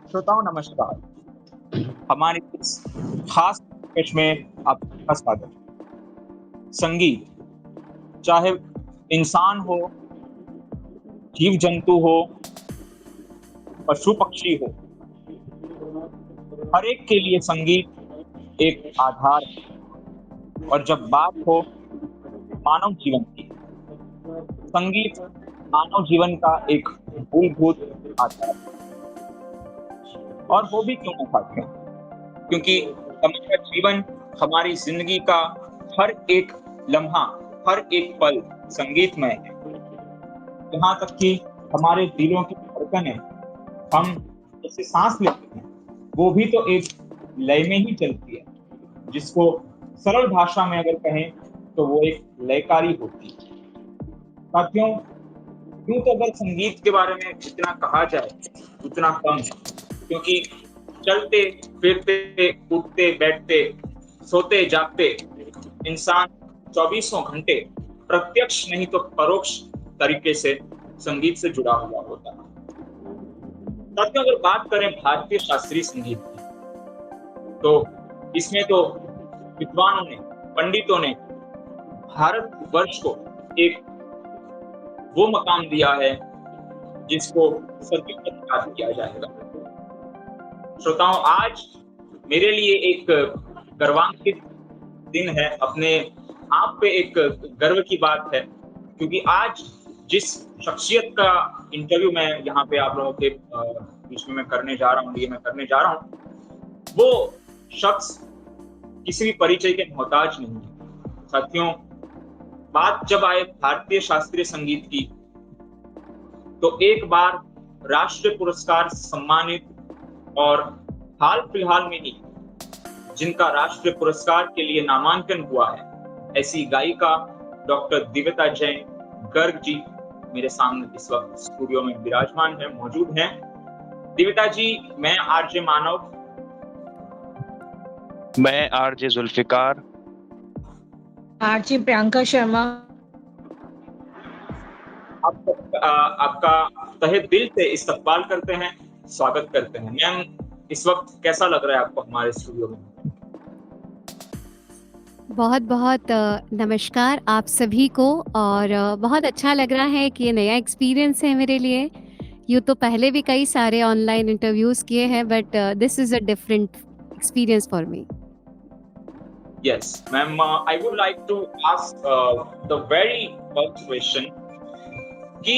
श्रोताओं नमस्कार। हमारे इस खास पेश में आपका स्वागत है। संगीत, चाहे इंसान हो, जीव जंतु हो, पशु पक्षी हो, हर एक के लिए संगीत एक आधार है। और जब बात हो मानव जीवन की, संगीत मानव जीवन का एक मूलभूत आधार है। और वो भी क्यों ना साथियों, क्योंकि हमारा जीवन, हमारी जिंदगी का हर एक लम्हा, हर एक पल संगीतमय है। यहाँ तक कि हमारे दिलों की धड़कनें, हम जैसे सांस लेते हैं, वो भी तो एक लय में ही चलती है, जिसको सरल भाषा में अगर कहें तो वो एक लयकारी होती है। साथियों, यूं तो अगर संगीत के बारे में जितना कहा जाए उतना कम है, क्योंकि चलते फिरते, उठते बैठते, सोते जागते इंसान चौबीसों घंटे प्रत्यक्ष नहीं तो परोक्ष तरीके से संगीत से जुड़ा हुआ होता है। साथियों, अगर बात करें भारतीय शास्त्रीय संगीत की, तो इसमें तो विद्वानों ने, पंडितों ने भारतवर्ष को एक वो मकाम दिया है जिसको सदियों तक याद किया जाएगा। श्रोताओं, आज मेरे लिए एक गर्वान्वित दिन है, अपने आप पे एक गर्व की बात है, क्योंकि आज जिस शख्सियत का इंटरव्यू मैं यहाँ पे आप लोगों के बीच में मैं करने जा रहा हूँ, वो शख्स किसी भी परिचय के मोहताज नहीं है। साथियों, बात जब आए भारतीय शास्त्रीय संगीत की, तो एक बार राष्ट्रीय पुरस्कार सम्मानित और हाल फिलहाल में ही जिनका राष्ट्रीय पुरस्कार के लिए नामांकन हुआ है, ऐसी गायिका डॉक्टर दिव्यता जैन गर्ग जी मेरे सामने इस वक्त स्टूडियो में विराजमान है, मौजूद हैं। दिव्यता जी, मैं आरजे मानव, मैं आरजे जुल्फिकार, आरजे प्रियंका शर्मा, आपका तहे दिल से इस्तकबाल करते हैं, स्वागत करते हैं। मैम, इस वक्त कैसा लग रहा है आपको हमारे स्टूडियो में? बहुत बहुत नमस्कार आप सभी को, और बहुत अच्छा लग रहा है कि ये नया एक्सपीरियंस है मेरे लिए। यूँ तो पहले भी कई सारे ऑनलाइन इंटरव्यूज़ किए हैं, but this is a different experience for me. Yes, ma'am, I would like to ask the very first question कि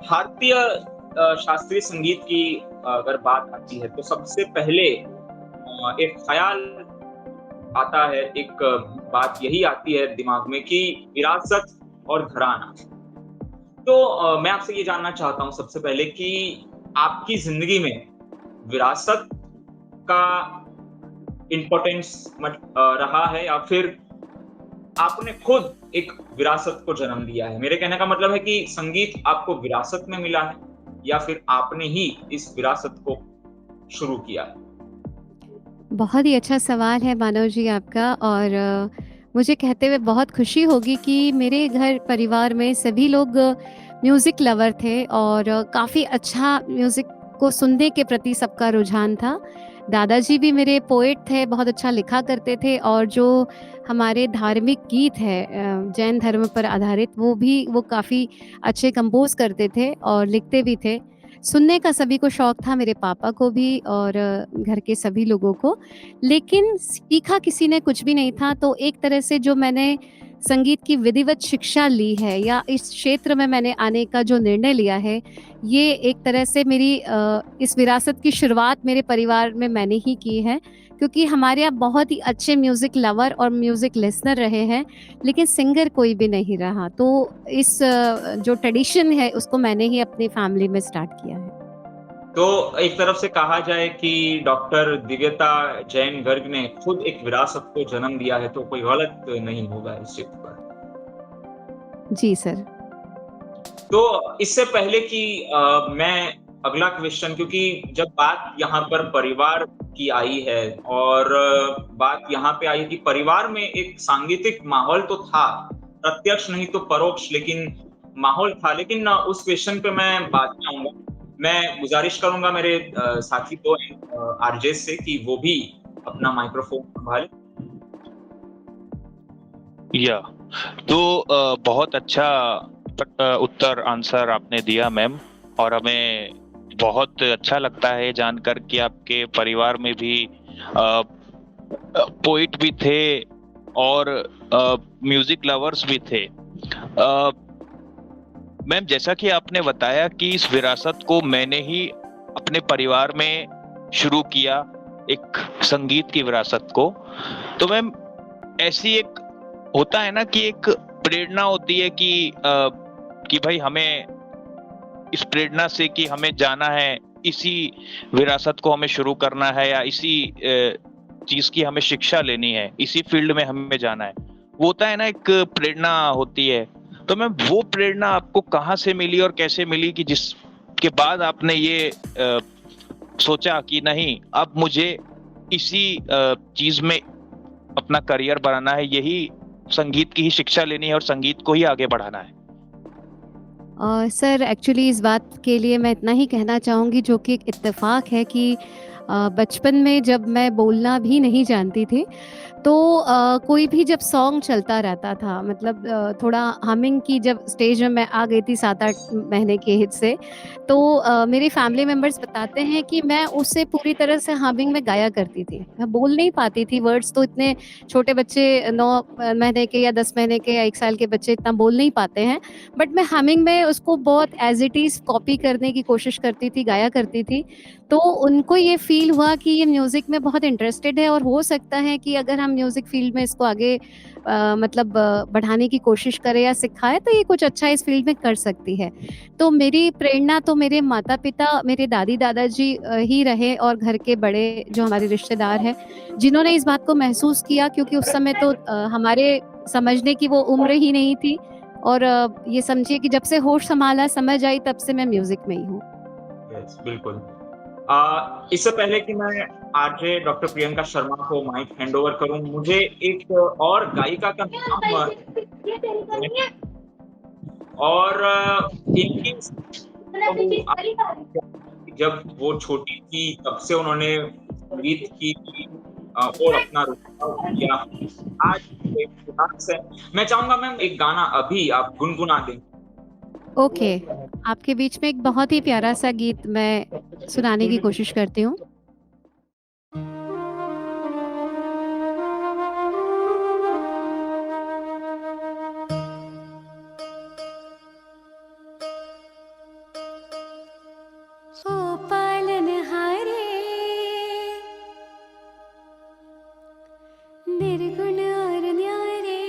भारतीय शास्त्रीय संगीत की अगर बात आती है, तो सबसे पहले एक ख्याल आता है, एक बात यही आती है दिमाग में कि विरासत और घराना। तो मैं आपसे ये जानना चाहता हूँ सबसे पहले कि आपकी जिंदगी में विरासत का इम्पोर्टेंस रहा है, या फिर आपने खुद एक विरासत को जन्म दिया है? मेरे कहने का मतलब है कि संगीत आपको विरासत में मिला है, या फिर आपने ही इस विरासत को शुरू किया है? बहुत ही अच्छा सवाल है मानव जी आपका, और मुझे कहते हुए बहुत खुशी होगी कि मेरे घर परिवार में सभी लोग म्यूज़िक लवर थे, और काफ़ी अच्छा म्यूज़िक को सुनने के प्रति सबका रुझान था। दादाजी भी मेरे पोएट थे, बहुत अच्छा लिखा करते थे, और जो हमारे धार्मिक गीत है जैन धर्म पर आधारित, वो काफ़ी अच्छे कंपोज़ करते थे और लिखते भी थे। सुनने का सभी को शौक था, मेरे पापा को भी और घर के सभी लोगों को, लेकिन सीखा किसी ने कुछ भी नहीं था। तो एक तरह से जो मैंने संगीत की विधिवत शिक्षा ली है, या इस क्षेत्र में मैंने आने का जो निर्णय लिया है, ये एक तरह से मेरी इस विरासत की शुरुआत मेरे परिवार में मैंने ही की है, क्योंकि हमारे यहाँ बहुत ही अच्छे म्यूज़िक लवर और म्यूज़िक लिसनर रहे हैं, लेकिन सिंगर कोई भी नहीं रहा। तो इस जो ट्रेडिशन है उसको मैंने ही अपनी फैमिली में स्टार्ट किया है। तो एक तरफ से कहा जाए कि डॉक्टर दिव्यता जैन गर्ग ने खुद एक विरासत को जन्म दिया है, तो कोई गलत नहीं होगा इस चित्र पर। जी सर। तो इससे पहले कि मैं अगला क्वेश्चन, क्योंकि जब बात यहाँ पर परिवार की आई है, और बात यहाँ पे आई कि परिवार में एक सांगीतिक माहौल तो था, प्रत्यक्ष नहीं तो परोक्ष, लेकिन माहौल था। लेकिन उस क्वेश्चन पे मैं बात आऊंगा। मैं गुजारिश करूंगा मेरे साथी दो आरजे से कि वो भी अपना माइक्रोफोन संभाले। या तो बहुत अच्छा उत्तर आंसर आपने दिया मैम, और हमें बहुत अच्छा लगता है जानकर कि आपके परिवार में भी पोइट भी थे और म्यूजिक लवर्स भी थे। मैम, जैसा कि आपने बताया कि इस विरासत को मैंने ही अपने परिवार में शुरू किया, एक संगीत की विरासत को, तो मैम ऐसी एक होता है ना कि एक प्रेरणा होती है कि भाई हमें इस प्रेरणा से कि हमें जाना है, इसी विरासत को हमें शुरू करना है, या इसी चीज की हमें शिक्षा लेनी है, इसी फील्ड में हमें जाना है, वो होता है ना एक प्रेरणा होती है। तो मैम वो प्रेरणा आपको कहाँ से मिली और कैसे मिली कि जिसके बाद आपने ये सोचा कि नहीं, अब मुझे इसी चीज में अपना करियर बनाना है, यही संगीत की ही शिक्षा लेनी है और संगीत को ही आगे बढ़ाना है? सर एक्चुअली इस बात के लिए मैं इतना ही कहना चाहूँगी, जो कि एक इत्तेफाक है कि बचपन में जब मैं बोलना भी नहीं जानती थी, तो कोई भी जब सॉन्ग चलता रहता था, मतलब थोड़ा हमिंग की जब स्टेज में मैं आ गई थी 7-8 महीने की एज से, तो मेरे फैमिली मेंबर्स बताते हैं कि मैं उसे पूरी तरह से हमिंग में गाया करती थी। मैं बोल नहीं पाती थी, वर्ड्स तो इतने छोटे बच्चे 9 महीने के या 10 महीने के या 1 साल के बच्चे इतना बोल नहीं पाते हैं, बट मैं हमिंग में उसको बहुत एज़ इट इज़ कॉपी करने की कोशिश करती थी, गाया करती थी। तो उनको ये फ़ील हुआ कि ये म्यूज़िक में बहुत इंटरेस्टेड है, और हो सकता है कि अगर हम म्यूज़िक फ़ील्ड में इसको आगे मतलब बढ़ाने की कोशिश करें या सिखाएँ, तो ये कुछ अच्छा इस फ़ील्ड में कर सकती है। तो मेरी प्रेरणा तो मेरे माता-पिता, मेरे दादी-दादाजी ही रहे, और घर के बड़े जो हमारे रिश्तेदार हैं, जिन्होंने इस बात को महसूस किया, क्योंकि उस समय तो हमारे समझने की वो उम्र ही नहीं थी, और ये समझिए कि जब से होश संभाला, समझ आई, तब से मैं म्यूज़िक में ही हूँ। यस, बिल्कुल। इससे पहले कि मैं आरजे डॉक्टर प्रियंका शर्मा को माइक हैंडओवर करूं, मुझे एक और गायिका का नाम और इनकी जब वो छोटी थी तब से उन्होंने संगीत की और अपना रुझाव किया। आज एक प्रयास है। मैं चाहूंगा मैम एक गाना अभी आप गुनगुना दें। ओके, आपके बीच में एक बहुत ही प्यारा-सा गीत मैं सुनाने की कोशिश करती हूँ। ओ पालनहारे, निर्गुण और न्यारे,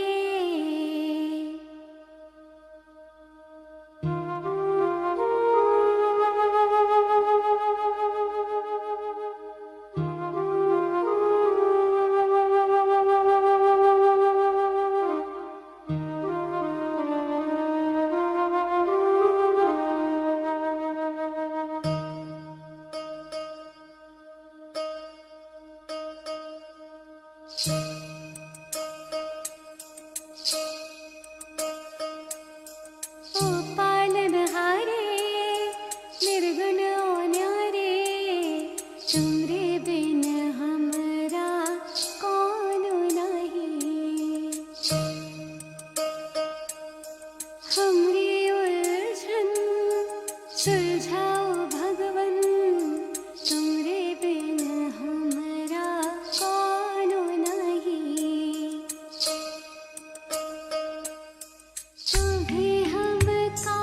ओ पालनहारे, निर्गुण और न्यारे, तुमरे बिन हमरा कौन नहीं। हमरी उलझन सुलझाओ भगवन, तुमरे बिन हमरा कौन नहीं। तुम्हें हमका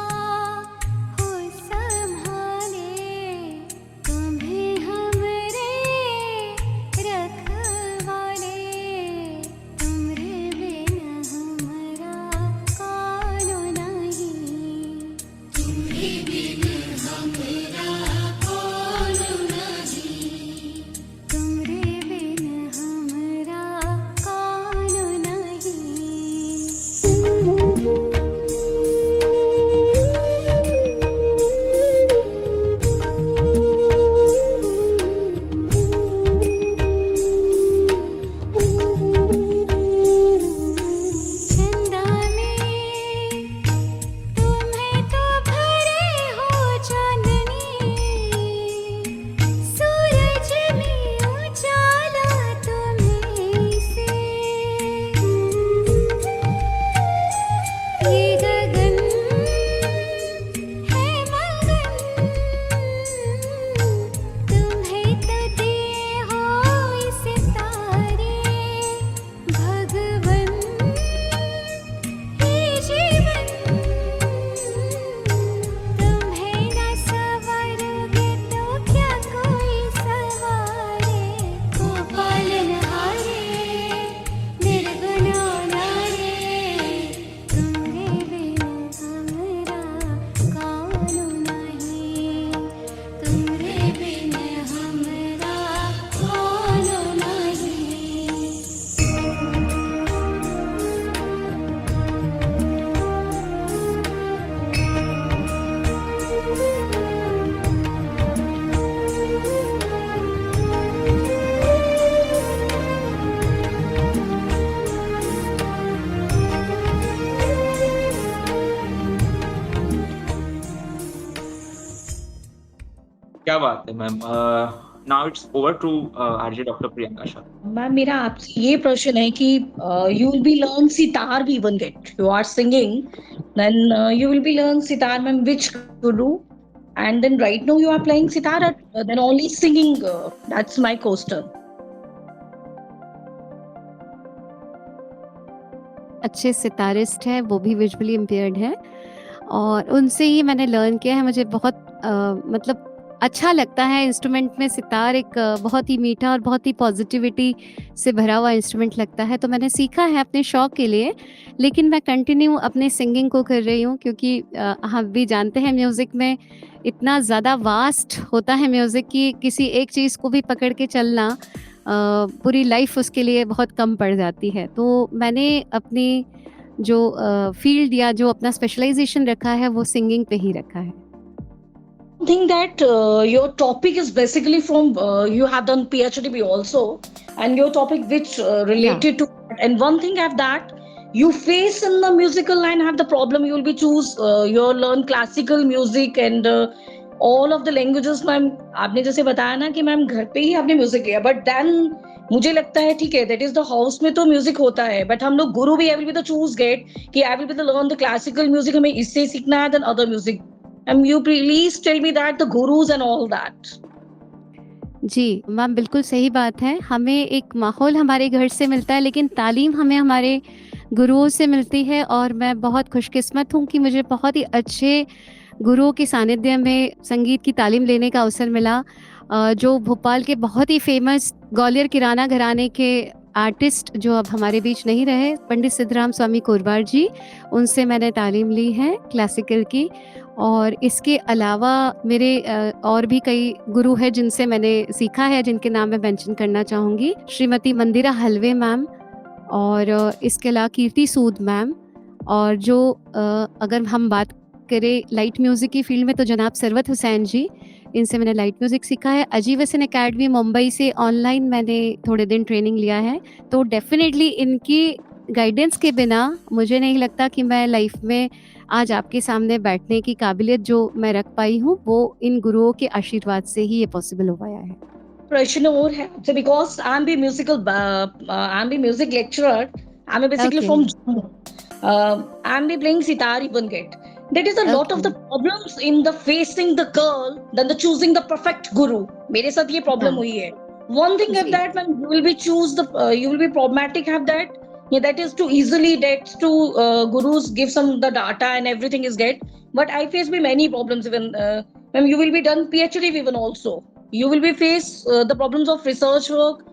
हो संभाले, तुम्हें हमरे रखवाले, तुमरे बिन हमरा कौन नहीं। तुम्हें बिन हमरा क्या बात है ma'am. Now it's over to RJ doctor Priyanka Sharma. Ma'am मेरा आपसे ये प्रश्न है कि you will be learn sitar भी even get you are singing then you will be learn sitar ma'am which guru and then right now you are playing sitar at, then only singing that's my question. अच्छे sitarist हैं, वो भी visually impaired हैं और उनसे ही मैंने learn किया है। मुझे बहुत मतलब अच्छा लगता है इंस्ट्रूमेंट में सितार एक बहुत ही मीठा और बहुत ही पॉजिटिविटी से भरा हुआ इंस्ट्रूमेंट लगता है। तो मैंने सीखा है अपने शौक के लिए, लेकिन मैं कंटिन्यू अपने सिंगिंग को कर रही हूँ क्योंकि हम भी जानते हैं म्यूज़िक में इतना ज़्यादा वास्ट होता है म्यूज़िक कि किसी एक चीज़ को भी पकड़ के चलना पूरी लाइफ उसके लिए बहुत कम पड़ जाती है। तो मैंने अपनी जो फील्ड या जो अपना स्पेशलाइजेशन रखा है वो सिंगिंग पे ही रखा है। I think that your topic is basically from you have done PhD also and your topic which related to and one thing have that you face in the musical line have the problem you will be choose you learn classical music and all of the languages ma'am आपने जैसे बताया ना कि ma'am घर पे ही आपने music किया but then मुझे लगता है ठीक है दैट इज द हाउस में तो म्यूजिक होता है बट हम लोग गुरु भी I will be the choose get कि I will be the learn the classical music हमें इससे सीखना है then other music and you please tell me that the gurus and all that. जी मैम, बिल्कुल सही बात है। हमें एक माहौल हमारे घर से मिलता है, लेकिन तालीम हमें हमारे गुरुओं से मिलती है और मैं बहुत खुशकिस्मत हूँ कि मुझे बहुत ही अच्छे गुरुओं के सानिध्य में संगीत की तालीम लेने का अवसर मिला। जो भोपाल के बहुत ही फेमस ग्वालियर किराना घराने के आर्टिस्ट जो अब हमारे बीच नहीं रहे, पंडित सिद्धराम स्वामी कोरबार जी, उनसे मैंने तालीम ली है क्लासिकल की। और इसके अलावा मेरे और भी कई गुरु हैं जिनसे मैंने सीखा है, जिनके नाम मैं मेंशन करना चाहूँगी। श्रीमती मंदिरा हलवे मैम और इसके अलावा कीर्ति सूद मैम, और जो अगर हम बात करें लाइट म्यूज़िक की फील्ड में तो जनाब सरवत हुसैन जी, इनसे मैंने लाइट म्यूज़िक सीखा है। अजीवसन एकेडमी मुंबई से ऑनलाइन मैंने थोड़े दिन ट्रेनिंग लिया है। तो डेफिनेटली इनकी गाइडेंस के बिना मुझे नहीं लगता कि मैं लाइफ में आज आपके सामने बैठने की काबिलियत जो मैं रख पाई हूँ, वो इन गुरुओं के आशीर्वाद से ही ये पॉसिबल हो पाया है। प्रश्न और है so because I'm be musical I'm be music lecturer I'm basically from I'm be playing sitar even get that is a lot of the problems in the facing the girl than the choosing the perfect guru मेरे साथ ये problem हुई है। One thing of that when you will be choose the you will be problematic have that yeah, that is too easily that to gurus give some the data and everything is get but I face be many problems even when you will be done PhD even also you will be face the problems of research work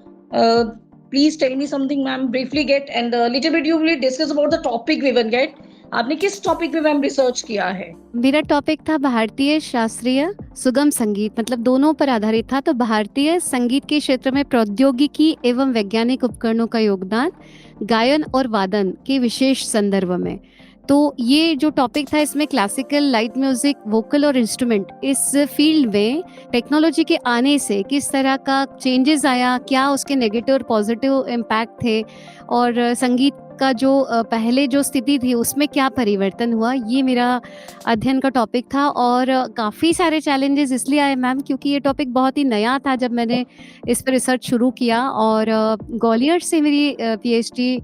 please tell me something ma'am briefly get and a little bit you will discuss about the topic we will get आपने किस topic पे ma'am research किया है? मेरा topic था भारतीय शास्त्रीय सुगम संगीत, मतलब दोनों पर आधारित था। तो भारतीय संगीत के क्षेत्र में प्रौद्योगिकी एवं वैज्ञानिक उपकरणों का योगदान गायन और वादन के विशेष संदर्भ में। तो ये जो टॉपिक था इसमें क्लासिकल, लाइट म्यूजिक, वोकल और इंस्ट्रूमेंट, इस फील्ड में टेक्नोलॉजी के आने से किस तरह का चेंजेस आया, क्या उसके नेगेटिव और पॉजिटिव इम्पैक्ट थे, और संगीत का जो पहले जो स्थिति थी उसमें क्या परिवर्तन हुआ, ये मेरा अध्ययन का टॉपिक था। और काफ़ी सारे चैलेंजेस इसलिए आए मैम क्योंकि ये टॉपिक बहुत ही नया था जब मैंने इस पर रिसर्च शुरू किया। और ग्वालियर से मेरी पीएचडी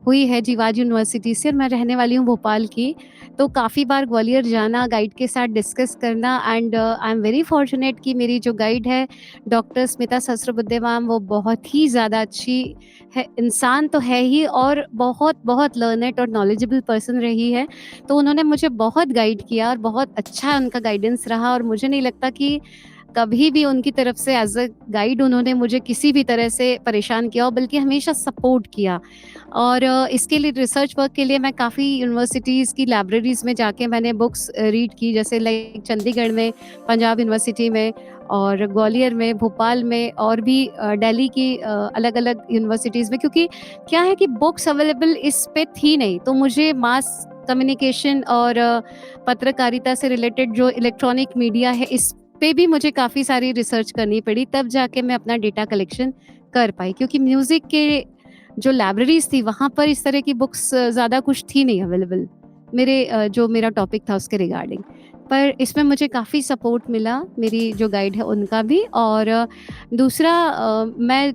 हुई है जीवाज यूनिवर्सिटी से, और मैं रहने वाली हूँ भोपाल की। तो काफ़ी बार ग्वालियर जाना, गाइड के साथ डिस्कस करना, and I am very fortunate कि मेरी जो गाइड है डॉक्टर स्मिता सहस्रबुद्धे मैम, वो बहुत ही ज़्यादा अच्छी है, इंसान तो है ही और बहुत बहुत लर्नेड और नॉलेजेबल पर्सन रही है। तो उन्होंने मुझे बहुत गाइड किया और बहुत अच्छा उनका गाइडेंस रहा, और मुझे नहीं लगता कि कभी भी उनकी तरफ से एज अ गाइड उन्होंने मुझे किसी भी तरह से परेशान किया, और बल्कि हमेशा सपोर्ट किया। और इसके लिए रिसर्च वर्क के लिए मैं काफ़ी यूनिवर्सिटीज़ की लाइब्रेरीज़ में जाके मैंने बुक्स रीड की, जैसे लाइक चंडीगढ़ में, पंजाब यूनिवर्सिटी में, और ग्वालियर में, भोपाल में, और भी दिल्ली की अलग अलग यूनिवर्सिटीज़ में। क्योंकि क्या है कि बुक्स अवेलेबल इस पे थी नहीं, तो मुझे मास कम्युनिकेशन और पत्रकारिता से रिलेटेड जो इलेक्ट्रॉनिक मीडिया है इस पे भी मुझे काफ़ी सारी रिसर्च करनी पड़ी, तब जाके मैं अपना डेटा कलेक्शन कर पाई। क्योंकि म्यूज़िक के जो लाइब्रेरीज थी वहाँ पर इस तरह की बुक्स ज़्यादा कुछ थी नहीं अवेलेबल मेरे जो मेरा टॉपिक था उसके रिगार्डिंग। पर इसमें मुझे काफ़ी सपोर्ट मिला, मेरी जो गाइड है उनका भी। और दूसरा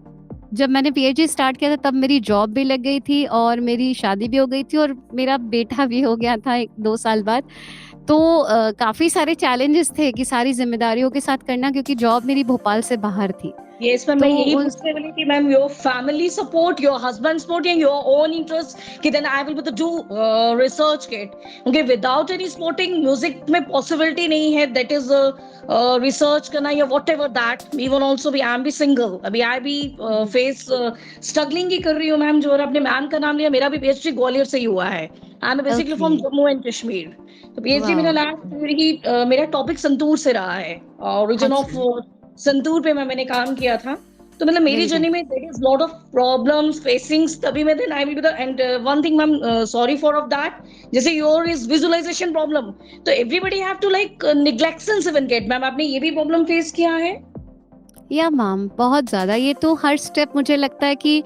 जब मैंने पीएचडी स्टार्ट किया था तब मेरी जॉब भी लग गई थी और मेरी शादी भी हो गई थी और मेरा बेटा भी हो गया था 1-2 साल बाद। तो काफ़ी सारे चैलेंजेस थे कि सारी ज़िम्मेदारियों के साथ करना, क्योंकि जॉब मेरी भोपाल से बाहर थी। यस मैम, तो मैं यही उस पूछने वाली थी ma'am, your family support, your husband support या योर ओन इंटरेस्ट कि then I will be do research kit, क्योंकि विदाउट एनी सपोर्टिंग म्यूजिक में पॉसिबिलिटी नहीं है, दैट इज रिसर्च करना या whatever that. Even also भी आई एम भी सिंगल, अभी आई भी फेस स्ट्रगलिंग ही कर रही हूँ मैम। जो आपने मैम का नाम लिया, मेरा भी पीएचडी ग्वालियर से ही हुआ है। I am basically from okay, Jammu and Kashmir. तो पीएचडी मेरा वाओ! लास्ट ही मेरा टॉपिक संतूर से रहा है, ओरिजिन ऑफ अच्छा, संतूर पे मैंने काम किया था। तो मतलब मेरी वेरी जर्नी नाइस। में there is lot of problems facings, तभी मैं then I will be the end one thing ma'am, sorry for of that, जैसे योर इज विजुअलाइजेशन प्रॉब्लम, तो everybody have to like neglection even get. Ma'am आपने ये भी problem face किया है? या मैम, बहुत ज़्यादा। ये तो हर स्टेप मुझे लगता है कि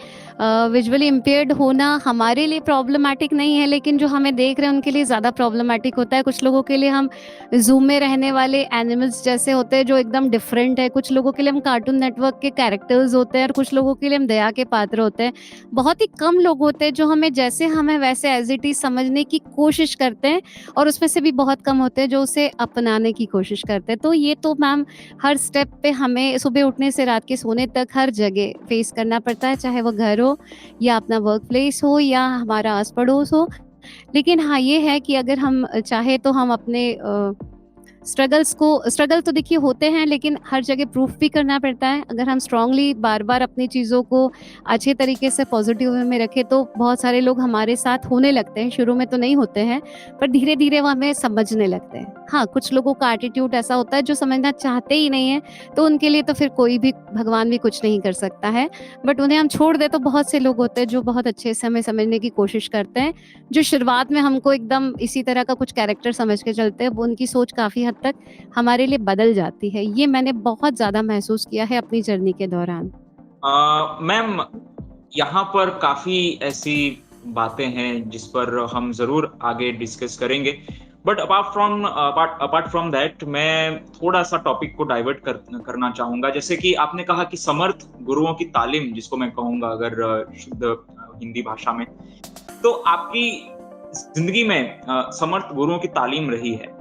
विजुअली इम्पेयर्ड होना हमारे लिए प्रॉब्लमैटिक नहीं है, लेकिन जो हमें देख रहे हैं उनके लिए ज़्यादा प्रॉब्लमैटिक होता है। कुछ लोगों के लिए हम ज़ू में रहने वाले एनिमल्स जैसे होते हैं जो एकदम डिफरेंट है, कुछ लोगों के लिए हम कार्टून नेटवर्क के कैरेक्टर्स होते हैं और कुछ लोगों के लिए हम दया के पात्र होते हैं। बहुत ही कम लोग होते हैं जो हमें जैसे हम हैं वैसे एज़ इट इज़ समझने की कोशिश करते हैं, और उसमें से भी बहुत कम होते हैं जो उसे अपनाने की कोशिश करते हैं। तो ये तो मैम हर स्टेप पे हमें सुबह उठने से रात के सोने तक हर जगह फेस करना पड़ता है, चाहे वो घर हो या अपना वर्क प्लेस हो या हमारा आस पड़ोस हो। लेकिन हाँ, ये है कि अगर हम चाहे तो हम अपने स्ट्रगल तो देखिए होते हैं, लेकिन हर जगह प्रूफ भी करना पड़ता है। अगर हम स्ट्रांगली बार-बार अपनी चीज़ों को अच्छे तरीके से पॉजिटिव वे में रखें तो बहुत सारे लोग हमारे साथ होने लगते हैं। शुरू में तो नहीं होते हैं, पर धीरे-धीरे वो हमें समझने लगते हैं। हाँ, कुछ लोगों का एटीट्यूड ऐसा होता है जो समझना चाहते ही नहीं हैं, तो उनके लिए तो फिर कोई भी भगवान भी कुछ नहीं कर सकता है। बट उन्हें हम छोड़ दें तो बहुत से लोग होते हैं जो बहुत अच्छे से हमें समझने की कोशिश करते हैं। जो शुरुआत में हमको एकदम इसी तरह का कुछ कैरेक्टर समझ के चलते हैं, वो उनकी सोच काफ़ी हद तक हमारे लिए बदल जाती है। ये मैंने बहुत ज़्यादा महसूस किया है अपनी जर्नी के दौरान। मैम, यहाँ पर काफ़ी ऐसी बातें हैं जिस पर हम ज़रूर आगे डिस्कस करेंगे। बट अपार्ट फ्रॉम दैट मैं थोड़ा-सा टॉपिक को डाइवर्ट करना चाहूँगा। जैसे कि आपने कहा कि समर्थ गुरुओं की तालीम, जिसको मैं कहूँगा अगर शुद्ध हिंदी भाषा में, तो आपकी ज़िंदगी में समर्थ गुरुओं की तालीम रही है।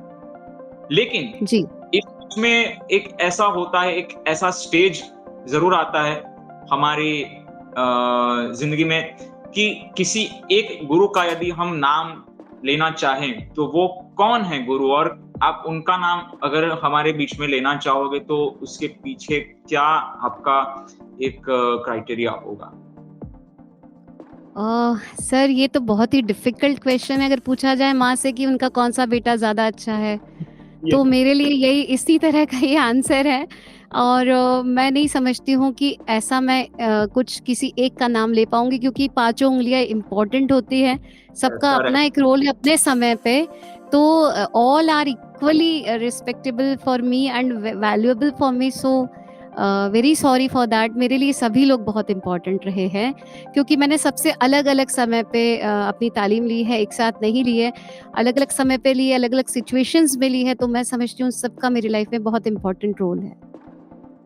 लेकिन जी। इसमें एक ऐसा होता है, एक ऐसा स्टेज ज़रूर आता है हमारी ज़िंदगी में कि किसी एक गुरु का यदि हम नाम लेना चाहें, तो वो कौन है गुरु? और आप उनका नाम अगर हमारे बीच में लेना चाहोगे, तो उसके पीछे क्या आपका एक क्राइटेरिया होगा? सर, ये तो बहुत ही डिफ़िकल्ट क्वेश्चन है। अगर पूछा जाए माँ से कि उनका कौन-सा बेटा ज़्यादा अच्छा है, तो मेरे लिए यही इसी तरह का ही आंसर है। और मैं नहीं समझती हूँ कि ऐसा मैं कुछ किसी एक का नाम ले पाऊँगी, क्योंकि पाँचों उँगलियाँ इम्पोर्टेंट होती हैं। सबका अपना एक रोल है अपने समय पे। तो all are equally respectable for me and valuable for me. So very sorry for that. मेरे लिए सभी लोग बहुत इम्पोर्टेंट रहे हैं, क्योंकि मैंने सबसे अलग-अलग समय पे अपनी तालीम ली है, एक साथ नहीं ली है। अलग-अलग समय पे ली है, अलग-अलग सिचुएशंस में ली है, तो मैं समझती हूँ सबका मेरी लाइफ में बहुत इम्पोर्टेंट रोल है।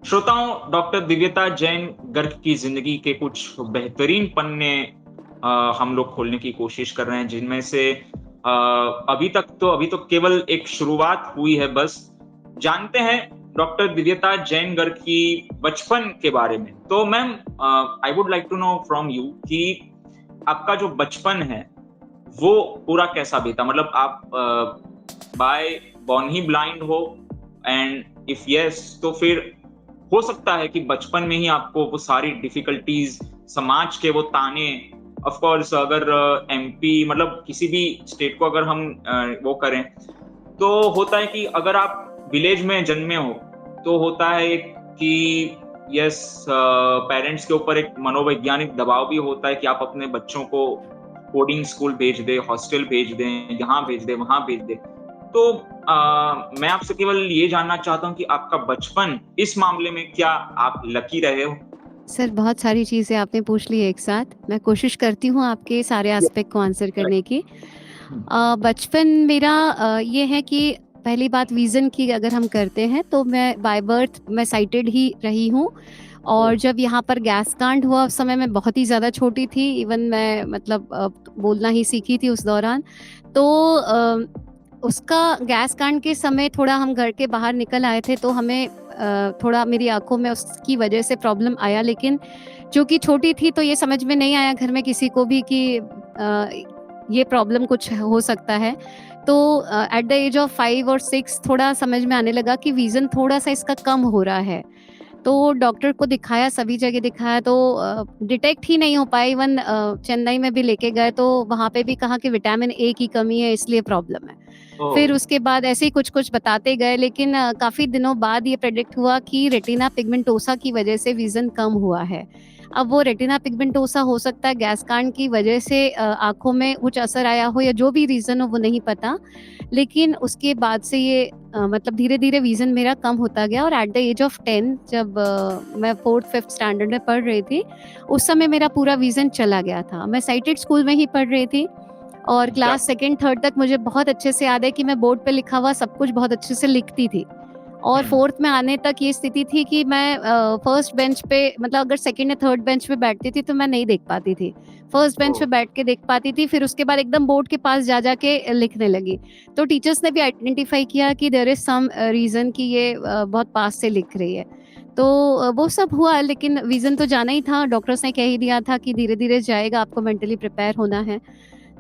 श्रोताओं, डॉक्टर दिव्यता जैन गर्ग की जिंदगी के कुछ बेहतरीन पन्ने हम लोग खोलने की कोशिश कर रहे हैं, जिनमें से अभी तो केवल एक शुरुआत हुई है बस। जानते हैं डॉक्टर दिव्यता जैन गर्ग की बचपन के बारे में। तो ma'am, I would like to know from you कि आपका जो बचपन है वो पूरा कैसा बीता? मतलब आप बाय बॉर्न ही ब्लाइंड हो, एंड इफ यस, तो फिर हो सकता है कि बचपन में ही आपको वो सारी डिफिकल्टीज, समाज के वो ताने, ऑफ कोर्स अगर एमपी मतलब किसी भी स्टेट को अगर हम वो करें, तो होता है कि अगर आप विलेज में जन्मे हो तो होता है कि यस, पेरेंट्स के ऊपर एक मनोवैज्ञानिक दबाव भी होता है कि आप अपने बच्चों को कोडिंग स्कूल भेज दें, हॉस्टल भेज दें, यहाँ भेज दें, वहां भेज दें। तो मैं आपसे केवल ये जानना चाहता हूँ कि आपका बचपन इस मामले में क्या आप लकी रहे हो? सर, बहुत सारी चीज़ें आपने पूछ ली एक साथ। मैं कोशिश करती हूँ आपके सारे एस्पेक्ट को आंसर करने की। बचपन मेरा ये है कि पहली बात विज़न की अगर हम करते हैं तो मैं बाय बर्थ मैं साइटेड ही रही हूँ और जब यहाँ पर गैस कांड हुआ उस समय मैं बहुत ही ज़्यादा छोटी थी, इवन मैं मतलब बोलना ही सीखी थी उस दौरान। तो उसका गैस कांड के समय थोड़ा हम घर के बाहर निकल आए थे तो हमें थोड़ा मेरी आँखों में उसकी वजह से प्रॉब्लम आया, लेकिन चूँकि छोटी थी तो ये समझ में नहीं आया घर में किसी को भी कि ये प्रॉब्लम कुछ हो सकता है। तो एट द एज ऑफ 5 और 6 थोड़ा समझ में आने लगा कि विज़न थोड़ा-सा इसका कम हो रहा है। तो डॉक्टर को दिखाया, सभी जगह दिखाया तो डिटेक्ट ही नहीं हो पाया। इवन चेन्नई में भी लेके गए तो वहाँ पे भी कहा कि विटामिन ए की कमी है इसलिए प्रॉब्लम है। फिर उसके बाद ऐसे ही कुछ-कुछ बताते गए, लेकिन काफ़ी दिनों बाद ये प्रेडिक्ट हुआ कि रेटिना पिगमेंटोसा की वजह से विज़न कम हुआ है। अब वो रेटिना पिगमेंटोसा हो सकता है गैस कांड की वजह से आँखों में कुछ असर आया हो या जो भी रीज़न हो वो नहीं पता। लेकिन उसके बाद से ये मतलब धीरे-धीरे विज़न मेरा कम होता गया और एट द एज ऑफ 10 जब मैं 4th-5th स्टैंडर्ड में पढ़ रही थी, उस समय मेरा पूरा विज़न चला गया था। मैं साइटेड स्कूल में ही पढ़ रही थी और क्लास 2nd-3rd तक मुझे बहुत अच्छे से याद है कि मैं बोर्ड पे लिखा हुआ सब कुछ बहुत अच्छे से लिखती थी। और 4th में आने तक ये स्थिति थी कि मैं फर्स्ट बेंच पे मतलब अगर 2nd या 3rd बेंच पे बैठती थी तो मैं नहीं देख पाती थी। फर्स्ट बेंच पे बैठ के देख पाती थी, फिर उसके बाद एकदम बोर्ड के पास जा के लिखने लगी। तो टीचर्स ने भी आइडेंटिफ़ाई किया कि देयर इज़ सम रीज़न कि ये बहुत पास से लिख रही है। तो वो सब हुआ, लेकिन विज़न तो जाना ही था, डॉक्टर्स ने कह ही दिया था कि धीरे-धीरे जाएगा, आपको मेंटली प्रिपेयर होना है।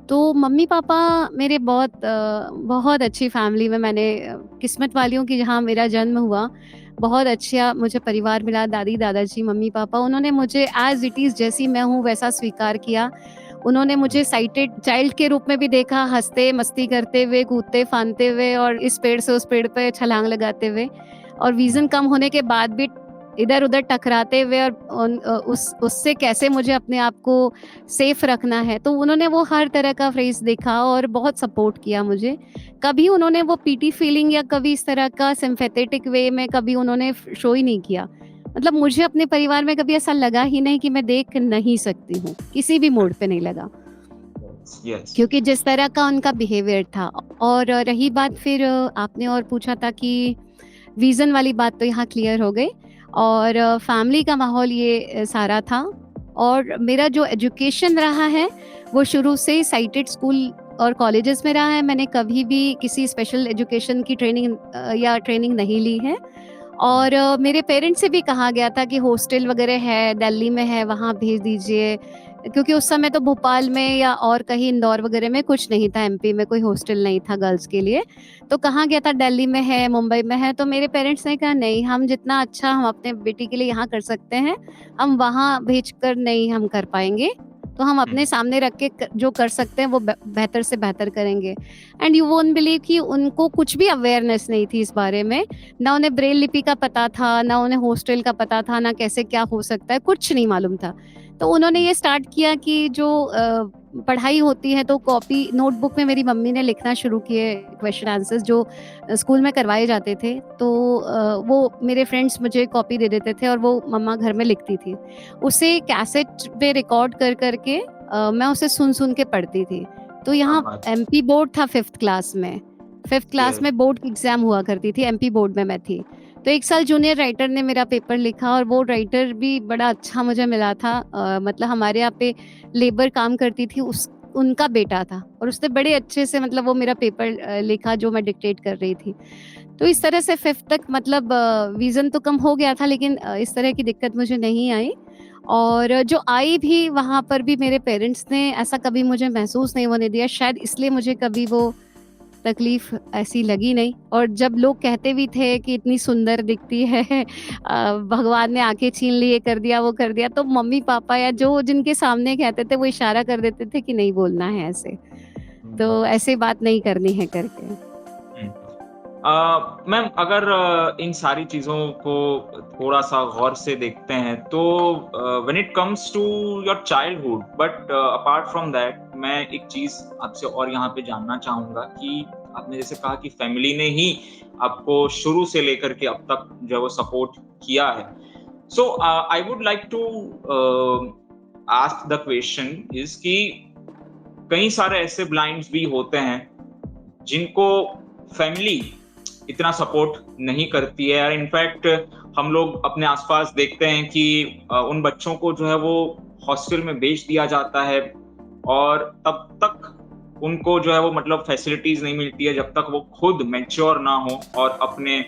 तो मम्मी-पापा मेरे बहुत अच्छी फैमिली में मैंने किस्मत वाली हूँ कि जहाँ मेरा जन्म हुआ, बहुत अच्छा मुझे परिवार मिला, दादी-दादाजी, मम्मी-पापा उन्होंने मुझे एज़ इट इज़ जैसी मैं हूँ वैसा स्वीकार किया। उन्होंने मुझे साइटेड चाइल्ड के रूप में भी देखा, हँसते, मस्ती करते हुए, कूदते-फांदते हुए और इस पेड़ से उस पेड़ पे छलांग लगाते हुए और विज़न कम होने के बाद भी इधर-उधर टकराते हुए और उससे कैसे मुझे अपने आप को सेफ रखना है, तो उन्होंने वो हर तरह का फ़ेज़ देखा और बहुत सपोर्ट किया मुझे। कभी उन्होंने वो पीटी फीलिंग या कभी इस तरह का सिम्पैथेटिक वे में कभी उन्होंने शो ही नहीं किया। मतलब मुझे अपने परिवार में कभी ऐसा लगा ही नहीं कि मैं देख नहीं सकती हूँ, किसी भी मोड़ पे नहीं लगा। यस। क्योंकि जिस तरह का उनका बिहेवियर था। और रही बात फिर आपने और पूछा था कि विज़न वाली बात, तो यहाँ क्लियर हो गई और फैमिली का माहौल ये सारा था और मेरा जो एजुकेशन रहा है वो शुरू से ही साइटेड स्कूल और कॉलेजेस में रहा है। मैंने कभी भी किसी स्पेशल एजुकेशन की ट्रेनिंग नहीं ली है और मेरे पेरेंट्स से भी कहा गया था कि हॉस्टल वगैरह है, दिल्ली में है, वहाँ भेज दीजिए, क्योंकि उस समय तो भोपाल में या और कहीं इंदौर वगैरह में कुछ नहीं था, एमपी में कोई हॉस्टल नहीं था गर्ल्स के लिए। तो कहा गया था दिल्ली में है, मुंबई में है, तो मेरे पेरेंट्स ने कहा नहीं, हम जितना अच्छा हम अपने बेटी के लिए यहाँ कर सकते हैं, हम वहाँ भेजकर नहीं हम कर पाएँगे। तो हम अपने सामने रख के जो कर सकते हैं वो बेहतर से बेहतर करेंगे। एंड यू वोंट बिलीव कि उनको कुछ भी अवेयरनेस नहीं थी इस बारे में। ना उन्हें ब्रेल लिपि का पता था, ना उन्हें हॉस्टल का पता था, ना कैसे क्या हो सकता है, कुछ नहीं मालूम था। तो उन्होंने ये स्टार्ट किया कि जो पढ़ाई होती है तो कॉपी नोटबुक में मेरी मम्मी ने लिखना शुरू किए क्वेश्चन आंसर्स जो स्कूल में करवाए जाते थे। तो वो मेरे फ्रेंड्स मुझे कॉपी दे देते थे और वो मम्मा घर में लिखती थी। उसे कैसेट पे रिकॉर्ड कर के मैं उसे सुन के पढ़ती थी। तो यहाँ एमपी बोर्ड था 5th क्लास में। 5th क्लास में बोर्ड की एग्ज़ाम हुआ करती थी, एमपी बोर्ड में मैं थी। तो 1 साल जूनियर राइटर ने मेरा पेपर लिखा और वो राइटर भी बड़ा अच्छा मुझे मिला था। मतलब हमारे यहाँ पे लेबर काम करती थी, उनका बेटा था और उसने बड़े अच्छे से मतलब वो मेरा पेपर लिखा जो मैं डिक्टेट कर रही थी। तो इस तरह से 5th तक मतलब विज़न तो कम हो गया था, लेकिन इस तरह की दिक्कत मुझे नहीं आई और जो आई भी वहाँ पर भी मेरे पेरेंट्स ने ऐसा कभी मुझे महसूस नहीं होने दिया, शायद इसलिए मुझे कभी वो तकलीफ ऐसी लगी नहीं। और जब लोग कहते भी थे कि इतनी सुंदर दिखती है भगवान ने आंखें छीन ली, ये कर दिया वो कर दिया, तो मम्मी पापा या जो जिनके सामने कहते थे वो इशारा कर देते थे कि नहीं बोलना है ऐसे, तो ऐसे बात नहीं करनी है करके। मैम अगर इन सारी चीज़ों को थोड़ा-सा गौर से देखते हैं तो when it comes to your childhood but apart from that मैं एक चीज़ आपसे और यहाँ पे जानना चाहूँगा कि आपने जैसे कहा कि फैमिली ने ही आपको शुरू से लेकर के अब तक जो है वो सपोर्ट किया है। So I would like to ask the question is कि कई सारे ऐसे ब्लाइंड्स भी होते हैं जिनको फैमिली इतना सपोर्ट नहीं करती है। इनफैक्ट हम लोग अपने आसपास देखते हैं कि उन बच्चों को जो है वो हॉस्टल में भेज दिया जाता है और तब तक उनको जो है वो मतलब फैसिलिटीज नहीं मिलती है जब तक वो खुद मैच्योर ना हो और अपने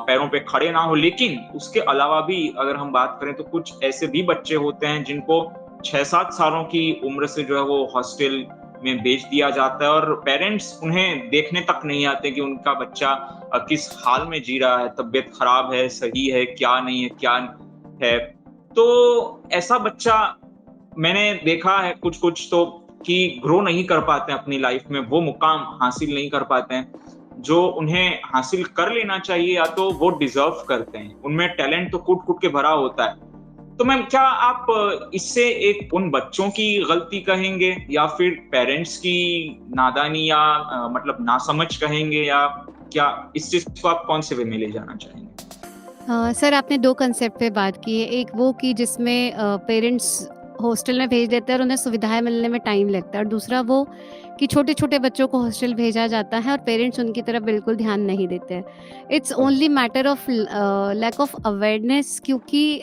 पैरों पे खड़े ना हो। लेकिन उसके अलावा भी अगर हम बात करें तो कुछ ऐसे भी बच्चे होते हैं जिनको 6-7 सालों की उम्र से जो है वो हॉस्टल में भेज दिया जाता है और पेरेंट्स उन्हें देखने तक नहीं आते कि उनका बच्चा किस हाल में जी रहा है, तबीयत खराब है, सही है, क्या नहीं है, क्या है। तो ऐसा बच्चा मैंने देखा है कुछ-कुछ तो कि ग्रो नहीं कर पाते हैं अपनी लाइफ में, वो मुकाम हासिल नहीं कर पाते हैं, जो उन्हें हासिल कर लेना चाहिए या तो वो डिज़र्व करते हैं। उनमें टैलेंट तो कूट-कूट के भरा होता है। तो मैम क्या आप इससे एक उन बच्चों की गलती कहेंगे या फिर पेरेंट्स की नादानी या मतलब नासमझ कहेंगे या क्या इस चीज़ को आप कौन से वे में ले जाना चाहेंगे? सर आपने 2 कंसेप्ट पे बात की है। एक वो कि जिसमें पेरेंट्स हॉस्टल में भेज देते हैं और उन्हें सुविधाएँ मिलने में टाइम लगता है और दूसरा वो कि छोटे-छोटे बच्चों को हॉस्टल भेजा जाता है और पेरेंट्स उनकी तरफ बिल्कुल ध्यान नहीं देते हैं। It's only matter of lack of awareness क्योंकि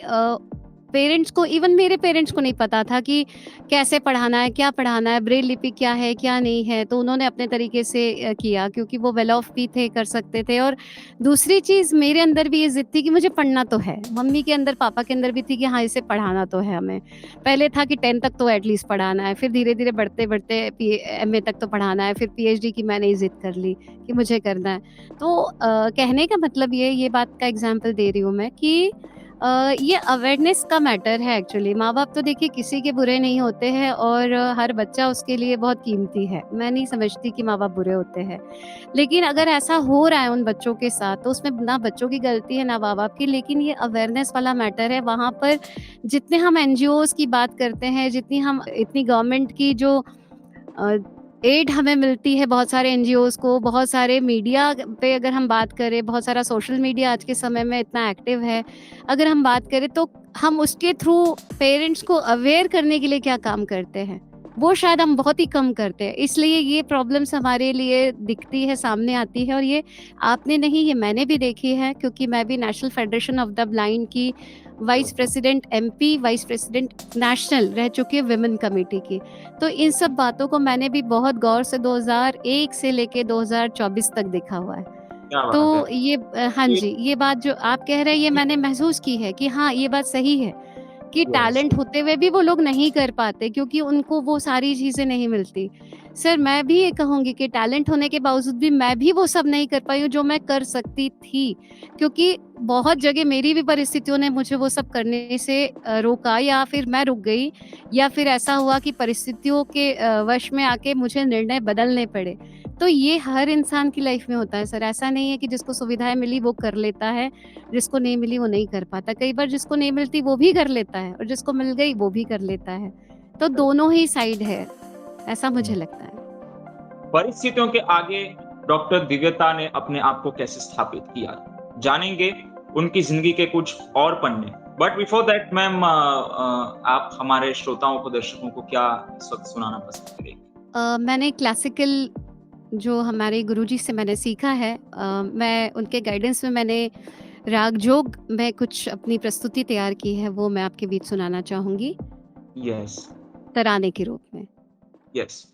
पेरेंट्स को इवन मेरे पेरेंट्स को नहीं पता था कि कैसे पढ़ाना है, क्या पढ़ाना है, ब्रेल लिपि क्या है, क्या नहीं है। तो उन्होंने अपने तरीके से किया क्योंकि वो वेल ऑफ भी थे, कर सकते थे और दूसरी चीज़ मेरे अंदर भी ये ज़िद थी कि मुझे पढ़ना तो है। मम्मी के अंदर, पापा के अंदर भी थी कि हाँ, इसे पढ़ाना तो है हमें। पहले था कि 10 तक तो एटलीस्ट पढ़ाना है, फिर धीरे-धीरे बढ़ते-बढ़ते एमए तक तो पढ़ाना है, फिर पीएचडी की मैंने ज़िद कर ली कि मुझे करना है। तो कहने का मतलब ये बात का एग्ज़ाम्पल दे रही हूँ मैं कि ये अवेयरनेस का मैटर है एक्चुअली। माँ-बाप तो देखिए किसी के बुरे नहीं होते हैं और हर बच्चा उसके लिए बहुत कीमती है। मैं नहीं समझती कि माँ-बाप बुरे होते हैं। लेकिन अगर ऐसा हो रहा है उन बच्चों के साथ तो उसमें ना बच्चों की गलती है ना माँ-बाप की, लेकिन ये अवेयरनेस वाला मैटर है। वहाँ पर जितने हम एनजीओज़ की बात करते हैं, जितनी हम इतनी गवर्नमेंट की जो अ, एड हमें मिलती है बहुत सारे एनजीओज़ को, बहुत सारे मीडिया पे अगर हम बात करें, बहुत सारा सोशल मीडिया आज के समय में इतना एक्टिव है। अगर हम बात करें तो हम उसके थ्रू पेरेंट्स को अवेयर करने के लिए क्या काम करते हैं, वो शायद हम बहुत ही कम करते हैं। इसलिए ये प्रॉब्लम्स हमारे लिए दिखती है, सामने आती है और ये आपने नहीं, ये मैंने भी देखी है क्योंकि मैं भी national federation of the blind की vice president MP, vice president national रह चुकी है विमेन कमेटी की। तो इन सब बातों को मैंने भी बहुत गौर से 2001 से लेके 2024 तक देखा हुआ है। क्या बात तो है! ये हाँ ये जी, ये बात जो आप कह रहे हैं ये मैंने महसूस की है कि हाँ, ये बात सही है कि यस, टैलेंट होते हुए भी वो लोग नहीं कर पाते क्योंकि उनको वो सारी चीज़ें नहीं मिलती। सर मैं भी ये कहूँगी कि टैलेंट होने के बावजूद भी मैं भी वो सब नहीं कर पाई हूँ जो मैं कर सकती थी। क्योंकि बहुत जगह मेरी भी परिस्थितियों ने मुझे वो सब करने से रोका या फिर मैं रुक गई या फिर ऐसा हुआ कि परिस्थितियों के वश में आके मुझे निर्णय बदलने पड़े। तो ये हर इंसान की लाइफ में होता है सर, ऐसा नहीं है कि जिसको सुविधाएँ मिली वो कर लेता है, जिसको नहीं मिली वो नहीं कर पाता। कई बार जिसको नहीं मिलती वो भी कर लेता है और जिसको मिल गई वो भी कर लेता है। तो दोनों ही साइड है, ऐसा मुझे लगता है। परिस्थितियों के आगे डॉक्टर दिव्यता ने अपने आप को कैसे स्थापित किया? जानेंगे उनकी ज़िंदगी के कुछ और पन्ने। बट बिफोर दैट मैम आप हमारे श्रोताओं को, दर्शकों को क्या इस वक़्त सुनाना पसंद करेंगी? मैंने क्लासिकल जो हमारे गुरुजी से मैंने सीखा है, मैं उनके गाइडेंस में मैंने राग जोग में कुछ अपनी प्रस्तुति तैयार की है, वो मैं आपके बीच सुनाना चाहूँगी, यस, तराने के रूप में। यस।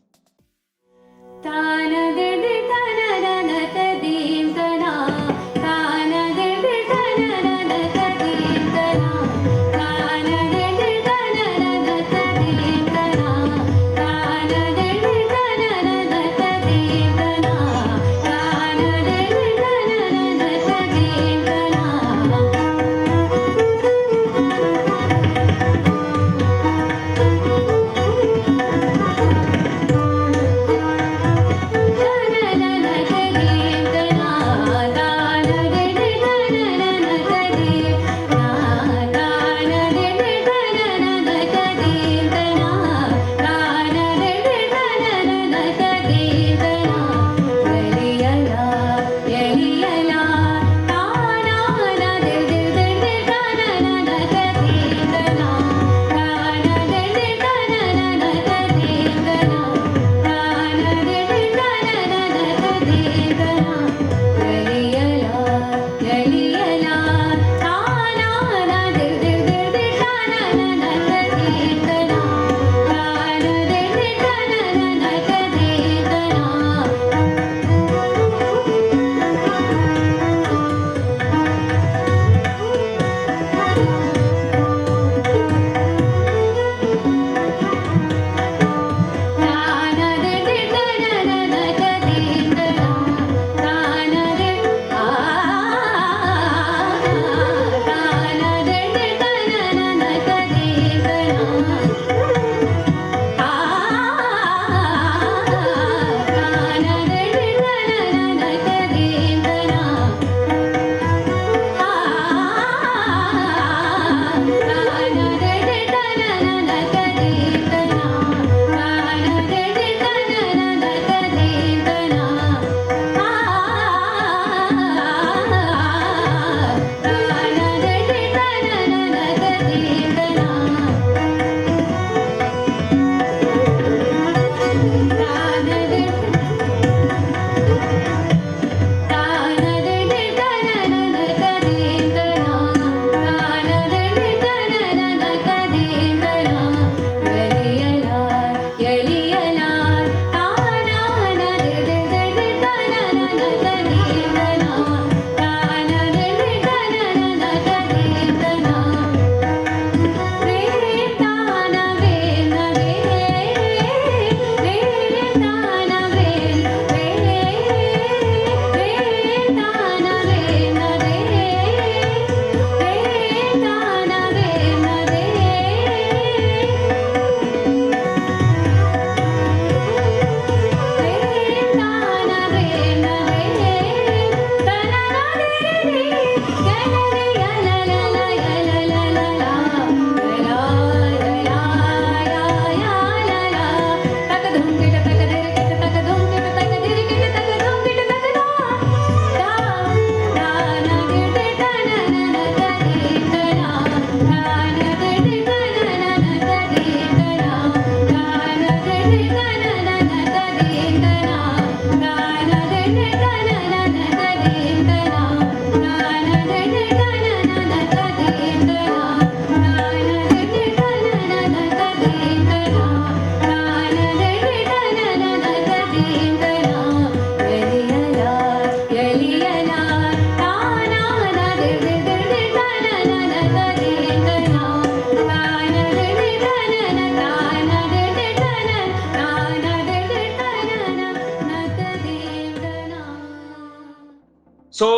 सो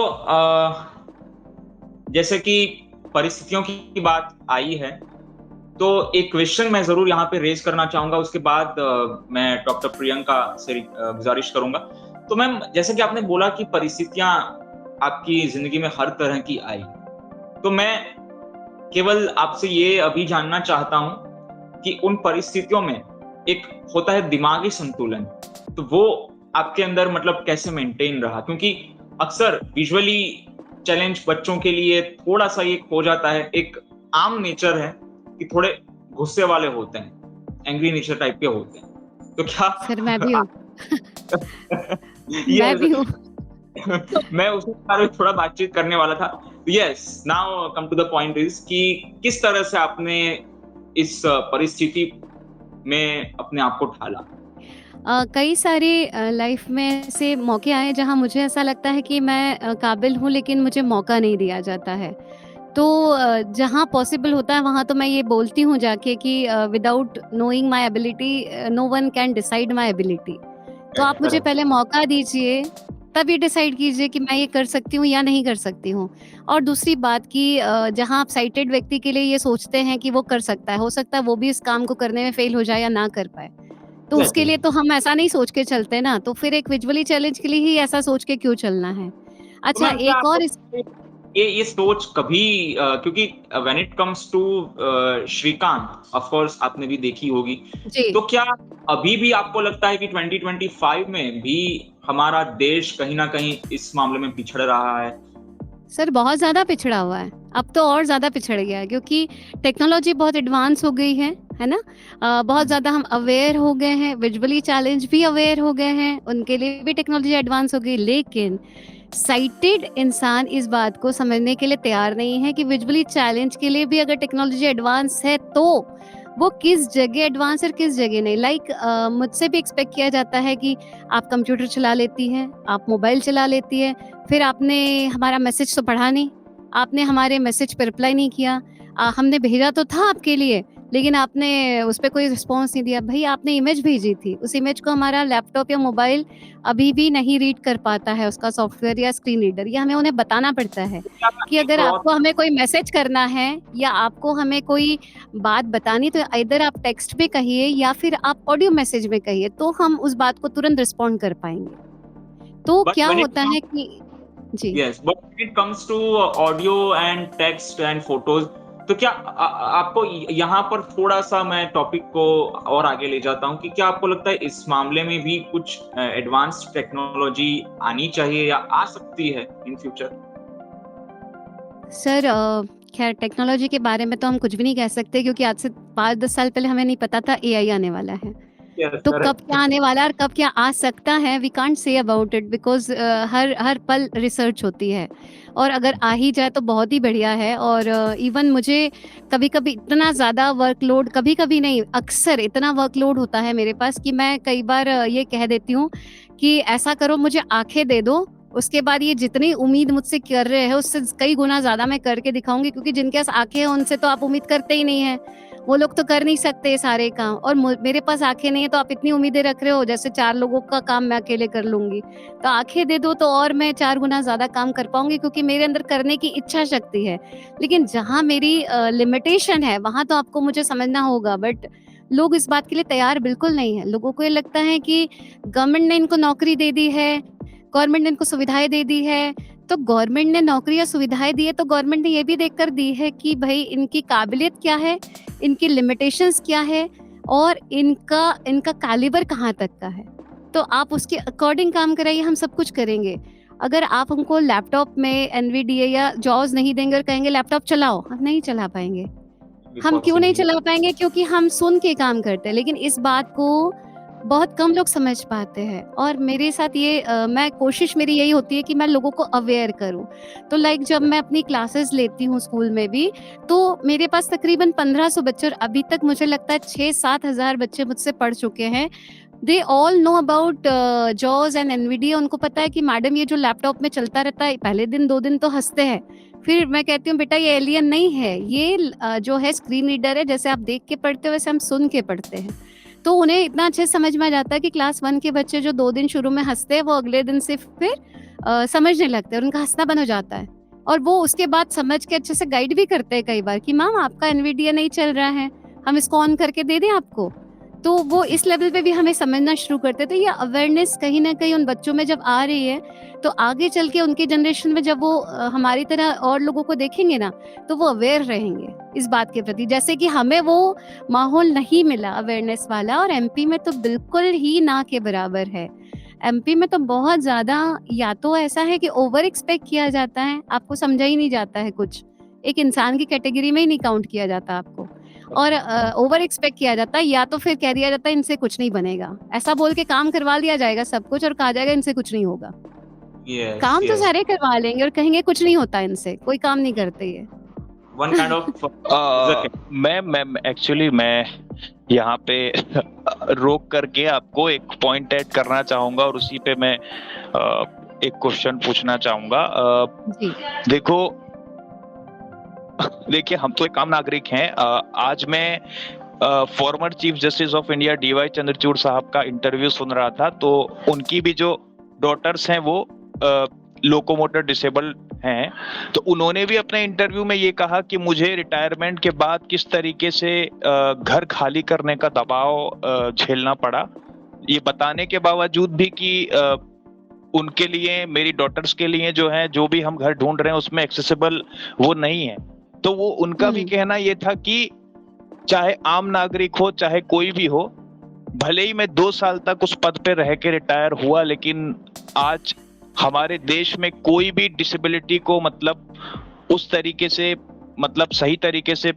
जैसे कि परिस्थितियों की बात आई है, तो एक क्वेश्चन मैं ज़रूर यहाँ पे रेज़ करना चाहूँगा, उसके बाद मैं डॉक्टर प्रियंका से गुज़ारिश करूँगा। तो मैम, जैसे कि आपने बोला कि परिस्थितियाँ आपकी ज़िंदगी में हर तरह की आई, तो मैं केवल आपसे ये अभी जानना चाहता हूँ कि उन परिस्थितियों में एक होता है दिमागी संतुलन, तो वो आपके अंदर मतलब कैसे मेंटेन रहा? क्योंकि अक्सर विजुअली चैलेंज बच्चों के लिए थोड़ा-सा ये हो जाता है, एक आम नेचर है कि थोड़े गुस्से वाले होते हैं, एंग्री नेचर टाइप के होते हैं। तो क्या सर मैं भी हूँ। ये मैं भी हूँ। मैं उसी के बारे में थोड़ा बातचीत करने वाला था। Yes, now come to the point is कि किस तरह से आपने इस परिस्थिति में अपने आप को ढाला? कई सारे लाइफ में ऐसे मौके आए जहाँ मुझे ऐसा लगता है कि मैं काबिल हूँ, लेकिन मुझे मौका नहीं दिया जाता है। तो जहाँ पॉसिबल होता है वहाँ तो मैं ये बोलती हूँ जाके कि without knowing my ability no one can decide my ability. तो आप मुझे करेक्ट। पहले मौका दीजिए, तब ये डिसाइड कीजिए कि मैं ये कर सकती हूँ या नहीं कर सकती हूँ। और दूसरी बात कि जहाँ आप साइटेड व्यक्ति के लिए ये सोचते हैं कि वो कर सकता है, हो सकता है वो भी इस काम को करने में फेल हो जाए या ना कर पाए। तो उसके एग्ज़ैक्टली। लिए तो हम ऐसा नहीं सोच के चलते ना, तो फिर एक विजुअली चैलेंज के लिए ही ऐसा सोच के क्यों चलना है? तो अच्छा, मैम, क्या एक आपको और इस ये सोच कभी क्योंकि when it comes to Srikanth, of course आपने भी देखी होगी, जी। तो क्या अभी भी आपको लगता है कि 2025 में भी हमारा देश कहीं न कहीं इस मामले में पिछड़ रहा है? सर बहुत ज़्यादा पिछड़ा हुआ है। अब तो और ज़्यादा पिछड़ गया है क्योंकि टेक्नोलॉजी बहुत एडवांस हो गई है ना? बहुत ज़्यादा हम अवेयर हो गए हैं, विजुअली चैलेंज भी अवेयर हो गए हैं, उनके लिए भी टेक्नोलॉजी एडवांस हो गई। लेकिन साइटेड इंसान इस बात को समझने के लिए तैयार नहीं है कि विजुअली चैलेंज के लिए भी अगर टेक्नोलॉजी एडवांस है तो वो किस जगह एडवांस और किस जगह नहीं। मुझसे भी एक्सपेक्ट किया जाता है कि आप कंप्यूटर चला लेती हैं, आप मोबाइल चला लेती हैं, फिर आपने हमारा मैसेज तो पढ़ा नहीं, आपने हमारे मैसेज पे रिप्लाई नहीं किया। हमने भेजा तो था आपके लिए, लेकिन आपने उस पे कोई रिस्पॉन्स नहीं दिया। भई आपने इमेज भेजी थी, उस इमेज को हमारा लैपटॉप या मोबाइल अभी भी नहीं रीड कर पाता है, उसका सॉफ्टवेयर या स्क्रीन रीडर। ये हमें उन्हें बताना पड़ता है क्या कि एक अगर और आपको हमें कोई मैसेज करना है या आपको हमें कोई बात बतानी, तो आइदर आप टेक्स्ट पे कहिए या फिर आप ऑडियो मैसेज में कहिए, तो हम उस बात को तुरंत रिस्पॉन्ड कर पाएँगे। तो बट क्या व्हेन इट होता है कम्स कि जी। Yes, but when it comes to audio and text and photos, तो क्या आपको यहाँ पर थोड़ा-सा मैं टॉपिक को और आगे ले जाता हूँ कि क्या आपको लगता है इस मामले में भी कुछ एडवांस्ड टेक्नोलॉजी आनी चाहिए या आ सकती है इन फ्यूचर? सर खैर टेक्नोलॉजी के बारे में तो हम कुछ भी नहीं कह सकते क्योंकि आज से 5-10 साल पहले हमें नहीं पता था एआई आने वाला है। यस, तो कब करेक्ट। क्या आने वाला है और कब क्या आ सकता है, we can't say about it because हर हर पल रिसर्च होती है और अगर आ ही जाए तो बहुत ही बढ़िया है। और इवन मुझे कभी-कभी इतना ज़्यादा वर्कलोड, कभी-कभी नहीं, अक्सर इतना वर्कलोड होता है मेरे पास कि मैं कई बार ये कह देती हूँ कि ऐसा करो मुझे आँखें दे दो, उसके बाद ये जितनी उम्मीद मुझसे कर रहे हैं उससे कई गुना ज़्यादा मैं करके दिखाऊँगी, क्योंकि जिनके पास आँखें हैं उनसे तो आप उम्मीद करते ही नहीं हैं। वो लोग तो कर नहीं सकते सारे काम, और मेरे पास आँखें नहीं है तो आप इतनी उम्मीदें रख रहे हो जैसे 4 लोगों का काम मैं अकेले कर लूँगी। तो आँखें दे दो तो और मैं 4 गुना ज़्यादा काम कर पाऊँगी क्योंकि मेरे अंदर करने की इच्छा शक्ति है। लेकिन जहाँ मेरी लिमिटेशन है वहाँ तो आपको मुझे समझना होगा, बट लोग इस बात के लिए तैयार बिल्कुल नहीं है। लोगों को ये लगता है कि गवर्नमेंट ने इनको नौकरी दे दी है, गवर्नमेंट ने इनको सुविधाएँ दे दी है, तो गवर्नमेंट ने नौकरियां सुविधाएं दी है, तो गवर्नमेंट ने ये भी देखकर दी है कि भाई इनकी काबिलियत क्या है, इनकी लिमिटेशंस क्या है और इनका कैलिबर कहाँ तक का है। तो आप उसके अकॉर्डिंग काम कराइए, हम सब कुछ करेंगे। अगर आप हमको लैपटॉप में एनवीडीए या जॉब्स नहीं देंगे और कहेंगे लैपटॉप चलाओ, हम नहीं चला पाएंगे। हम क्यों नहीं चला पाएंगे? क्योंकि हम सुन के काम करते हैं, लेकिन इस बात को बहुत कम लोग समझ पाते हैं। और मेरे साथ ये मैं कोशिश मेरी यही होती है कि मैं लोगों को अवेयर करूं। तो लाइक जब मैं अपनी क्लासेस लेती हूँ स्कूल में भी, तो मेरे पास तकरीबन 1500 बच्चे और अभी तक मुझे लगता है 6-7 हज़ार बच्चे मुझसे पढ़ चुके हैं। They all know about jaws and Nvidia. उनको पता है कि मैडम ये जो लैपटॉप में चलता रहता है, पहले दिन 2 दिन तो हंसते हैं, फिर मैं कहती हूँ बेटा ये एलियन नहीं है, ये जो है स्क्रीन रीडर है, जैसे आप देख के पढ़ते हो वैसे हम सुन के पढ़ते हैं। तो उन्हें इतना अच्छे समझ में आ जाता है कि क्लास 1 के बच्चे जो 2 दिन शुरू में हंसते हैं, वो अगले दिन से फिर समझने लगते हैं और उनका हंसना बंद हो जाता है। और वो उसके बाद समझ के अच्छे से गाइड भी करते हैं कई बार कि मैम आपका एनवीडिया नहीं चल रहा है, हम इसको ऑन करके दे दें आपको। तो वो इस लेवल पे भी हमें समझना शुरू करते थे। ये अवेयरनेस कहीं ना कहीं उन बच्चों में जब आ रही है, तो आगे चल के उनके जनरेशन में जब वो हमारी तरह और लोगों को देखेंगे ना, तो वो अवेयर रहेंगे इस बात के प्रति। जैसे कि हमें वो माहौल नहीं मिला अवेयरनेस वाला, और एमपी में तो बिल्कुल ही ना के बराबर है। एमपी में तो बहुत ज्यादा, या तो ऐसा है कि ओवर एक्सपेक्ट किया जाता है, आपको समझा ही नहीं जाता है, कुछ एक इंसान की कैटेगरी में ही नहीं काउंट किया जाता आपको, और ओवर एक्सपेक्ट किया जाता है, या तो फिर कह दिया जाता है इनसे कुछ नहीं बनेगा, ऐसा बोल के काम करवा लिया जाएगा सब कुछ और कहा जाएगा इनसे कुछ नहीं होगा। काम तो सारे करवा लेंगे और कहेंगे कुछ नहीं होता, इनसे कोई काम नहीं करते ये। One kind of मैं एक्चुअली मैं यहाँ पे रोक करके आपको एक पॉइंट ऐड करना चाहूंगा और उसी पे मैं एक क्वेश्चन पूछना चाहूंगा। जी देखिए हम तो एक आम नागरिक हैं। आज मैं former chief justice of India DY Chandrachud साहब का इंटरव्यू सुन रहा था, तो उनकी भी जो डॉटर्स हैं वो लोकोमोटर डिसेबल हैं, तो उन्होंने भी अपने इंटरव्यू में ये कहा कि मुझे रिटायरमेंट के बाद किस तरीके से घर खाली करने का दबाव झेलना पड़ा, ये बताने के बावजूद भी कि उनके लिए, मेरी डॉटर्स के लिए जो है, जो भी हम घर ढूंढ रहे हैं उसमें एक्सेसिबल वो नहीं है। तो वो उनका भी कहना ये था कि चाहे आम नागरिक हो चाहे कोई भी हो, भले ही मैं 2 साल तक उस पद पे रह के रिटायर हुआ, लेकिन आज हमारे देश में कोई भी डिसेबिलिटी को मतलब उस तरीके से, मतलब सही तरीके से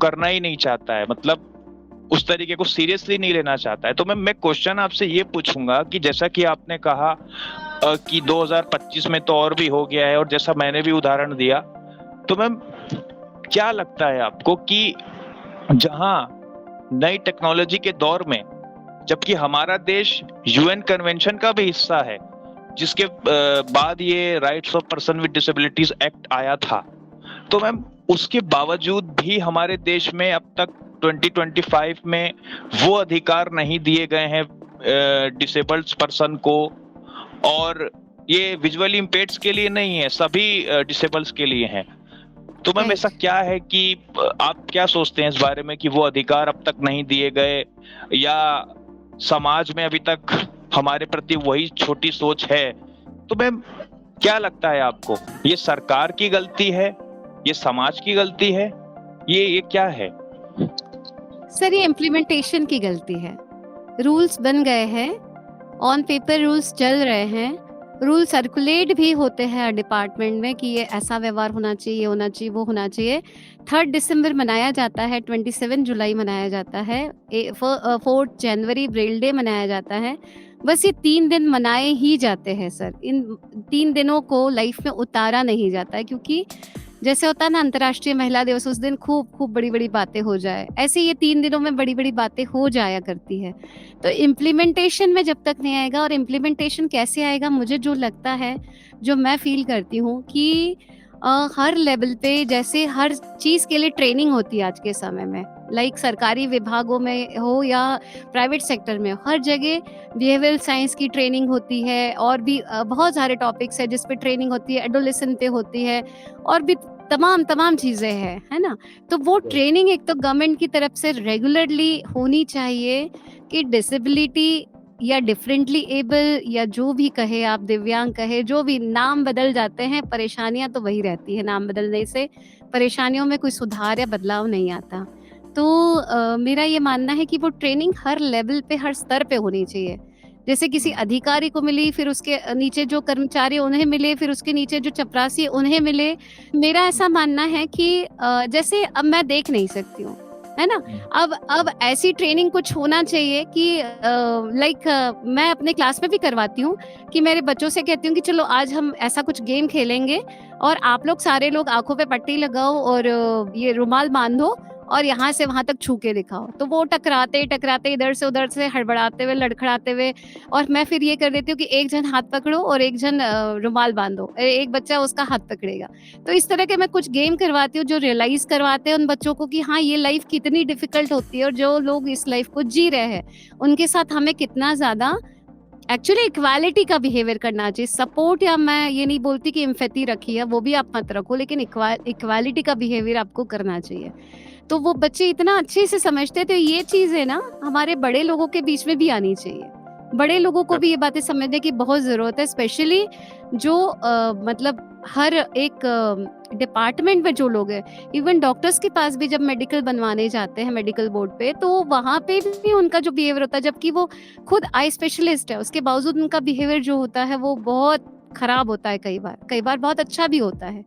करना ही नहीं चाहता है, मतलब उस तरीके को सीरियसली नहीं लेना चाहता है। तो मैं क्वेश्चन आपसे ये पूछूंगा कि जैसा कि आपने कहा कि 2025 में तो और भी हो गया है, और जैसा मैंने भी उदाहरण दिया, तो मैम क्या लगता है आपको कि जहां नई टेक्नोलॉजी के दौर में, जबकि हमारा देश यूएन कन्वेंशन का भी हिस्सा है, जिसके बाद ये rights of person with disabilities act आया था, तो मैम उसके बावजूद भी हमारे देश में अब तक 2025 में वो अधिकार नहीं दिए गए हैं डिसेबल्ड पर्सन को, और ये विजुअली इम्पेयर्ड्स के लिए नहीं है, सभी डिसेबल्स के लिए हैं। तो मैम ऐसा क्या है कि आप क्या सोचते हैं इस बारे में कि वो अधिकार अब तक नहीं दिए गए, या समाज में अभी तक हमारे प्रति वही छोटी सोच है? तो मैम क्या लगता है आपको, ये सरकार की गलती है, ये समाज की गलती है, ये क्या है? सर ये इम्प्लीमेंटेशन की गलती है। रूल्स बन गए हैं, ऑन पेपर रूल्स चल रहे हैं, रूल सर्कुलेट भी होते हैं डिपार्टमेंट में कि ये ऐसा व्यवहार होना चाहिए, ये होना चाहिए, वो होना चाहिए। 3 दिसंबर मनाया जाता है, 27 जुलाई मनाया जाता है, 4 जनवरी ब्रेल डे मनाया जाता है। बस ये 3 दिन मनाए ही जाते हैं सर। इन 3 दिनों को लाइफ में उतारा नहीं जाता है, क्योंकि जैसे होता है ना अंतर्राष्ट्रीय महिला दिवस, उस दिन खूब बड़ी बड़ी बातें हो जाए, ऐसे ये 3 दिनों में बड़ी बड़ी बातें हो जाया करती है। तो इम्प्लीमेंटेशन में जब तक नहीं आएगा, और इम्प्लीमेंटेशन कैसे आएगा, मुझे जो लगता है, जो मैं फील करती हूँ कि हर लेवल पे, जैसे हर चीज़ के लिए ट्रेनिंग होती है आज के समय में, लाइक सरकारी विभागों में हो या प्राइवेट सेक्टर में, हर जगह बिहेवियरल साइंस की ट्रेनिंग होती है, और भी बहुत सारे टॉपिक्स है जिस पे ट्रेनिंग होती है, एडोलेसेंट पे होती है, और भी तमाम चीज़ें हैं, है ना। तो वो ट्रेनिंग एक तो गवर्नमेंट की तरफ से रेगुलरली होनी चाहिए कि डिसेबिलिटी या डिफरेंटली एबल या जो भी कहे आप, दिव्यांग कहे, जो भी नाम बदल जाते हैं, परेशानियाँ तो वही रहती है, नाम बदलने से परेशानियों में कोई सुधार या बदलाव नहीं आता। तो मेरा ये मानना है कि वो ट्रेनिंग हर लेवल पे, हर स्तर पे होनी चाहिए। जैसे किसी अधिकारी को मिली, फिर उसके नीचे जो कर्मचारी उन्हें मिले, फिर उसके नीचे जो चपरासी उन्हें मिले। मेरा ऐसा मानना है कि जैसे अब मैं देख नहीं सकती हूँ, है ना? अब ऐसी ट्रेनिंग कुछ होना चाहिए कि लाइक मैं अपने क्लास में भी करवाती हूँ कि मेरे बच्चों से कहती हूँ कि चलो आज हम ऐसा कुछ गेम खेलेंगे और आप लोग सारे लोग आँखों पे पट्टी लगाओ और ये रुमाल बाँधो और यहाँ से वहाँ तक छू के दिखाओ। तो वो टकराते इधर से उधर से हड़बड़ाते हुए, लड़खड़ाते हुए, और मैं फिर ये कर देती हूँ कि एक जन हाथ पकड़ो और एक जन रुमाल बाँधो। एक बच्चा उसका हाथ पकड़ेगा। तो इस तरह के मैं कुछ गेम करवाती हूँ जो रियलाइज़ करवाते हैं उन बच्चों को कि हाँ, ये लाइफ़ कितनी डिफ़िकल्ट होती है और जो लोग इस लाइफ़ को जी रहे हैं, उनके साथ हमें कितना ज़्यादा एक्चुअली इक्वालिटी का बिहेवियर करना चाहिए। सपोर्ट, या मैं ये नहीं बोलती कि एम्पैथी रखिए, वो भी आप मत रखो, लेकिन इक्वालिटी का बिहेवियर आपको करना चाहिए। तो वो बच्चे इतना अच्छे से समझते थे। ये चीज़ें ना हमारे बड़े लोगों के बीच में भी आनी चाहिए। बड़े लोगों को भी ये बातें समझने की बहुत ज़रूरत है, स्पेशली जो मतलब हर एक डिपार्टमेंट में जो लोग हैं, इवन डॉक्टर्स के पास भी जब मेडिकल बनवाने जाते हैं मेडिकल बोर्ड पे, तो वहाँ पे भी उनका जो बिहेवियर होता है, जबकि वो खुद आई स्पेशलिस्ट है, उसके बावजूद उनका बिहेवियर जो होता है वो बहुत खराब होता है, कई बार बहुत अच्छा भी होता है।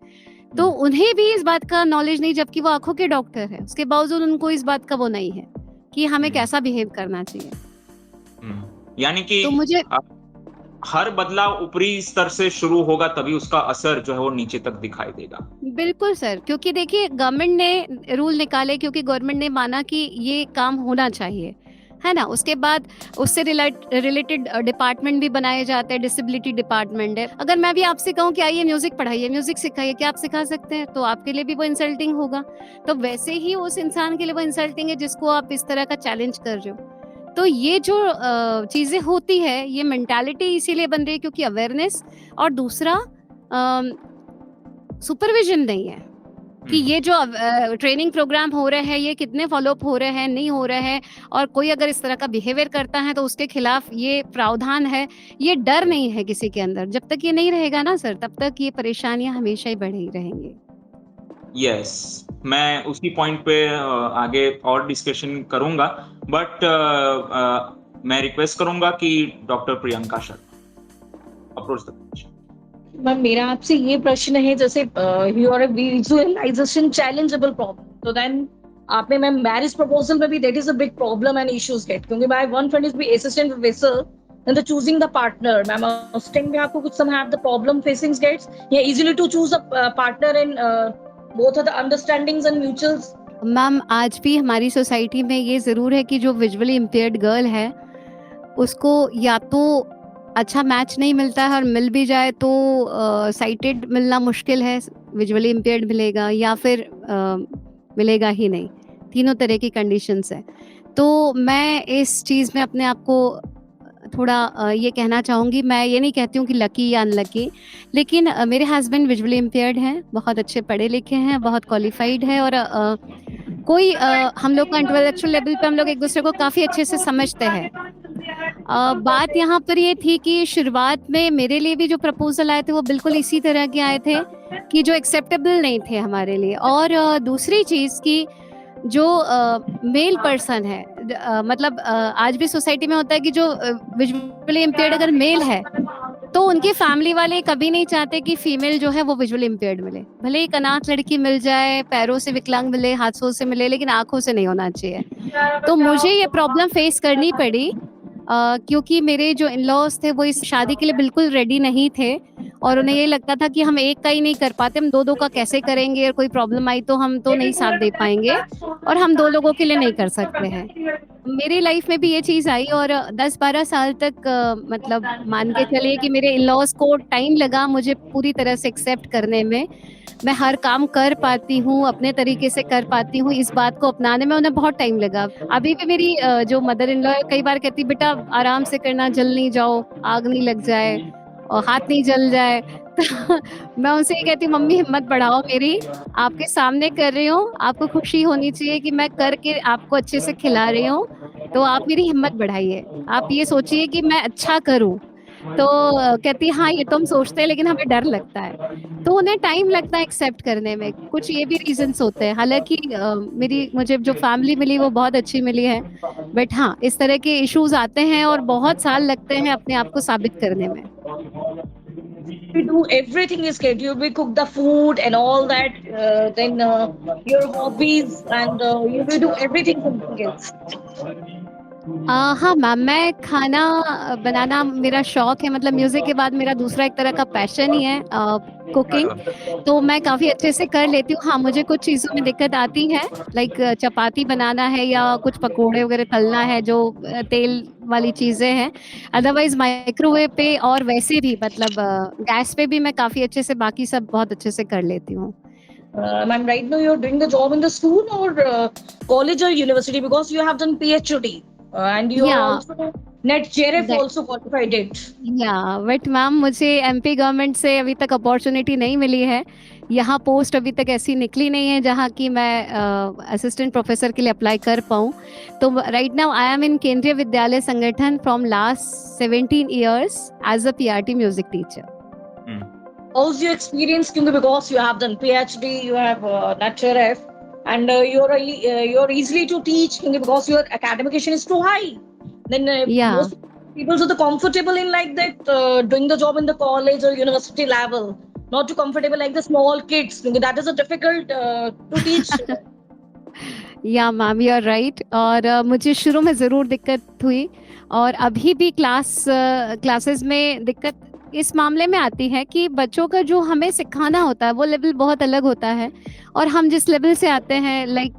तो उन्हें भी इस बात का नॉलेज नहीं, जबकि वो आंखों के डॉक्टर है, उसके बावजूद उनको इस बात का वो नहीं है कि हमें कैसा बिहेव करना चाहिए। यानी कि तो मुझे हर बदलाव ऊपरी स्तर से शुरू होगा, तभी उसका असर जो है वो नीचे तक दिखाई देगा। बिल्कुल सर, क्योंकि देखिए गवर्नमेंट ने रूल निकाले, क्योंकि गवर्नमेंट ने माना कि ये काम होना चाहिए, है ना? उसके बाद उससे रिलेटेड डिपार्टमेंट भी बनाए जाते हैं, डिसेबिलिटी डिपार्टमेंट है। अगर मैं भी आपसे कहूँ कि आइए म्यूजिक पढ़ाइए, म्यूजिक सिखाइए, क्या आप सिखा सकते हैं? तो आपके लिए भी वो इंसल्टिंग होगा। तो वैसे ही उस इंसान के लिए वो इंसल्टिंग है जिसको आप इस तरह का चैलेंज कर रहे हो। तो ये जो चीज़ें होती है, ये मेंटालिटी इसीलिए बन रही है क्योंकि अवेयरनेस, और दूसरा सुपरविजन नहीं है कि ये जो ट्रेनिंग प्रोग्राम हो रहे हैं, ये कितने फॉलोअप हो रहे हैं, नहीं हो रहे हैं, और कोई अगर इस तरह का बिहेवियर करता है तो उसके खिलाफ ये प्रावधान है। ये डर नहीं है किसी के अंदर। जब तक ये नहीं रहेगा ना सर, तब तक ये परेशानियां हमेशा ही बढ़ी रहेंगी। यस, मैं उसी पॉइंट पे आगे और डिस्कशन करूंगा, बट मैं रिक्वेस्ट करूंगा कि doctor Priyanka Sharma approach the question. Ma'am, मेरा आपसे ये प्रश्न है, जैसे you are a visualization challengeable problem, तो देन आपने मैम मैरिज प्रपोजल में भी that is a big problem and issues get, क्योंकि my one friend is be assistant professor and the choosing the partner, ma'am उस time में आपको कुछ some have the problem facing gets या easily to choose a partner and both are the understandings and mutuals। Ma'am, आज भी हमारी society में ये ज़रूर है कि जो विजुअली इम्पेयर्ड गर्ल है, उसको या तो अच्छा मैच नहीं मिलता है, और मिल भी जाए तो साइटेड मिलना मुश्किल है, विजुअली इम्पेयर्ड मिलेगा या फिर मिलेगा ही नहीं। तीनों तरह की कंडीशंस है। तो मैं इस चीज़ में अपने आप को थोड़ा ये कहना चाहूँगी, मैं ये नहीं कहती हूँ कि लकी या अनलकी, लेकिन मेरे हस्बैंड विजुअली इम्पेयर्ड हैं, बहुत अच्छे पढ़े लिखे हैं, बहुत क्वालिफाइड है, और कोई हम लोग का इंटेलेक्चुअल लेवल पे हम लोग एक दूसरे को काफ़ी अच्छे से समझते हैं। बात यहाँ पर ये थी कि शुरुआत में मेरे लिए भी जो प्रपोजल आए थे वो बिल्कुल इसी तरह के आए थे कि जो एक्सेप्टेबल नहीं थे हमारे लिए। और दूसरी चीज़ कि जो मेल पर्सन है, मतलब आज भी सोसाइटी में होता है कि जो विजुअली इम्पेयर्ड अगर मेल है तो उनके फैमिली वाले कभी नहीं चाहते कि फीमेल जो है वो विजुअली इम्पेयर्ड मिले। भले एक अनाथ लड़की मिल जाए, पैरों से विकलांग मिले, हाथों से मिले, लेकिन आंखों से नहीं होना चाहिए। तो मुझे ये प्रॉब्लम फेस करनी पड़ी क्योंकि मेरे जो इन-लॉज़ थे वो इस शादी के लिए बिल्कुल रेडी नहीं थे, और उन्हें ये लगता था कि हम एक का ही नहीं कर पाते, हम 2-2 का कैसे करेंगे, और कोई प्रॉब्लम आई तो हम तो नहीं साथ दे पाएंगे, और हम 2 लोगों के लिए नहीं कर सकते हैं। मेरी लाइफ में भी ये चीज़ आई, और 10-12 साल तक मतलब मान के चलिए कि मेरे इन-लॉज़ को टाइम लगा मुझे पूरी तरह से एक्सेप्ट करने में। मैं हर काम कर पाती हूँ, अपने तरीके से कर पाती हूँ, इस बात को अपनाने में उन्हें बहुत टाइम लगा। अभी भी मेरी जो मदर इन लॉ है कई बार कहती, बेटा आराम से करना, जल नहीं जाओ, आग नहीं लग जाए और हाथ नहीं जल जाए। तो मैं उनसे ये कहती हूँ, मम्मी हिम्मत बढ़ाओ मेरी, आपके सामने कर रही हूँ, आपको खुशी होनी चाहिए कि मैं करके आपको अच्छे से खिला रही हूँ, तो आप मेरी हिम्मत बढ़ाइए, आप ये सोचिए कि मैं अच्छा करूँ। तो कहती है हाँ, ये तो हम सोचते हैं लेकिन हमें डर लगता है। तो उन्हें टाइम लगता है एक्सेप्ट करने में, कुछ ये भी रीज़न्स होते हैं। हालाँकि मुझे जो फैमिली मिली वो बहुत अच्छी मिली है, बट हाँ, इस तरह के इश्यूज़ आते हैं और बहुत साल लगते हैं अपने आप को साबित करने में। We do everything is scheduled. We cook the food and all that. Then your hobbies and you will do everything something else. हाँ मैम, मैं खाना बनाना मेरा शौक है, मतलब म्यूज़िक के बाद मेरा दूसरा एक तरह का पैशन ही है कुकिंग। तो मैं काफ़ी अच्छे से कर लेती हूँ। हाँ, मुझे कुछ चीज़ों में दिक्कत आती है, लाइक चपाती बनाना है या कुछ पकोड़े वगैरह तलना है जो तेल वाली चीज़ें हैं। अदरवाइज़ माइक्रोवेव पे और वैसे भी मतलब गैस पे भी मैं काफ़ी अच्छे से बाकी सब बहुत अच्छे से कर लेती हूँ। Ma'am, right now you're doing the job in the school or college or university because you have done PhD and you are या also NET JRF that also qualified it. या बट मैम मुझे MP government से अभी तक opportunity नहीं मिली है। यहाँ post अभी तक ऐसी निकली नहीं है जहाँ की मैं असिस्टेंट प्रोफेसर के लिए अप्लाई कर पाऊँ। तो right now I am in Kendriya Vidyalaya Sangathan from last 17 years as a PRT music teacher. How's your experience? Because you have done PhD, you have NET JRF, and you're easily to teach because your academication is too high. Then या most people are comfortable in like that doing the job in the college or university level, not too comfortable like the small kids. That is a difficult to teach. या ma'am you are right. और मुझे शुरू में ज़रूर दिक्कत हुई और अभी भी क्लासेस में दिक्कत इस मामले में आती है कि बच्चों का जो हमें सिखाना होता है वो लेवल बहुत अलग होता है और हम जिस लेवल से आते हैं, लाइक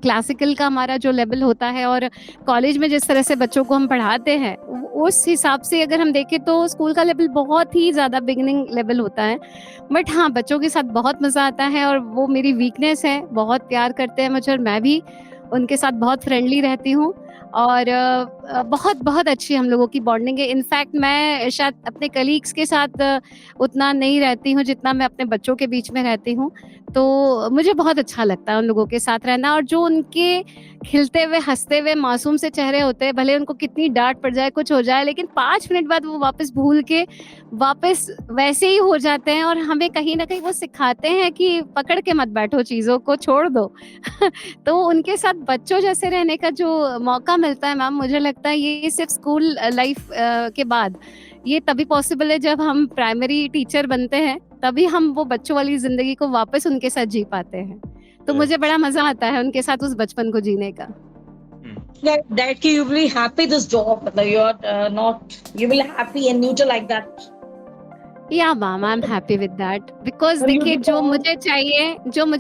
क्लासिकल का हमारा जो लेवल होता है और कॉलेज में जिस तरह से बच्चों को हम पढ़ाते हैं उस हिसाब से अगर हम देखें तो स्कूल का लेवल बहुत ही ज़्यादा बिगिनिंग लेवल होता है। बट हाँ, बच्चों के साथ बहुत मज़ा आता है और वो मेरी वीकनेस है, बहुत प्यार करते हैं मुझे और मैं भी उनके साथ बहुत फ्रेंडली रहती हूँ और बहुत बहुत अच्छी हम लोगों की बॉन्डिंग है। इनफैक्ट मैं शायद अपने कलीग्स के साथ उतना नहीं रहती हूँ जितना मैं अपने बच्चों के बीच में रहती हूँ। तो मुझे बहुत अच्छा लगता है उन लोगों के साथ रहना और जो उनके खिलते हुए, हँसते हुए, मासूम से चेहरे होते हैं, भले उनको कितनी डाँट पड़ जाए, कुछ हो जाए, लेकिन 5 मिनट बाद वो वापस भूल के वापस वैसे ही हो जाते हैं और हमें कहीं न कहीं वो सिखाते हैं कि पकड़ के मत बैठो चीज़ों को, छोड़ दो। तो उनके साथ बच्चों जैसे रहने का जो मौका मिलता है मैम, मुझे लगता है ये सिर्फ़ स्कूल लाइफ़ के बाद, ये तभी पॉसिबल है जब हम प्राइमरी टीचर बनते हैं, तभी हम वो बच्चों वाली ज़िंदगी को वापस उनके साथ जी पाते हैं। तो मुझे बड़ा मज़ा आता है उनके साथ उस बचपन को जीने का। That you will be happy this job. You are not. You will happy and neutral like that. या ma'am I am happy with that because देखिए जो मुझे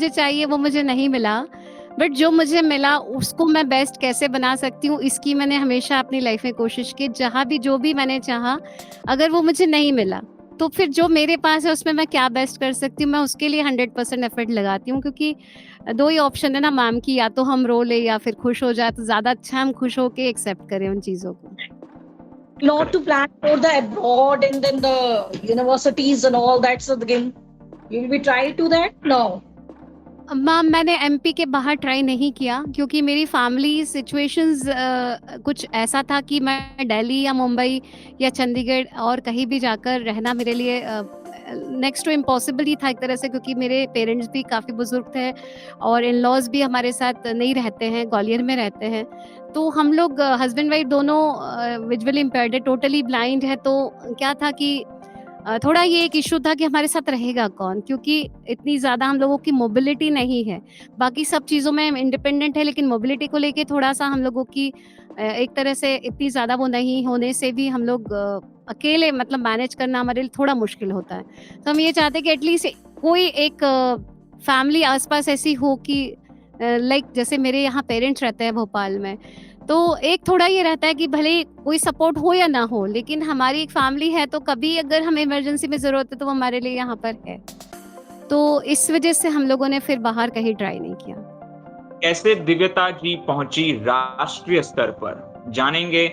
चाहिए वो मुझे नहीं मिला, बट जो मुझे मिला उसको मैं बेस्ट कैसे बना सकती हूँ इसकी मैंने हमेशा अपनी लाइफ में कोशिश की। जहाँ भी जो भी मैंने चाहा, अगर वो मुझे नहीं मिला तो फिर जो मेरे पास है उसमें मैं क्या बेस्ट कर सकती हूँ, मैं उसके लिए 100% एफर्ट लगाती हूँ क्योंकि 2 ही ऑप्शन है ना मैम कि या तो हम रो ले या फिर खुश हो जाए, तो ज़्यादा अच्छा हम खुश होके एक्सेप्ट करें उन चीज़ों को। Not to plan for the abroad and then the universities and all that. So again, you will be try to that? No. Ma'am मैंने एमपी के बाहर ट्राई नहीं किया क्योंकि मेरी फैमिली सिचुएशंस कुछ ऐसा था कि मैं दिल्ली या मुंबई या चंडीगढ़ और कहीं भी जाकर रहना मेरे लिए नेक्स्ट टू इम्पॉसिबल ही था एक तरह से, क्योंकि मेरे पेरेंट्स भी काफ़ी बुजुर्ग थे और इन लॉज भी हमारे साथ नहीं रहते हैं, ग्वालियर में रहते हैं। तो हम लोग हस्बैंड वाइफ दोनों विजुअली इम्पेयर्ड है, टोटली ब्लाइंड है। तो क्या था कि थोड़ा ये एक इशू था कि हमारे साथ रहेगा कौन, क्योंकि इतनी ज़्यादा हम लोगों की मोबिलिटी नहीं है। बाकी सब चीज़ों में इंडिपेंडेंट है लेकिन मोबिलिटी को लेके थोड़ा-सा हम लोगों की एक तरह से इतनी ज़्यादा वो नहीं होने से भी हम लोग अकेले मतलब मैनेज करना हमारे लिए थोड़ा मुश्किल होता है। तो हम ये चाहते हैं कि एटलीस्ट कोई एक फैमिली आस-पास ऐसी हो कि लाइक जैसे मेरे यहाँ पेरेंट्स रहते हैं भोपाल में, तो एक थोड़ा ये रहता है कि भले कोई सपोर्ट हो या ना हो, लेकिन हमारी एक फैमिली है तो कभी अगर हमें इमरजेंसी में ज़रूरत है तो वो हमारे लिए यहाँ पर है। तो इस वजह से हम लोगों ने फिर बाहर कहीं ट्राई नहीं किया। कैसे दिव्यता जी पहुंची राष्ट्रीय स्तर पर, जानेंगे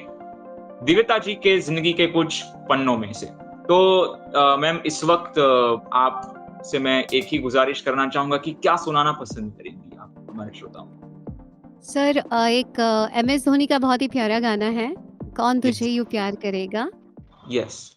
दिव्यता जी के जिंदगी के कुछ पन्नों में से। तो मैम इस वक्त आपसे मैं एक ही गुजारिश करना चाहूंगा कि क्या सुनाना पसंद करेंगी आप हमारे श्रोताओं को? सर एक MS धोनी का बहुत ही प्यारा गाना है, कौन तुझे यूँ प्यार करेगा। यस।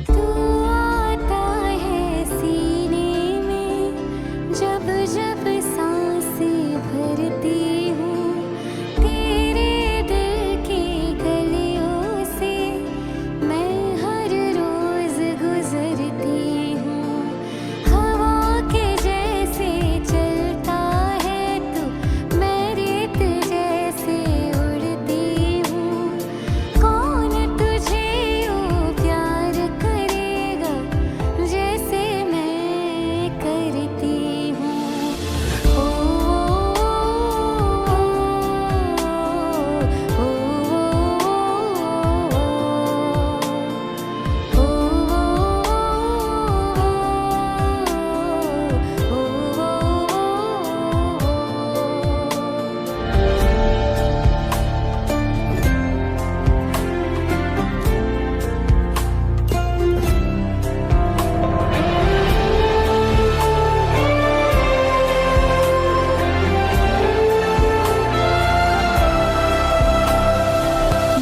तू आता है सीने में जब जब सांसें भरती हूँ, तेरे दिल की गलियों से मैं हर रोज गुजरती हूँ। हवा के जैसे चलता है तू, मैं रेत जैसे उड़ती हूँ। कौन तुझे यूँ प्यार करेगा जैसे मैं करती हूँ। ओ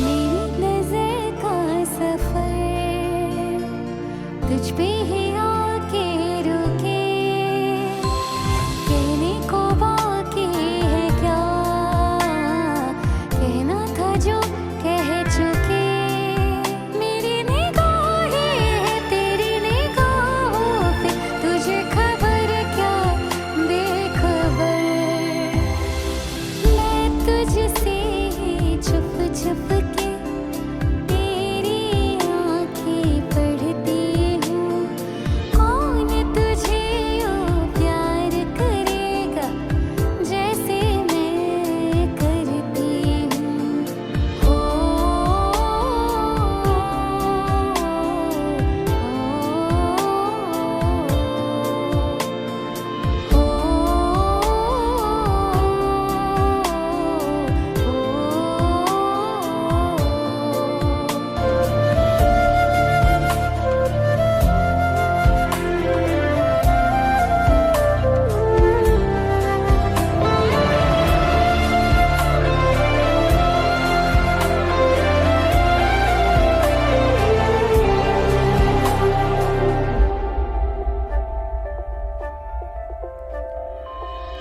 मेरी नज़र का सफ़र तुझ पे ही आके रुके, कहने को बाकी है क्या, कहना था जो कह चुके। मेरी निगाहें हैं तेरी निगाहों पे, तुझे खबर क्या बेखबर। मैं तुझसे ही छुप छुप के तेरी आँखें पढ़ती हूँ। कौन तुझे यूँ प्यार करेगा जैसे मैं करती हूँ।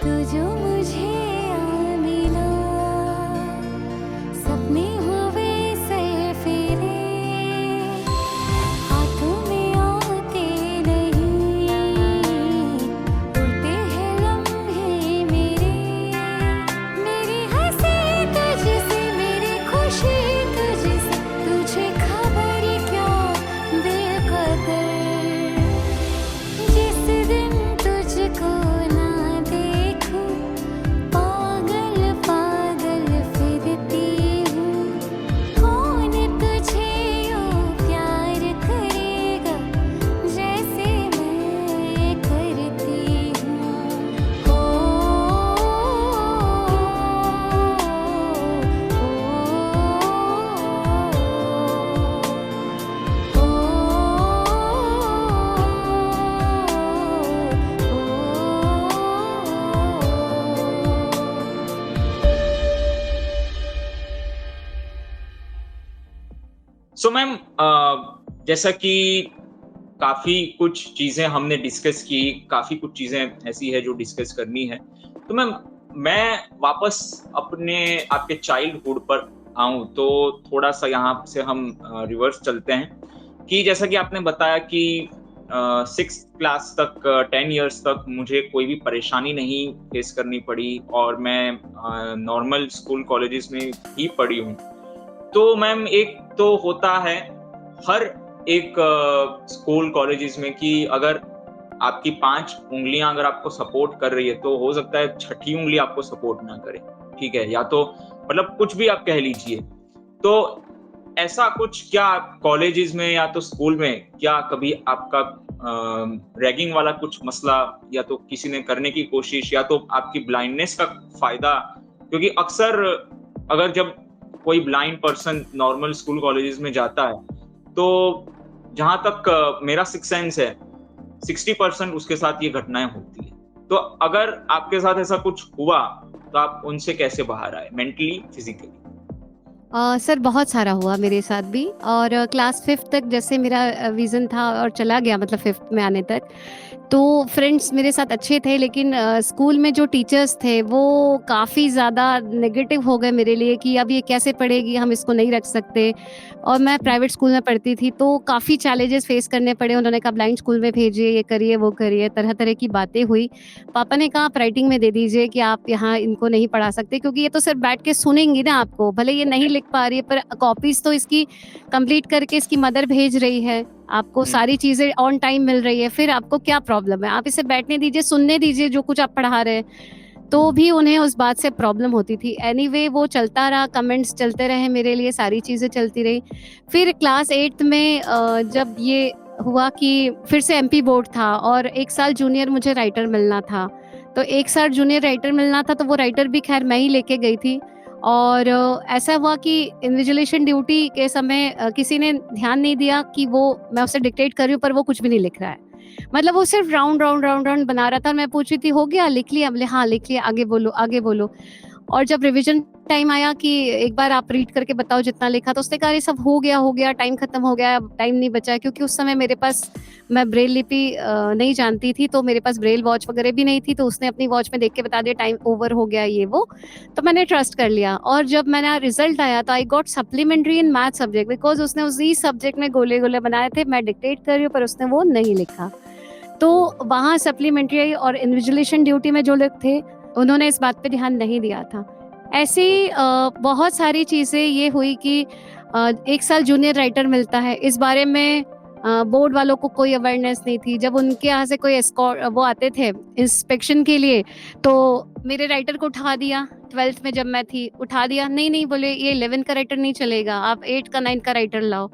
तू जो मुझे आ मिला, सपने हुए सर फेरे, हाथों में आते नहीं, उड़ते हैं लम्हे मेरे। मेरी हंसी तुझसे, मेरी खुशी तुझसे, तुझे खबर क्या बेकदर। जिस दिन तुझको ना देखूं, पागल पागल फिरती हूँ। कौन तुझे यूँ प्यार करेगा जैसे मैं करती हूँ। सो मैम, जैसा कि काफी कुछ चीजें हमने डिस्कस की, काफी कुछ चीजें ऐसी है जो डिस्कस करनी है, तो मैम मैं वापस अपने आपके चाइल्डहुड पर आऊं तो थोड़ा सा यहाँ से हम रिवर्स चलते हैं कि जैसा कि आपने बताया कि 6th क्लास तक 10 इयर्स तक मुझे कोई भी परेशानी नहीं फेस करनी पड़ी और मैं नॉर्मल स्कूल कॉलेजेस में ही पढ़ी हूँ। तो मैम एक तो होता है हर एक स्कूल कॉलेजेस में कि अगर आपकी 5 उंगलियां अगर आपको सपोर्ट कर रही है तो हो सकता है छठी उंगली आपको सपोर्ट ना करे, ठीक है, या तो मतलब कुछ भी आप कह लीजिए। तो ऐसा कुछ क्या कॉलेजेस में या तो स्कूल में क्या कभी आपका रैगिंग वाला कुछ मसला या तो किसी ने करने की कोशिश या तो आपकी ब्लाइंडनेस का फायदा, क्योंकि अक्सर अगर जब कोई blind person normal school colleges में जाता है तो जहां तक मेरा सिक्स सेंस है 60% उसके साथ ये घटनाएं होती है। तो अगर आपके साथ ऐसा कुछ हुआ तो आप उनसे कैसे बाहर आए, मेंटली, फिजिकली? सर बहुत सारा हुआ मेरे साथ भी, और क्लास 5th तक जैसे मेरा विज़न था और चला गया, मतलब 5th में आने तक। तो फ्रेंड्स मेरे साथ अच्छे थे, लेकिन स्कूल में जो टीचर्स थे वो काफ़ी ज़्यादा नेगेटिव हो गए मेरे लिए कि अब ये कैसे पढ़ेगी, हम इसको नहीं रख सकते। और मैं प्राइवेट स्कूल में पढ़ती थी तो काफ़ी चैलेंजेस फेस करने पड़े। उन्होंने कहा ब्लाइंड स्कूल में भेजिए, ये करिए, वो करिए, तरह-तरह की बातें हुई। पापा ने कहा आप राइटिंग में दे दीजिए कि आप यहाँ इनको नहीं पढ़ा सकते, क्योंकि ये तो सिर्फ बैठ के सुनेंगी ना आपको, भले ये नहीं लिख पा रही है पर कॉपीज़ तो इसकी कंप्लीट करके इसकी मदर भेज रही है। आपको सारी चीज़ें ऑन टाइम मिल रही है, फिर आपको क्या प्रॉब्लम है? आप इसे बैठने दीजिए, सुनने दीजिए जो कुछ आप पढ़ा रहे हैं। तो भी उन्हें उस बात से प्रॉब्लम होती थी। एनीवे वो चलता रहा, कमेंट्स चलते रहे मेरे लिए, सारी चीज़ें चलती रही। फिर क्लास 8th में जब ये हुआ कि फिर से एमपी बोर्ड था और 1 साल जूनियर मुझे राइटर मिलना था। तो 1 साल जूनियर राइटर मिलना था, तो वो राइटर भी खैर मैं ही लेके गई थी। और ऐसा हुआ कि इन्विजिलेशन ड्यूटी के समय किसी ने ध्यान नहीं दिया कि वो मैं उसे डिक्टेट कर रही हूँ पर वो कुछ भी नहीं लिख रहा है। मतलब वो सिर्फ राउंड राउंड राउंड राउंड बना रहा था और मैं पूछ रही थी हो गया, लिख लिया? बोले हाँ लिख लिया, आगे बोलो, आगे बोलो। और जब रिवीजन टाइम आया कि एक बार आप रीड करके बताओ जितना लिखा, तो उसने कहा ये सब हो गया, टाइम खत्म हो गया, अब टाइम नहीं बचा है। क्योंकि उस समय मेरे पास, मैं ब्रेल लिपि नहीं जानती थी, तो मेरे पास ब्रेल वॉच वगैरह भी नहीं थी, तो उसने अपनी वॉच में देख के बता दिया टाइम ओवर हो गया, ये वो। तो मैंने ट्रस्ट कर लिया। और जब मेरा रिजल्ट आया तो I got supplementary in math subject, because उसने उसी सब्जेक्ट में गोले गोले बनाए थे। मैं डिक्टेट कर रही हूँ पर उसने वो नहीं लिखा। तो वहाँ सप्लीमेंट्री आई और इन्विजिलेशन ड्यूटी में जो लोग थे उन्होंने इस बात पे ध्यान नहीं दिया था। ऐसी बहुत सारी चीज़ें ये हुई कि 1 साल जूनियर राइटर मिलता है, इस बारे में बोर्ड वालों को कोई अवेयरनेस नहीं थी। जब उनके यहाँ से कोई वो आते थे इंस्पेक्शन के लिए, तो मेरे राइटर को उठा दिया। 12th में जब मैं थी, उठा दिया, नहीं बोले ये 11 का राइटर नहीं चलेगा, आप 8 का 9 का राइटर लाओ।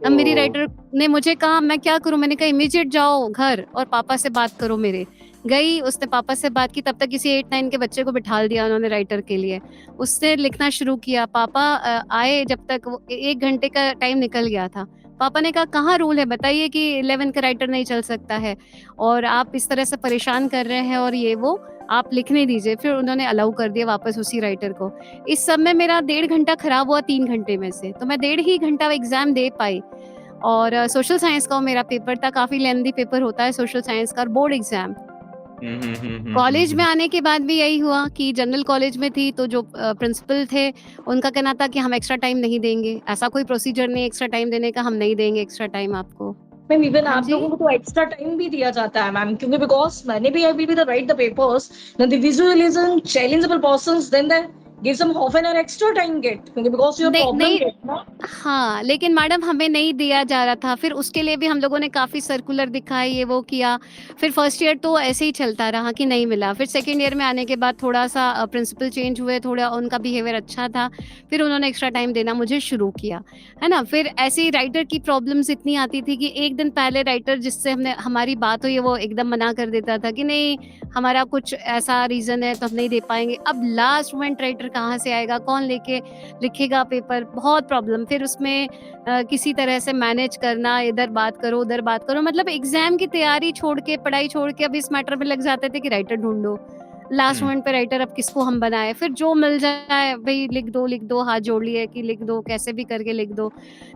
अब मेरी राइटर ने मुझे कहा मैं क्या करूं? मैंने कहा इमीडिएट जाओ घर और पापा से बात करो मेरे। गई, उसने पापा से बात की, तब तक किसी 8-9 के बच्चे को बिठा दिया उन्होंने राइटर के लिए। उसने लिखना शुरू किया। पापा आए, जब तक वो 1 घंटे का टाइम निकल गया था। पापा ने कहा कहाँ रूल है बताइए कि 11 का राइटर नहीं चल सकता है और आप इस तरह से परेशान कर रहे हैं और ये वो, आप लिखने दीजिए। फिर उन्होंने अलाउ कर दिया वापस उसी राइटर को। इस सब में मेरा 1.5 घंटा खराब हुआ 3 घंटे में से, तो मैं 1.5 ही घंटा एग्जाम दे पाई। और सोशल साइंस का मेरा पेपर था, काफ़ी लेंथी पेपर होता है सोशल साइंस का, और बोर्ड एग्जाम। कॉलेज में आने के बाद भी यही हुआ कि जनरल कॉलेज में थी, तो जो प्रिंसिपल थे उनका कहना था कि हम एक्स्ट्रा टाइम नहीं देंगे, ऐसा कोई प्रोसीजर नहीं एक्स्ट्रा टाइम देने का, हम नहीं देंगे एक्स्ट्रा टाइम आपको। मैम इवन हाँ आप जी। लोगों को तो एक्स्ट्रा टाइम भी दिया जाता है मैम, क्योंकि बिकॉज मैंने भी I will be the right the papers then the visualization challengeable persons then they give some half an hour extra time get because your नहीं problem नहीं, get ना। हाँ, लेकिन मैडम हमें नहीं दिया जा रहा था। फिर उसके लिए भी हम लोगों ने काफ़ी सर्कुलर दिखाए, ये वो किया। फिर फर्स्ट ईयर तो ऐसे ही चलता रहा कि नहीं मिला। फिर सेकंड ईयर में आने के बाद थोड़ा-सा प्रिंसिपल चेंज हुए, थोड़ा उनका बिहेवियर अच्छा था। फिर उन्होंने एक्स्ट्रा टाइम देना मुझे शुरू किया, है ना? फिर ऐसे ही राइटर की प्रॉब्लम्स इतनी आती थी कि 1 दिन पहले राइटर जिससे हमारी बात हुई है वो एकदम मना कर देता था कि नहीं, हमारा कुछ ऐसा रीज़न है तो हम नहीं दे पाएँगे। अब लास्ट मोमेंट राइटर कहाँ से आएगा? कौन लेके लिखेगा पेपर? बहुत प्रॉब्लम। फिर उसमें किसी तरह से मैनेज करना, इधर बात करो, उधर बात करो, मतलब एग्ज़ाम की तैयारी छोड़ के, पढ़ाई छोड़ के अब इस मैटर में लग जाते थे कि राइटर ढूँढो। लास्ट मोमेंट पे राइटर अब किसको हम बनाएँ? फिर जो मिल जाए भई लिख दो, हाथ जोड़ लिए कि लिख दो, कैसे भी करके लिख दो।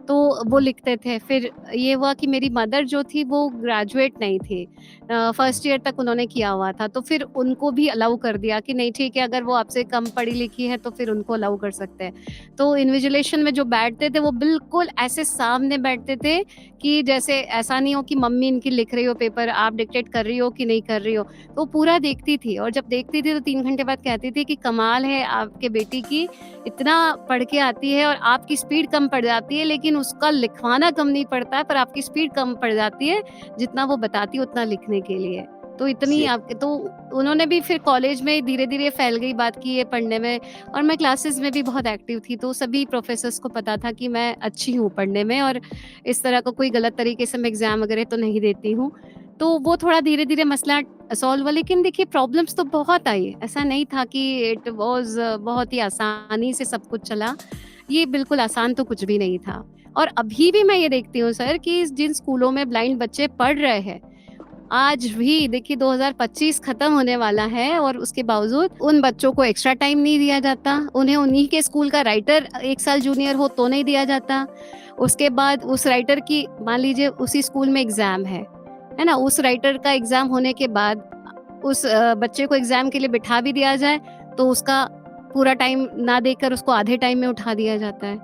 तो वो लिखते थे। फिर ये हुआ कि मेरी मदर जो थी वो ग्रेजुएट नहीं थी। फर्स्ट ईयर तक उन्होंने किया हुआ था, तो फिर उनको भी अलाउ कर दिया कि नहीं ठीक है, अगर वो आपसे कम पढ़ी-लिखी है तो फिर उनको अलाउ कर सकते हैं। तो इन्विजिलेशन में जो बैठते थे वो बिल्कुल ऐसे सामने बैठते थे कि जैसे ऐसा नहीं हो कि मम्मी इनकी लिख रही हो पेपर, आप डिक्टेट कर रही हो कि नहीं कर रही हो। तो पूरा देखती थी और जब देखती थी तो 3 घंटे बाद कहती थी कि कमाल है आपके बेटी की, इतना पढ़ के आती है और आपकी स्पीड कम पड़ जाती है, लेकिन उसका लिखवाना कम नहीं पड़ता है, पर आपकी स्पीड कम पड़ जाती है, जितना वो बताती है उतना लिखने के लिए। तो इतनी जी। आप तो उन्होंने भी फिर कॉलेज में धीरे-धीरे फैल गई बात कि ये पढ़ने में, और मैं क्लासेस में भी बहुत एक्टिव थी, तो सभी प्रोफ़ेसर्स को पता था कि मैं अच्छी हूँ पढ़ने में और इस तरह का कोई गलत तरीके से मैं एग्ज़ाम वगैरह तो नहीं देती हूँ। तो वो थोड़ा धीरे-धीरे मसला सॉल्व हुआ, लेकिन देखिए प्रॉब्लम्स तो बहुत आई। ऐसा नहीं था कि इट वाज़ बहुत ही आसानी से सब कुछ चला। ये बिल्कुल आसान तो कुछ भी नहीं था। और अभी भी मैं ये देखती हूँ सर कि जिन स्कूलों में ब्लाइंड बच्चे पढ़ रहे हैं, आज भी देखिए 2025 खत्म होने वाला है और उसके बावजूद उन बच्चों को एक्स्ट्रा टाइम नहीं दिया जाता। उन्हें उन्हीं के स्कूल का राइटर 1 साल जूनियर हो तो नहीं दिया जाता। उसके बाद उस राइटर की मान लीजिए उसी स्कूल में एग्ज़ाम है ना? उस राइटर का एग्ज़ाम होने के बाद उस बच्चे को एग्ज़ाम के लिए बिठा भी दिया जाए, तो उसका पूरा टाइम ना देकर उसको आधे टाइम में उठा दिया जाता है।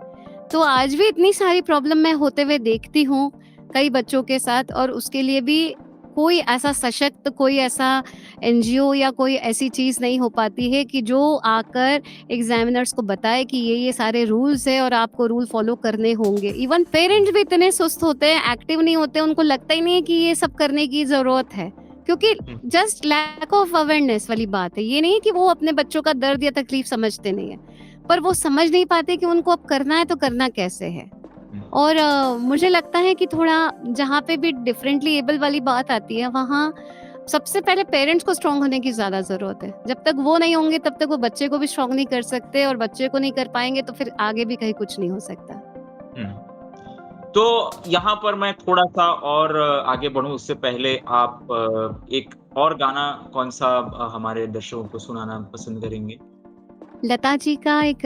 तो आज भी इतनी सारी प्रॉब्लम मैं होते हुए देखती हूँ, कई बच्चों के साथ, और उसके लिए भी कोई ऐसा सशक्त, कोई ऐसा एनजीओ या कोई ऐसी चीज़ नहीं हो पाती है कि जो आकर एग्ज़ामिनर्स को बताए कि ये सारे रूल्स हैं और आपको रूल फ़ॉलो करने होंगे। इवन पेरेंट्स भी इतने सुस्त होते हैं, एक्टिव नहीं होते, उनको लगता ही नहीं है कि ये सब करने की ज़रूरत है। क्योंकि जस्ट लैक ऑफ अवेयरनेस वाली बात है। ये नहीं है कि वो अपने बच्चों का दर्द या तकलीफ समझते नहीं है, पर वो समझ नहीं पाते कि उनको अब करना है तो करना कैसे है। और मुझे लगता है कि थोड़ा जहाँ पे भी डिफरेंटली एबल वाली बात आती है, वहाँ सबसे पहले पेरेंट्स को स्ट्रांग होने की ज़्यादा ज़रूरत है। जब तक वो नहीं होंगे तब तक वो बच्चे को भी स्ट्रांग नहीं कर सकते, और बच्चे को नहीं कर पाएँगे तो फिर आगे भी कहीं कुछ नहीं हो सकता। तो यहाँ पर मैं थोड़ा-सा और आगे बढ़ूँ उससे पहले आप एक और गाना कौन-सा हमारे दर्शकों को सुनाना पसंद करेंगे? लता जी का एक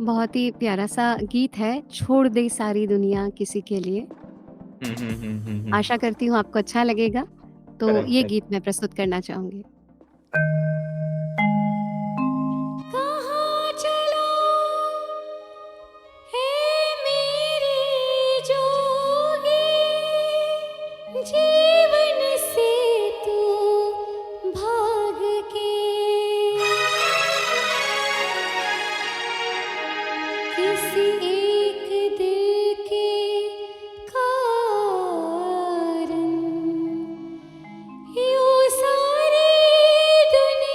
बहुत ही प्यारा-सा गीत है, छोड़ दे सारी दुनिया किसी के लिए। आशा करती हूँ आपको अच्छा लगेगा, तो करेक्ट, ये करेक्ट। गीत मैं प्रस्तुत करना चाहूँगी। कहाँ चला है मेरी जोगी, जीवन से तू भाग के, किसी एक दिल के कारण यूं सारी दुनिया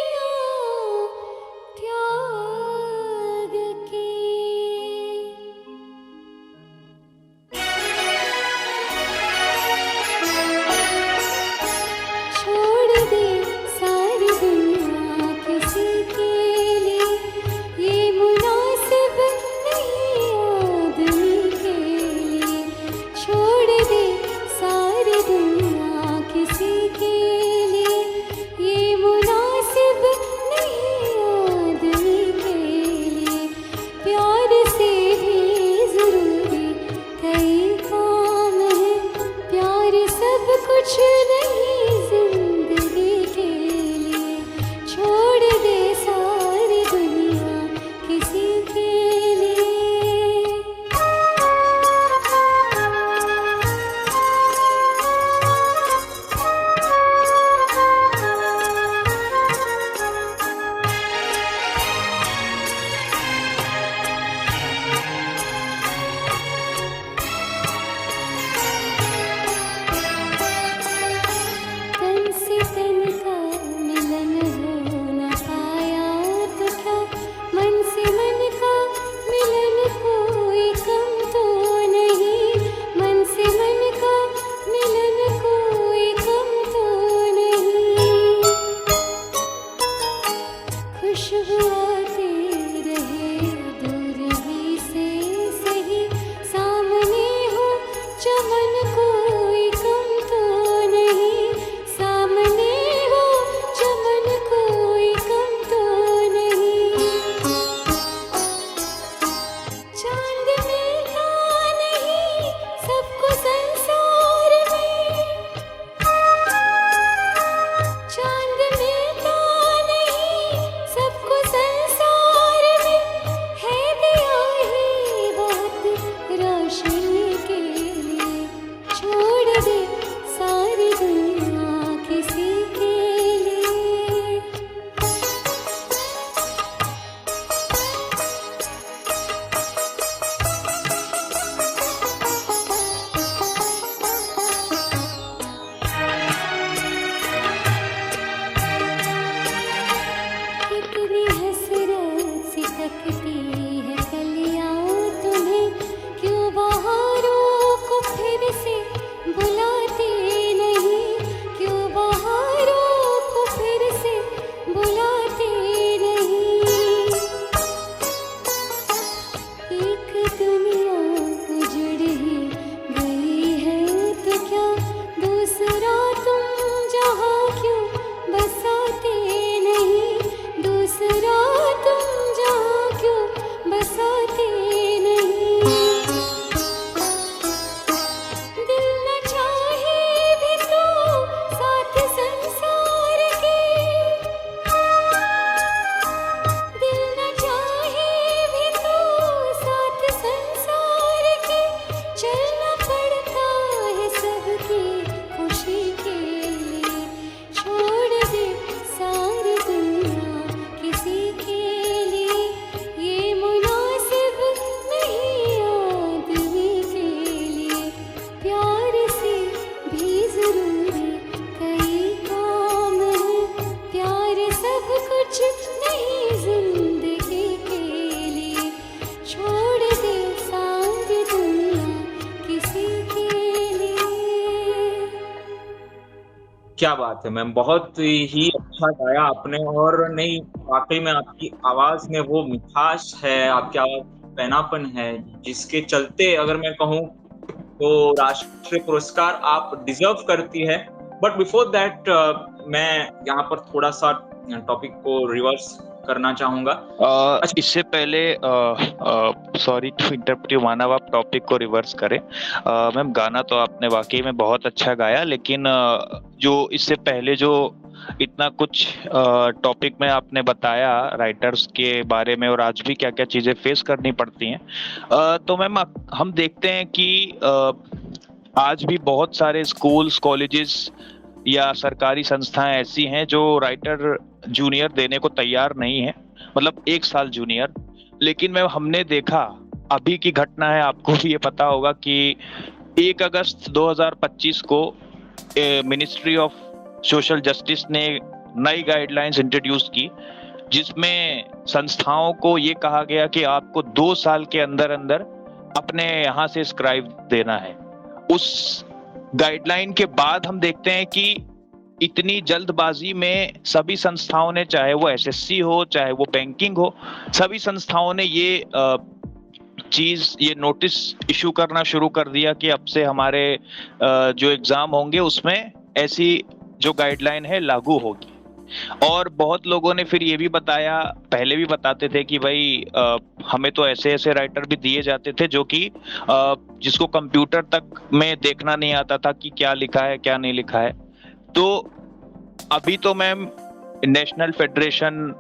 क्या बात है मैम, बहुत ही अच्छा गाया आपने। और नहीं, वाकई में आपकी आवाज में वो मिठास है, आपकी आवाज में पैनापन है, जिसके चलते अगर मैं कहूँ तो राष्ट्रीय पुरस्कार आप डिजर्व करती है। बट बिफोर दैट मैं यहाँ पर थोड़ा सा टॉपिक को रिवर्स करना चाहूंगा। अच्छा, इससे पहले सॉरी टू इंटरप्ट यू मानव, आप टॉपिक को रिवर्स करें। मैम गाना तो आपने वाकई में बहुत अच्छा गाया, लेकिन जो इससे पहले जो इतना कुछ टॉपिक में आपने बताया राइटर्स के बारे में और आज भी क्या क्या चीजें फेस करनी पड़ती हैं, तो मैम हम देखते हैं कि आज भी बहुत सारे स्कूल्स, कॉलेजेस या सरकारी संस्थाएं ऐसी हैं जो राइटर जूनियर देने को तैयार नहीं है, मतलब 1 साल जूनियर। लेकिन मैं हमने देखा, अभी की घटना है, आपको भी ये पता होगा कि 1 अगस्त 2025 को मिनिस्ट्री ऑफ सोशल जस्टिस ने नई गाइडलाइंस इंट्रोड्यूस की, जिसमें संस्थाओं को ये कहा गया कि आपको 2 साल के अंदर अंदर अपने यहाँ से स्क्राइब देना है। उस गाइडलाइन के बाद हम देखते हैं कि इतनी जल्दबाजी में सभी संस्थाओं ने, चाहे वो एसएससी हो चाहे वो बैंकिंग हो, सभी संस्थाओं ने ये ये नोटिस इशू करना शुरू कर दिया कि अब से हमारे जो एग्जाम होंगे उसमें ऐसी जो गाइडलाइन है लागू होगी। और बहुत लोगों ने फिर ये भी बताया, पहले भी बताते थे कि भाई हमें तो ऐसे ऐसे राइटर भी दिए जाते थे जो कि जिसको कंप्यूटर तक में देखना नहीं आता था कि क्या लिखा है क्या नहीं लिखा है। तो अभी तो मैम नेशनल फेडरेशन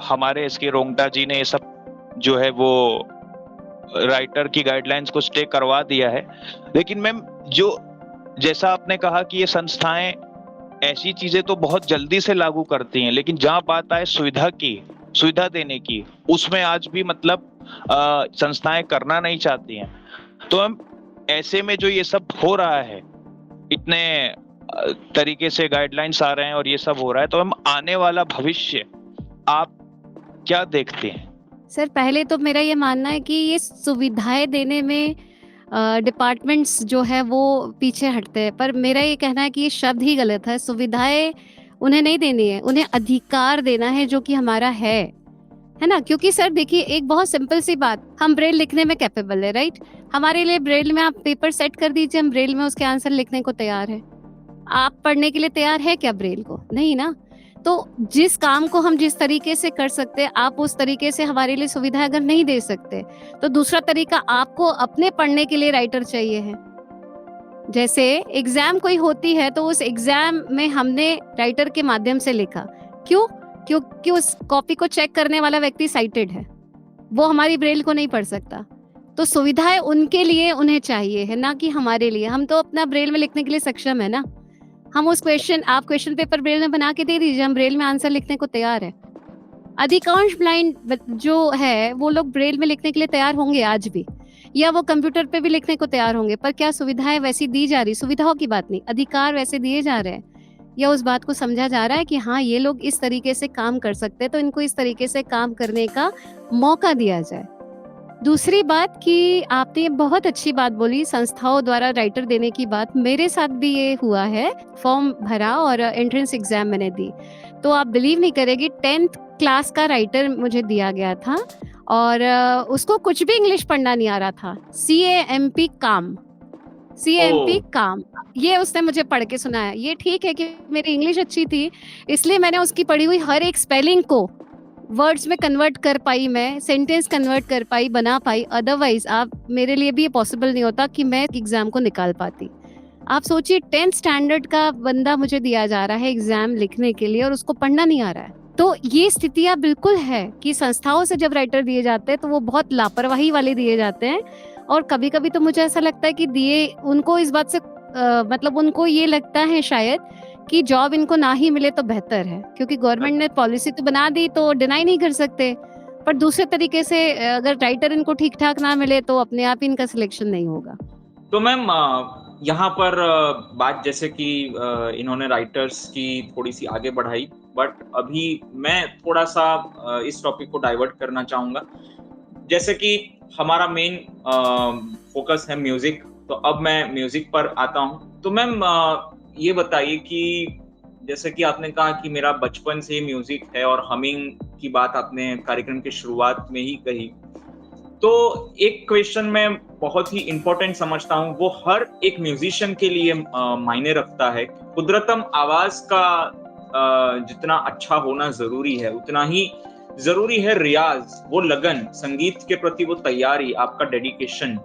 हमारे इसके रोंगटा जी ने ये सब जो है वो राइटर की गाइडलाइंस को स्टे करवा दिया है। लेकिन मैम जो जैसा आपने कहा कि ये संस्थाएं ऐसी चीजें तो बहुत जल्दी से लागू करती हैं, लेकिन जहां बात आए सुविधा देने की, उसमें आज भी मतलब संस्थाएं करना नहीं चाहती हैं। तो हम ऐसे में जो ये सब हो रहा है, इतने तरीके से गाइडलाइंस आ रहे हैं और ये सब हो रहा है, तो हम आने वाला भविष्य आप क्या देखते हैं? सर पहले तो मेरा ये मानना है कि ये सुविधाएं देने में डिपार्टमेंट्स जो है वो पीछे हटते हैं, पर मेरा ये कहना है कि ये शब्द ही गलत है। सुविधाएं उन्हें नहीं देनी है, उन्हें अधिकार देना है जो कि हमारा है ना। क्योंकि सर देखिए, एक बहुत सिंपल सी बात, हम ब्रेल लिखने में कैपेबल है, राइट? हमारे लिए ब्रेल में आप पेपर सेट कर दीजिए, हम ब्रेल में उसके आंसर लिखने को तैयार है। आप पढ़ने के लिए तैयार है क्या ब्रेल को? नहीं ना। तो जिस काम को हम जिस तरीके से कर सकते हैं, आप उस तरीके से हमारे लिए सुविधा अगर नहीं दे सकते, तो दूसरा तरीका आपको अपने पढ़ने के लिए राइटर चाहिए है। जैसे एग्जाम कोई होती है तो उस एग्जाम में हमने राइटर के माध्यम से लिखा, क्यों? क्योंकि उस कॉपी को चेक करने वाला व्यक्ति साइटेड है, वो हमारी ब्रेल को नहीं पढ़ सकता। तो सुविधाएं उनके लिए उन्हें चाहिए है, ना कि हमारे लिए। हम तो अपना ब्रेल में लिखने के लिए सक्षम है ना। हम उस आप क्वेश्चन पेपर ब्रेल में बना के दे दीजिए, हम ब्रेल में आंसर लिखने को तैयार है। अधिकांश ब्लाइंड जो है वो लोग ब्रेल में लिखने के लिए तैयार होंगे आज भी, या वो कंप्यूटर पे भी लिखने को तैयार होंगे, पर क्या सुविधाएं वैसी दी जा रही? सुविधाओं की बात नहीं, अधिकार वैसे दिए जा रहे हैं, या उस बात को समझा जा रहा है कि हाँ ये लोग इस तरीके से काम कर सकते हैं तो इनको इस तरीके से काम करने का मौका दिया जाए। दूसरी बात कि आपने बहुत अच्छी बात बोली, संस्थाओं द्वारा राइटर देने की बात। मेरे साथ भी ये हुआ है, फॉर्म भरा और एंट्रेंस एग्जाम मैंने दी, तो आप बिलीव नहीं करेगी, 10th क्लास का राइटर मुझे दिया गया था और उसको कुछ भी इंग्लिश पढ़ना नहीं आ रहा था। CAMP काम, ये उसने मुझे पढ़ के सुनाया। ये ठीक है कि मेरी इंग्लिश अच्छी थी, इसलिए मैंने उसकी पढ़ी हुई हर एक स्पेलिंग को वर्ड्स में कन्वर्ट कर पाई, मैं सेंटेंस कन्वर्ट कर पाई, बना पाई। अदरवाइज आप मेरे लिए भी ये पॉसिबल नहीं होता कि मैं एग्जाम को निकाल पाती। आप सोचिए 10th स्टैंडर्ड का बंदा मुझे दिया जा रहा है एग्जाम लिखने के लिए और उसको पढ़ना नहीं आ रहा है। तो ये स्थितियां बिल्कुल है कि संस्थाओं से जब राइटर दिए जाते हैं तो वो बहुत लापरवाही वाले दिए जाते हैं, और कभी कभी तो मुझे ऐसा लगता है कि दिए उनको इस बात से मतलब उनको ये लगता है शायद कि जॉब इनको ना ही मिले तो बेहतर है, क्योंकि गवर्नमेंट ने पॉलिसी तो बना दी तो डिनाई नहीं कर सकते, पर दूसरे तरीके से अगर राइटर इनको ठीक ठाक ना मिले तो अपने आप ही इनका सिलेक्शन नहीं होगा। तो मैम यहाँ पर बात जैसे कि इन्होंने राइटर्स की थोड़ी सी आगे बढ़ाई, बट अभी मैं थोड़ा सा इस टॉपिक को डाइवर्ट करना चाहूँगा। जैसे कि हमारा मेन फोकस है म्यूजिक, तो अब मैं म्यूजिक पर आता हूँ। तो मैम ये बताइए कि जैसे कि आपने कहा कि मेरा बचपन से म्यूजिक है और हमिंग की बात आपने कार्यक्रम की शुरुआत में ही कही। तो एक क्वेश्चन मैं बहुत ही इम्पोर्टेंट समझता हूँ, वो हर एक म्यूजिशियन के लिए मायने रखता है। कुदरतम आवाज का जितना अच्छा होना जरूरी है, उतना ही जरूरी है रियाज, वो लगन, संगीत के प्रति वो तैयारी, आपका डेडिकेशन।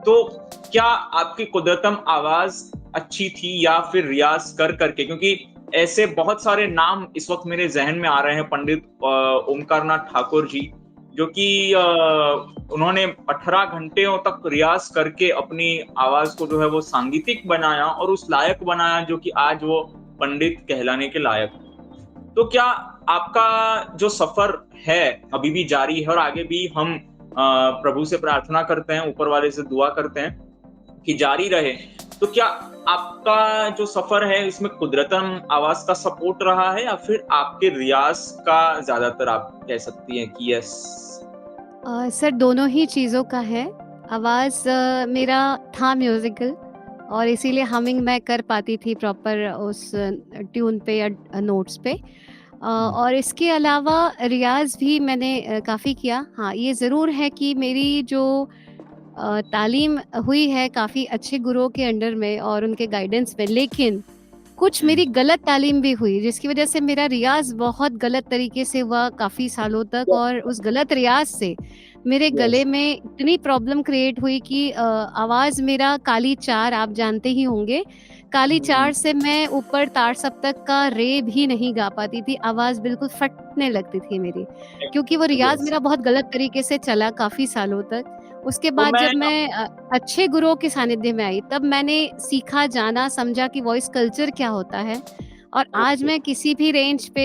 तो क्या आपकी कुदरतम आवाज अच्छी थी या फिर रियाज कर करके? क्योंकि ऐसे बहुत सारे नाम इस वक्त मेरे जहन में आ रहे हैं। पंडित ओमकारनाथ ठाकुर जी, जो कि उन्होंने 18 घंटेों तक रियाज करके अपनी आवाज को जो है वो सांगीतिक बनाया और उस लायक बनाया जो कि आज वो पंडित कहलाने के लायक। तो क्या आपका जो सफर है अभी भी जारी है और आगे भी हम प्रभु से प्रार्थना करते हैं, ऊपर वाले से दुआ करते हैं कि जारी रहे। तो क्या आपका जो सफर है इसमें कुदरतन आवाज का सपोर्ट रहा है या फिर आपके रियाज का ज्यादातर आप कह सकती हैं कि यस? सर दोनों ही चीज़ों का है। आवाज़ मेरा था म्यूज़िकल और इसीलिए हमिंग मैं कर पाती थी प्रॉपर उस ट्यून पे या नोट्स पे। और इसके अलावा रियाज़ भी मैंने काफ़ी किया। हाँ, ये ज़रूर है कि मेरी जो तालीम हुई है काफ़ी अच्छे गुरुओं के अंडर में और उनके गाइडेंस में, लेकिन कुछ मेरी गलत तालीम भी हुई जिसकी वजह से मेरा रियाज़ बहुत गलत तरीके से हुआ काफ़ी सालों तक, और उस गलत रियाज़ से मेरे गले में इतनी प्रॉब्लम क्रिएट हुई कि आवाज़ मेरा काली 4 आप जानते ही होंगे। काली 4 से मैं ऊपर तार सप्तक का रे भी नहीं गा पाती थी, आवाज़ बिल्कुल फटने लगती थी मेरी, क्योंकि वो रियाज़ मेरा बहुत गलत तरीके से चला काफ़ी सालों तक। उसके तो बाद मैं जब मैं अच्छे गुरुओं के सानिध्य में आई, तब मैंने सीखा, जाना, समझा कि वॉइस कल्चर क्या होता है। और आज मैं किसी भी रेंज पे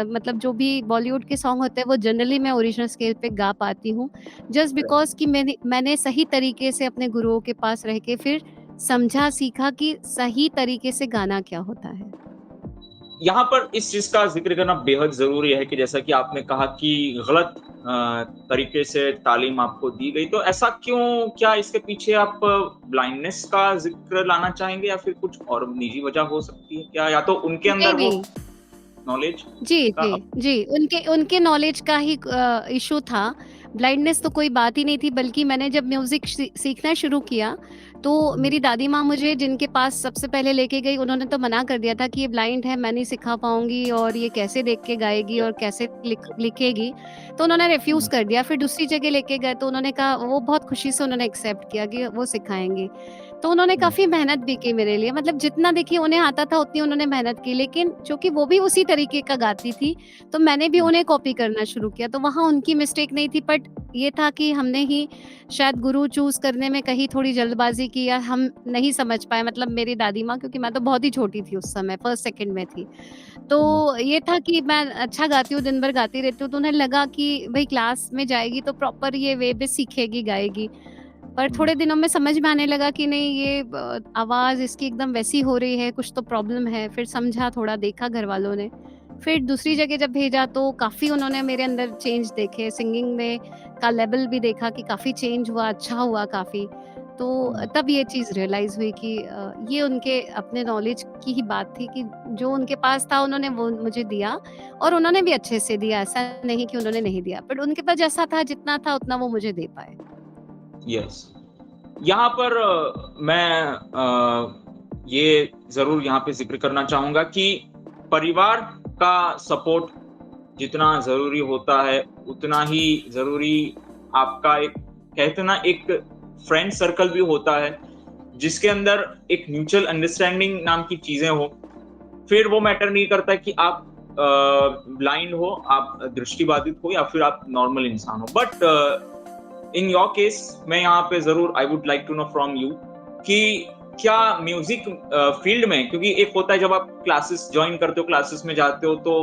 मतलब जो भी बॉलीवुड के सॉन्ग होते हैं वो जनरली मैं ओरिजिनल स्केल पे गा पाती हूँ, जस्ट बिकॉज़ कि मैंने सही तरीके से अपने गुरुओं के पास रह के फिर समझा, सीखा कि सही तरीके से गाना क्या होता है। यहाँ पर इस चीज का जिक्र करना बेहद जरूरी है कि जैसा कि आपने कहा कि गलत तरीके से तालीम आपको दी गई, तो ऐसा क्यों? क्या इसके पीछे आप ब्लाइंडनेस का जिक्र लाना चाहेंगे या फिर कुछ और निजी वजह हो सकती है क्या, या तो उनके नहीं, अंदर वो नहीं। नॉलेज जी, का? जी, जी। उनके उनके नॉलेज का ही इश्यू था। ब्लाइंडनेस तो कोई बात ही नहीं थी, बल्कि मैंने जब म्यूज़िक सीखना शुरू किया, तो मेरी दादी माँ मुझे जिनके पास सबसे पहले लेके गई, उन्होंने तो मना कर दिया था कि ये ब्लाइंड है, मैं नहीं सिखा पाऊँगी और ये कैसे देख के गाएगी और कैसे लिखेगी। तो उन्होंने रिफ्यूज़ कर दिया। फिर दूसरी जगह लेके गए तो उन्होंने कहा, वो बहुत खुशी से उन्होंने एक्सेप्ट किया कि वो सिखाएँगी। तो उन्होंने काफ़ी मेहनत भी की मेरे लिए, मतलब जितना देखिए उन्हें आता था उतनी उन्होंने मेहनत की, लेकिन चूँकि वो भी उसी तरीके का गाती थी, तो मैंने भी उन्हें कॉपी करना शुरू किया। तो वहाँ उनकी मिस्टेक नहीं थी, बट ये था कि हमने ही शायद गुरु चूज़ करने में कहीं थोड़ी जल्दबाज़ी की, या हम नहीं समझ पाए, मतलब मेरी दादी माँ, क्योंकि मैं तो बहुत ही छोटी थी उस समय, फर्स्ट सेकंड में थी। तो ये था कि मैं अच्छा गाती हूँ, दिन भर गाती रहती हूँ, तो उन्हें लगा कि भई क्लास में जाएगी तो प्रॉपर ये वे भी सीखेगी, गाएगी। पर थोड़े दिनों में समझ में आने लगा कि नहीं, ये आवाज़ इसकी एकदम वैसी हो रही है, कुछ तो प्रॉब्लम है। फिर समझा, थोड़ा देखा घरवालों ने। फिर दूसरी जगह जब भेजा तो काफ़ी उन्होंने मेरे अंदर चेंज देखे, सिंगिंग में का लेवल भी देखा कि काफ़ी चेंज हुआ, अच्छा हुआ काफ़ी। तो तब ये चीज़ रियलाइज़ हुई कि ये उनके अपने नॉलेज की ही बात थी कि जो उनके पास था उन्होंने वो मुझे दिया, और उन्होंने भी अच्छे से दिया, ऐसा नहीं कि उन्होंने नहीं दिया। बट उनके पास जैसा था, जितना था उतना वो मुझे दे पाए। यस। यहाँ पर मैं ये जरूर यहाँ पे जिक्र करना चाहूंगा कि परिवार का सपोर्ट जितना जरूरी होता है, उतना ही जरूरी आपका एक, कहते ना, एक फ्रेंड सर्कल भी होता है जिसके अंदर एक म्यूचुअल अंडरस्टैंडिंग नाम की चीजें हो। फिर वो मैटर नहीं करता कि आप ब्लाइंड हो, आप दृष्टिबाधित हो या फिर आप नॉर्मल इंसान हो। बट इन योर केस मैं यहाँ पे जरूर I would like to know from you कि क्या म्यूजिक फील्ड में, क्योंकि एक होता है जब आप क्लासेस ज्वाइन करते हो, क्लासेस में जाते हो, तो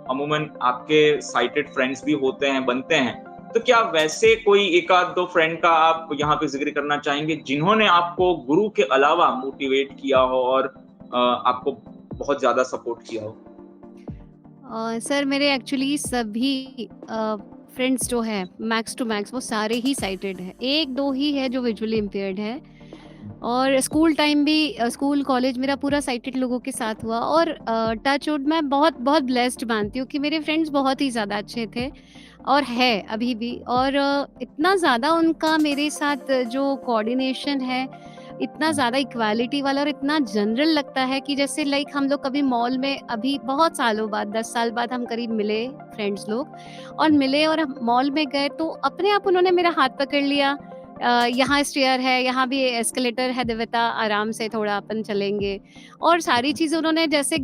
अमूमन आपके साइटेड फ्रेंड्स भी होते हैं, बनते हैं। तो क्या वैसे कोई एक आध दो फ्रेंड का आप यहाँ पे जिक्र करना चाहेंगे जिन्होंने आपको गुरु के अलावा मोटिवेट किया हो और आपको बहुत ज्यादा सपोर्ट किया हो? सर मेरे एक्चुअली सभी फ्रेंड्स जो है मैक्स टू मैक्स वो सारे ही साइटेड है, एक दो ही है जो विजुअली इम्पेयर्ड है। और स्कूल टाइम भी स्कूल कॉलेज मेरा पूरा साइटेड लोगों के साथ हुआ और टच वुड मैं बहुत बहुत ब्लेस्ड मानती हूँ कि मेरे फ्रेंड्स बहुत ही ज़्यादा अच्छे थे और है अभी भी। और इतना ज़्यादा उनका मेरे साथ जो कोऑर्डिनेशन है, इतना ज़्यादा इक्वालिटी वाला और इतना जनरल लगता है कि जैसे लाइक हम लोग कभी मॉल में अभी बहुत सालों बाद 10 साल बाद हम करीब मिले फ्रेंड्स लोग और मिले और हम मॉल में गए तो अपने आप उन्होंने मेरा हाथ पकड़ लिया। यहाँ स्टेयर है, यहाँ भी एस्केलेटर है दिव्यता, आराम से थोड़ा अपन चलेंगे। और सारी चीज़ें उन्होंने जैसे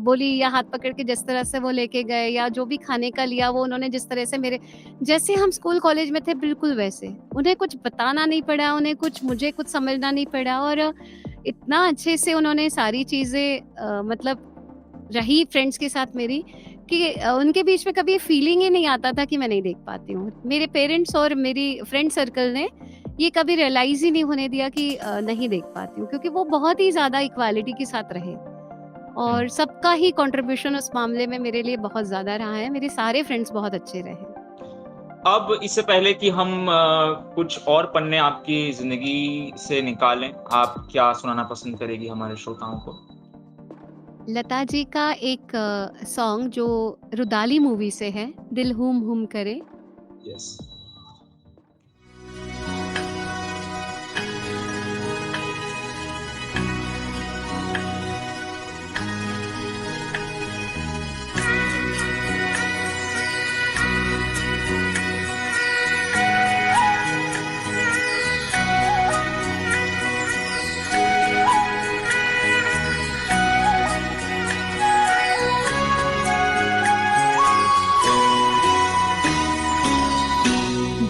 बोली या हाथ पकड़ के जिस तरह से वो लेके गए या जो भी खाने का लिया वो उन्होंने जिस तरह से मेरे जैसे हम स्कूल कॉलेज में थे बिल्कुल वैसे। उन्हें कुछ बताना नहीं पड़ा, उन्हें मुझे कुछ समझना नहीं पड़ा और इतना अच्छे से उन्होंने सारी चीज़ें मतलब रही फ्रेंड्स के साथ मेरी कि उनके बीच में कभी फीलिंग ही नहीं आता था कि मैं नहीं देख पाती हूँ। मेरे पेरेंट्स और मेरी फ्रेंड सर्कल ने ये कभी रियलाइज़ ही नहीं होने दिया कि नहीं देख पाती हूँ, क्योंकि वो बहुत ही ज़्यादा इक्वालिटी के साथ रहे और सबका ही कंट्रीब्यूशन उस मामले में मेरे लिए बहुत ज़्यादा रहा है। मेरे सारे फ्रेंड्स बहुत अच्छे रहे। अब इससे पहले कि हम कुछ और पन्ने आपकी ज़िंदगी से निकालें, आप क्या सुनाना पसंद करेगी हमारे श्रोताओं को? लता जी का एक सॉन्ग जो रुदाली मूवी से है, दिल हुम हुम करे। यस।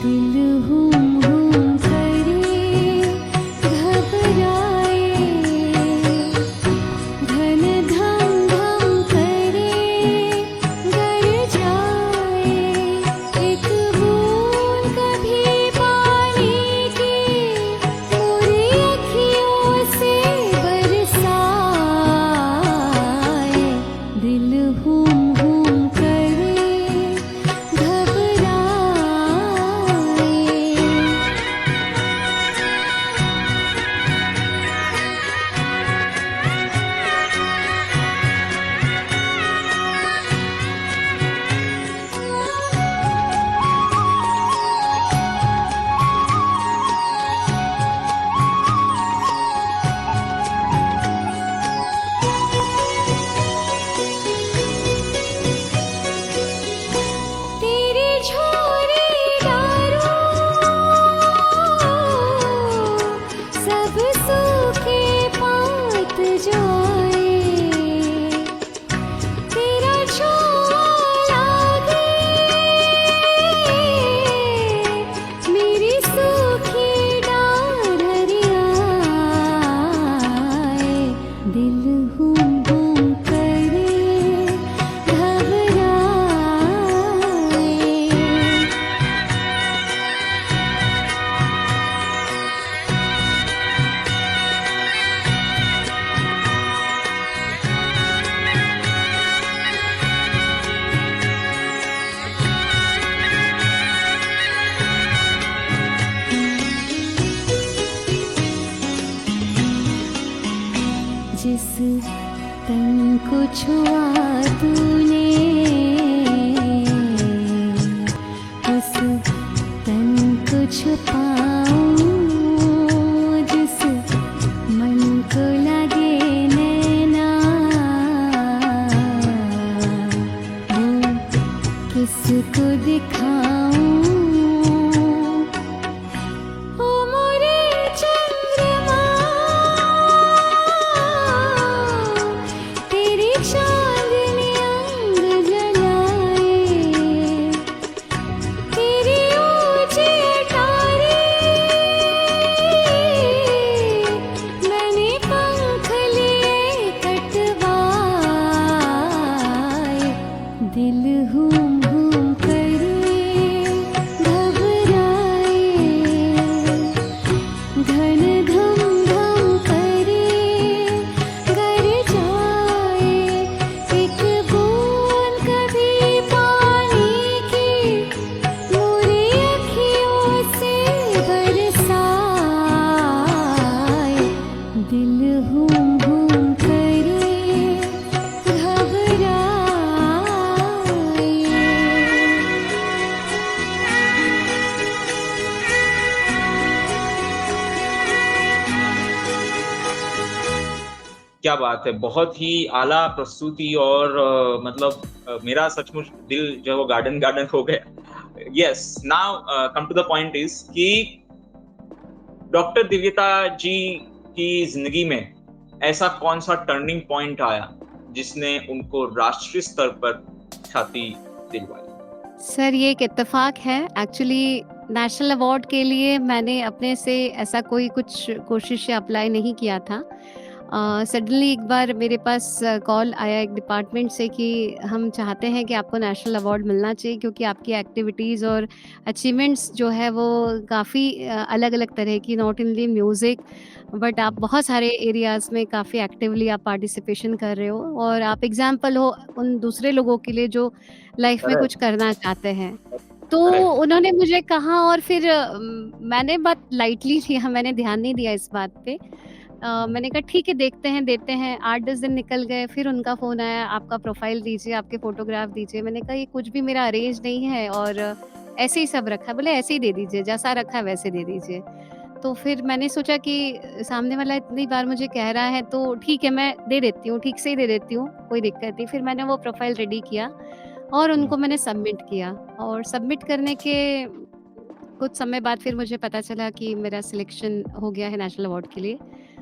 दिल हुम हुम करे घबराए, धन धम धम करे गर जाए, एक बूंद कभी पानी की मोरी अखियों से बरसाए, दिल हुम हुम करे घबराए। तेरी झोरी डारो सब सूखे पात जाए, तेरा झोला लागे मेरी सूखी डार हरियाए, दिल हुम हुम करे घबराए। जिस तन को छुआ तूने उस तन को छुपाऊं, जिस मन को लगे नैना वो किसको दिखाऊं, ओ मोरे चंद्रमा तेरी चांदनी अंग जलाए, तेरी ऊंची अटारी मैंने पंख लिए कटवाए, दिल हुम हुम करे घबराए, धन धम धम करे गर जाए, एक बूंद कभी पानी की मोरी अखियों से बरसाए, क्या बात है! बहुत ही आला प्रस्तुति और मतलब मेरा सचमुच दिल जो है वो गार्डन गार्डन हो गया। Yes, now come to the point is कि डॉक्टर दिव्यता जी की ज़िंदगी में ऐसा कौन-सा टर्निंग पॉइंट आया, जिसने उनको राष्ट्रीय स्तर पर ख्याति दिलवाई? सर ये एक इत्तेफ़ाक है। एक्चुअली नेशनल अवार्ड के लिए मैंने अपने से ऐसा कोई कुछ कोशिश या अप्लाई नहीं किया था। सडनली एक बार मेरे पास कॉल आया एक डिपार्टमेंट से कि हम चाहते हैं कि आपको नेशनल अवार्ड मिलना चाहिए क्योंकि आपकी एक्टिविटीज़ और अचीवमेंट्स जो है वो काफ़ी अलग-अलग तरह की, नॉट ओनली म्यूज़िक बट आप बहुत सारे एरियाज़ में काफ़ी एक्टिवली आप पार्टिसिपेशन कर रहे हो और आप एग्ज़ाम्पल हो उन दूसरे लोगों के लिए जो लाइफ़ में कुछ करेक्ट, करना चाहते हैं। तो करेक्ट। उन्होंने मुझे कहा और फिर मैंने बात लाइटली लिया, मैंने ध्यान नहीं दिया इस बात पे। मैंने कहा ठीक है देखते हैं, देते हैं। 8-10 दिन निकल गए, फिर उनका फ़ोन आया, आपका प्रोफ़ाइल दीजिए, आपके फ़ोटोग्राफ दीजिए। मैंने कहा ये कुछ भी मेरा अरेंज नहीं है और ऐसे ही सब रखा है। बोले ऐसे ही दे दीजिए, जैसा रखा है वैसे दे दीजिए। तो फिर मैंने सोचा कि सामने वाला इतनी बार मुझे कह रहा है तो ठीक है मैं दे देती हूँ, ठीक से ही दे देती हूँ, कोई दिक्कत नहीं। फिर मैंने वो प्रोफ़ाइल रेडी किया और हुँ, उनको मैंने सबमिट किया और सबमिट करने के कुछ समय बाद फिर मुझे पता चला कि मेरा सिलेक्शन हो गया है नेशनल अवार्ड के लिए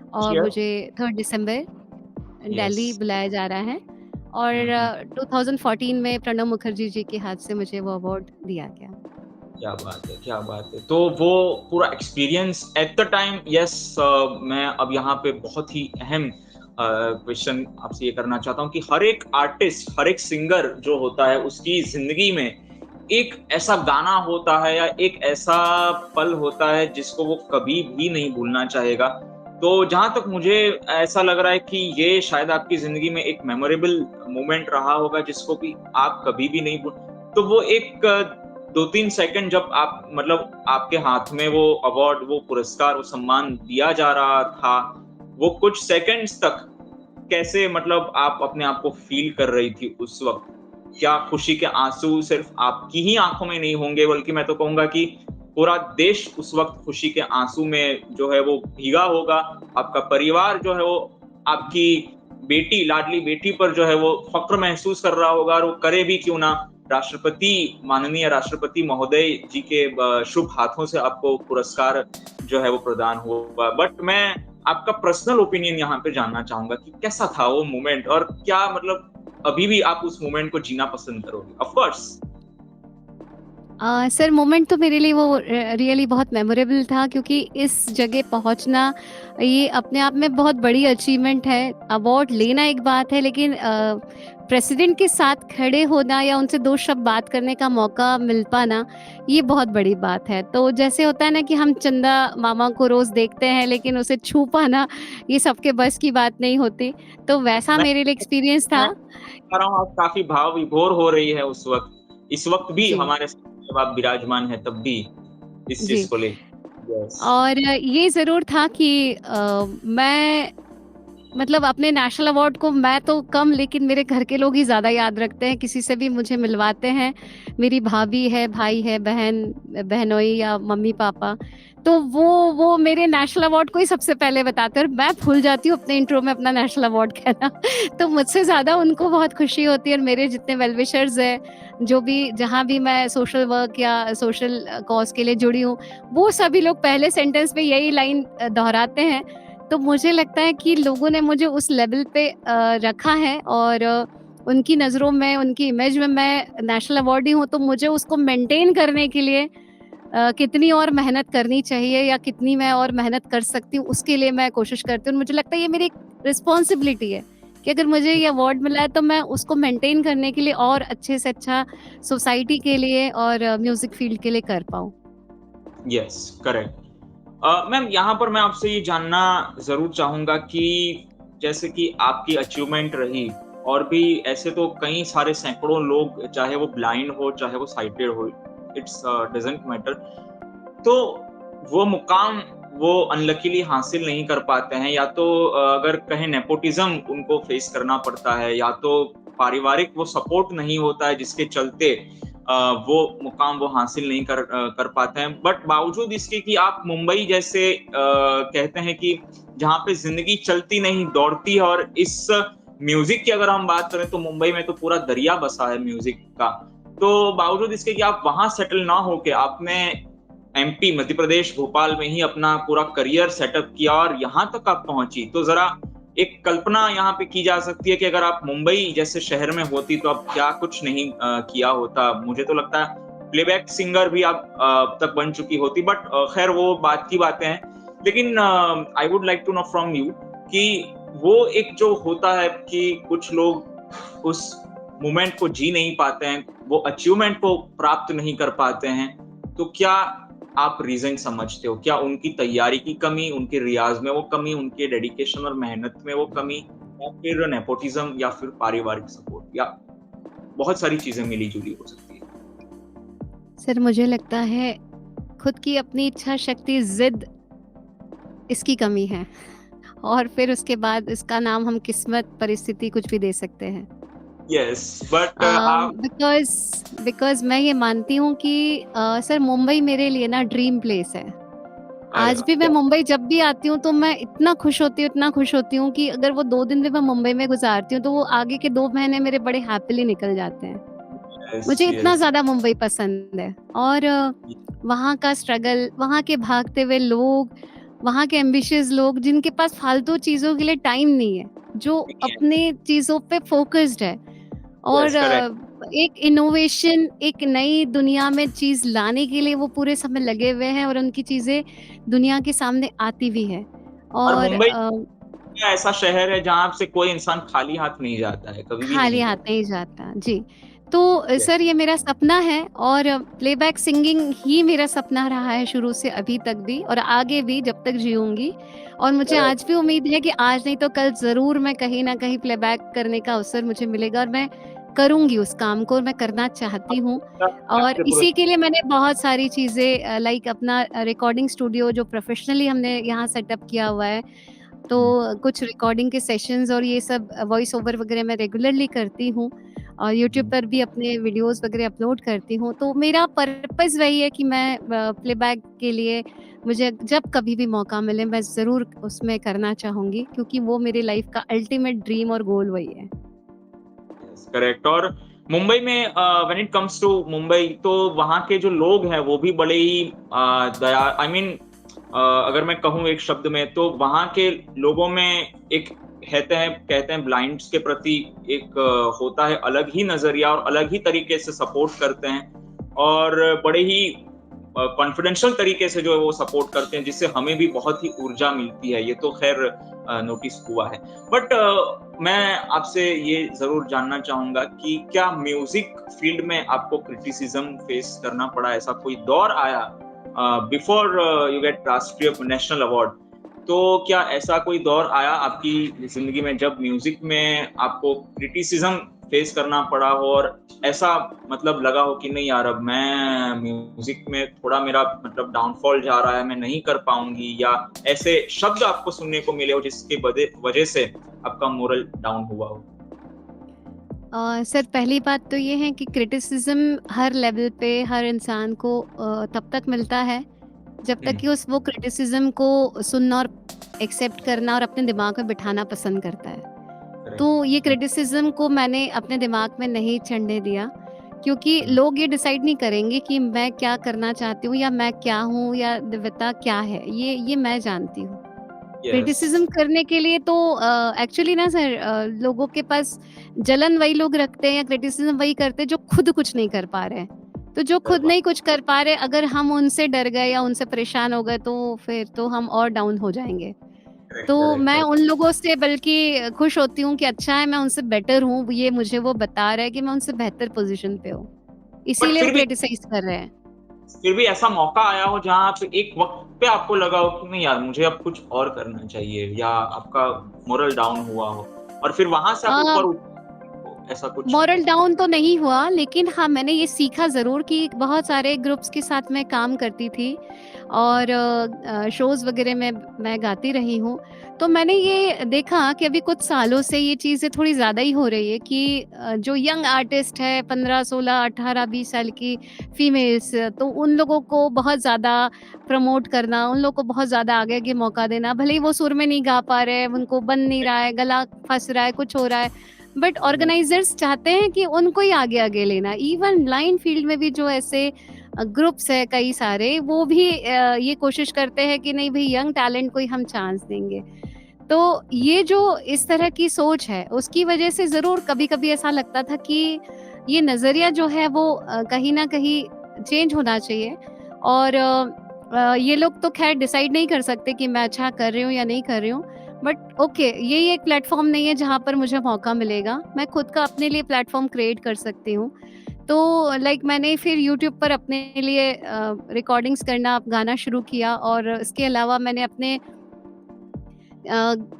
और चीयर। मुझे 3 दिसंबर दिल्ली येस। बुलाया जा रहा है और हुँ, हुँ। 2014 में प्रणब मुखर्जी जी के हाथ से मुझे वो अवार्ड दिया गया। क्या बात है, क्या बात है! तो वो पूरा experience at the time yes मैं अब यहाँ पे बहुत ही अहम क्वेश्चन आपसे ये करना चाहता हूँ कि हर एक आर्टिस्ट, हर एक सिंगर जो होता है उसकी ज़िंदगी में एक ऐसा गाना होता है या एक ऐसा पल होता है जिसको वो कभी भी नहीं भूलना चाहेगा। तो जहाँ तक मुझे ऐसा लग रहा है कि ये शायद आपकी ज़िंदगी में एक मेमोरेबल मोमेंट रहा होगा जिसको कि आप कभी भी नहीं भूल तो वो एक 2-3 सेकंड जब आप मतलब आपके हाथ में वो अवार्ड, वो पुरस्कार, वो सम्मान दिया जा रहा था, वो कुछ सेकंड्स तक कैसे मतलब आप अपने आप को फ़ील कर रही थी उस वक़्त? क्या खुशी के आँसू सिर्फ़ आपकी ही आँखों में नहीं होंगे बल्कि मैं तो कहूँगा कि पूरा देश उस वक़्त खुशी के आँसू में जो है वो भीगा होगा। आपका परिवार जो है वो आपकी बेटी, लाडली बेटी पर जो है वो फ़क्र महसूस कर रहा होगा और वो करे भी क्यों ना। माननीय राष्ट्रपति महोदय जी के शुभ हाथों से आपको पुरस्कार जो है वो प्रदान हुआ। बट मैं आपका पर्सनल ओपिनियन यहाँ पे जानना चाहूँगा कि कैसा था वो मोमेंट और क्या मतलब अभी भी आप उस मोमेंट को जीना पसंद करोगे? Of course. सर मोमेंट तो मेरे लिए वो रियली बहुत मेमोरेबल था क्योंकि इस जगह पहुंचना ये अपने आप में बहुत बड़ी अचीवमेंट है। अवार्ड लेना एक बात है लेकिन प्रेसिडेंट के साथ खड़े होना या उनसे 2 शब्द बात करने का मौका मिल पाना ये बहुत बड़ी बात है। तो जैसे होता है ना कि हम चंदा मामा को रोज़ देखते हैं लेकिन उसे छू पाना ये सबके बस की बात नहीं होती। तो वैसा मैं मेरे लिए एक्सपीरियंस था। मैं कह रहा हूँ आप काफ़ी भाव विभोर हो रही है उस वक़्त। इस वक़्त भी जी, हमारे साथ जब आप विराजमान हैं तब भी इस जी। चीज़ को लेके। यस। और ये ज़रूर था कि मैं मतलब अपने नेशनल अवार्ड को मैं तो कम लेकिन मेरे घर के लोग ही ज़्यादा याद रखते हैं, किसी से भी मुझे मिलवाते हैं। मेरी भाभी है, भाई है, बहनोई या मम्मी-पापा, तो वो मेरे नेशनल अवार्ड को ही सबसे पहले बताते हैं और मैं भूल जाती हूँ अपने इंट्रो में अपना नेशनल अवार्ड कहना। तो मुझसे ज़्यादा उनको बहुत खुशी होती है और मेरे जितने वेल विशर्स हैं, जो भी जहाँ भी मैं सोशल वर्क या सोशल कॉज़ के लिए जुड़ी हूँ, वो सभी लोग पहले सेंटेंस में यही लाइन दोहराते हैं। तो मुझे लगता है कि लोगों ने मुझे उस लेवल पे रखा है और उनकी नज़रों में, उनकी इमेज में मैं नेशनल अवार्डी हूँ, तो मुझे उसको मेंटेन करने के लिए कितनी और मेहनत करनी चाहिए या कितनी मैं और मेहनत कर सकती हूँ, उसके लिए मैं कोशिश करती हूँ। मुझे लगता है ये मेरी एक रिस्पॉन्सिबिलिटी है कि अगर मुझे ये अवार्ड मिला है, तो मैं उसको मेंटेन करने के लिए और अच्छे से अच्छा सोसाइटी के लिए और म्यूज़िक फ़ील्ड के लिए कर पाऊँ। Yes, correct. मैम यहाँ पर मैं आपसे ये जानना ज़रूर चाहूँगा कि जैसे कि आपकी अचीवमेंट रही और भी ऐसे तो कई सारे सैकड़ों लोग चाहे वो ब्लाइंड हो, चाहे वो साइटेड हो, इट्स डज़न्ट मैटर। तो वो मुकाम वो अनलकीली हासिल नहीं कर पाते हैं या तो अगर कहें नेपोटिज़्म उनको फेस करना पड़ता है या तो पारिवारिक वो सपोर्ट नहीं होता है जिसके चलते वो मुकाम वो हासिल नहीं कर पाते हैं। बट बावजूद इसके कि आप मुंबई जैसे कहते हैं कि जहाँ पे जिंदगी चलती नहीं दौड़ती है, और इस म्यूजिक की अगर हम बात करें तो मुंबई में तो पूरा दरिया बसा है म्यूजिक का। तो बावजूद इसके कि आप वहां सेटल ना होके आपने एमपी मध्य प्रदेश भोपाल में ही अपना पूरा करियर सेटअप किया और यहाँ तक आप पहुंची, तो जरा एक कल्पना यहाँ पे की जा सकती है कि अगर आप मुंबई जैसे शहर में होती तो आप क्या कुछ नहीं किया होता। मुझे तो लगता है प्लेबैक सिंगर भी आप तक बन चुकी होती, बट खैर वो बात की बातें हैं। लेकिन I would like to know from you कि वो एक जो होता है कि कुछ लोग उस मोमेंट को जी नहीं पाते हैं, वो अचीवमेंट को प्राप्त नहीं कर पाते हैं, तो क्या आप रीजन समझते हो? क्या उनकी तैयारी की कमी, उनके रियाज में वो कमी, उनके डेडिकेशन और मेहनत में वो कमी, या फिर नेपोटिज्म, या फिर पारिवारिक सपोर्ट, या बहुत सारी चीजें मिली जुली हो सकती है? सर मुझे लगता है खुद की अपनी इच्छा शक्ति, जिद, इसकी कमी है, और फिर उसके बाद इसका नाम हम किस्मत, परिस्थिति कुछ भी दे सकते हैं। यस, बट आप बिकॉज मैं ये मानती हूँ कि सर मुंबई मेरे लिए ना ड्रीम प्लेस है। आज भी मैं मुंबई जब भी आती हूँ तो मैं इतना खुश होती हूँ कि अगर वो 2 दिन भी मैं मुंबई में गुजारती हूँ तो वो आगे के 2 महीने मेरे बड़े हैप्पीली निकल जाते हैं। मुझे इतना ज्यादा मुंबई पसंद है, और वहाँ का स्ट्रगल, वहाँ के भागते हुए लोग, वहाँ के एम्बिशियस लोग जिनके पास फालतू चीजों के लिए टाइम नहीं है, जो अपने चीजों पे फोकस्ड है, और एक इनोवेशन, एक नई दुनिया में चीज लाने के लिए वो पूरे समय लगे हुए हैं, और उनकी चीजें दुनिया के सामने आती भी है। और मुंबई ऐसा शहर है जहाँ से कोई इंसान खाली हाथ नहीं जाता है, कभी भी खाली हाथ नहीं जाता जी। तो सर ये मेरा सपना है, और प्लेबैक सिंगिंग ही मेरा सपना रहा है शुरू से अभी तक भी, और आगे भी जब तक जीऊंगी। और मुझे आज भी उम्मीद है कि आज नहीं तो कल जरूर मैं कहीं ना कहीं प्लेबैक करने का अवसर मुझे मिलेगा, और मैं करूंगी उस काम को, और मैं करना चाहती हूँ। और इसी के लिए मैंने बहुत सारी चीजें लाइक अपना रिकॉर्डिंग स्टूडियो जो प्रोफेशनली हमने यहाँ सेटअप किया हुआ है, तो कुछ रिकॉर्डिंग के सेशंस और ये सब वॉइस ओवर वगैरह मैं रेगुलरली करती हूँ, और यूट्यूब पर भी अपने वीडियोस वगैरह अपलोड करती हूँ। तो मेरा पर्पस वही है कि मैं प्लेबैक के लिए मुझे जब कभी भी मौका मिले मैं ज़रूर उसमें करना चाहूँगी, क्योंकि वो मेरी लाइफ का अल्टीमेट ड्रीम और गोल वही है। करेक्ट। और मुंबई में when it comes to Mumbai, तो वहाँ के जो लोग हैं वो भी बड़े ही दया, आई मीन अगर मैं कहूँ एक शब्द में, तो वहाँ के लोगों में एक कहते हैं ब्लाइंड्स के प्रति एक होता है अलग ही नजरिया, और अलग ही तरीके से सपोर्ट करते हैं, और बड़े ही कॉन्फिडेंशियल तरीके से जो है वो सपोर्ट करते हैं, जिससे हमें भी बहुत ही ऊर्जा मिलती है। ये तो खैर नोटिस हुआ है। बट मैं आपसे ये जरूर जानना चाहूंगा कि क्या म्यूजिक फील्ड में आपको क्रिटिसिज्म फेस करना पड़ा? ऐसा कोई दौर आया बिफोर यू गेट राष्ट्रीय नेशनल अवार्ड, तो क्या ऐसा कोई दौर आया आपकी जिंदगी में जब म्यूजिक में आपको क्रिटिसिज्म फेस करना पड़ा हो, और ऐसा मतलब लगा हो कि नहीं यार अब मैं म्यूजिक में थोड़ा मेरा मतलब डाउनफॉल जा रहा है, मैं नहीं कर पाऊंगी, या ऐसे शब्द आपको सुनने को मिले हो जिसके वजह से आपका मोरल डाउन हुआ हो? सर पहली बात तो ये है कि क्रिटिसिज्म हर लेवल पे हर इंसान को तब तक मिलता है जब तक कि वो क्रिटिसिज्म को सुनना और एक्सेप्ट करना और अपने दिमाग में बिठाना पसंद करता है। तो ये क्रिटिसिज्म को मैंने अपने दिमाग में नहीं चढ़ने दिया, क्योंकि लोग ये डिसाइड नहीं करेंगे कि मैं क्या करना चाहती हूँ, या मैं क्या हूँ, या दिव्यता क्या है। ये मैं जानती हूँ। क्रिटिसिज्म करने के लिए तो एक्चुअली ना सर लोगों के पास जलन वही लोग रखते हैं, या क्रिटिसिज्म वही करते हैं जो खुद कुछ नहीं कर पा रहे हैं। तो जो खुद नहीं कुछ कर पा रहे, अगर हम उनसे डर गए या उनसे परेशान हो गए, तो फिर तो हम और डाउन हो जाएंगे। तो मैं उन लोगों से बल्कि खुश होती हूँ कि अच्छा है मैं उनसे बेटर हूँ, ये मुझे वो बता रहा है कि मैं उनसे बेहतर पोजीशन पे हूँ, इसीलिए वो क्रिटिसाइज कर रहे हैं। फिर भी ऐसा मौका आया हो जहाँ पे एक वक्त पे आपको लगा हो कि नहीं यार मुझे अब कुछ और करना चाहिए, या आपका मोरल डाउन हुआ हो और फिर वहां से आप ऊपर, ऐसा कुछ? मॉरल डाउन तो नहीं हुआ, लेकिन हाँ मैंने ये सीखा जरूर कि बहुत सारे ग्रुप्स के साथ मैं काम करती थी, और शोज़ वगैरह में मैं गाती रही हूँ। तो मैंने ये देखा कि अभी कुछ सालों से ये चीज़ें थोड़ी ज़्यादा ही हो रही है कि जो यंग आर्टिस्ट है 15, 16, 18, 20 साल की फीमेल्स, तो उन लोगों को बहुत ज़्यादा प्रमोट करना, उन लोगों को बहुत ज़्यादा आगे-आगे मौका देना। भले ही वो सुर में नहीं गा पा रहे हैं, उनको बन नहीं रहा है, गला फँस रहा है, कुछ हो रहा है, बट ऑर्गेनाइज़र्स चाहते हैं कि उनको ही आगे-आगे लेना। इवन ब्लाइंड फील्ड में भी जो ऐसे ग्रुप्स है कई सारे, वो भी ये कोशिश करते हैं कि नहीं भई यंग टैलेंट को ही हम चांस देंगे। तो ये जो इस तरह की सोच है, उसकी वजह से ज़रूर कभी-कभी ऐसा लगता था कि ये नज़रिया जो है वो कहीं न कहीं चेंज होना चाहिए। और ये लोग तो ख़ैर डिसाइड नहीं कर सकते कि मैं अच्छा कर रही हूँ या नहीं कर रही हूँ। बट ओके, यही एक प्लेटफ़ॉर्म नहीं है जहाँ पर मुझे मौका मिलेगा। मैं खुद का अपने लिए प्लेटफ़ॉर्म क्रिएट कर सकती हूँ। तो लाइक मैंने फिर यूट्यूब पर अपने लिए रिकॉर्डिंग्स करना, गाना शुरू किया, और इसके अलावा मैंने अपने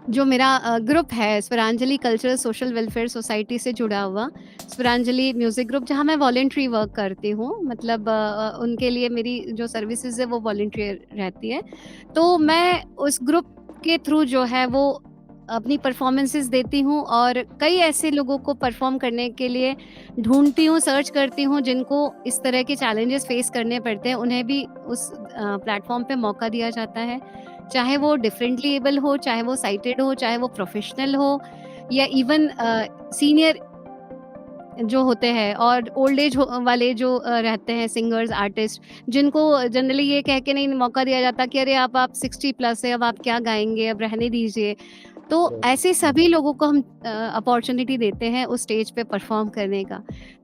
जो मेरा ग्रुप है Swaranjali cultural social welfare society से जुड़ा हुआ, स्वरांजलि म्यूज़िक ग्रुप, जहाँ मैं वॉलंटरी वर्क करती हूँ, मतलब उनके लिए मेरी जो सर्विसेज़ है वो वॉलंटरी रहती है। तो मैं उस ग्रुप के थ्रू जो है वो अपनी परफ़ॉर्मेंसेज़ देती हूँ, और कई ऐसे लोगों को परफ़ॉर्म करने के लिए ढूँढती हूँ, सर्च करती हूँ जिनको इस तरह के चैलेंजेस फ़ेस करने पड़ते हैं, उन्हें भी उस प्लेटफ़ॉर्म पे मौका दिया जाता है। चाहे वो डिफरेंटली एबल हो, चाहे वो साइटेड हो, चाहे वो प्रोफ़ेशनल हो, या इवन सीनियर जो होते हैं, और ओल्ड एज वाले जो रहते हैं सिंगर्स, आर्टिस्ट, जिनको जनरली ये कह के नहीं मौका दिया जाता कि अरे आप 60 प्लस है, अब आप क्या गाएँगे, अब रहने दीजिए। तो ऐसे सभी लोगों को हम अपॉर्च्युनिटी देते हैं उस स्टेज पे परफ़ॉर्म करने का।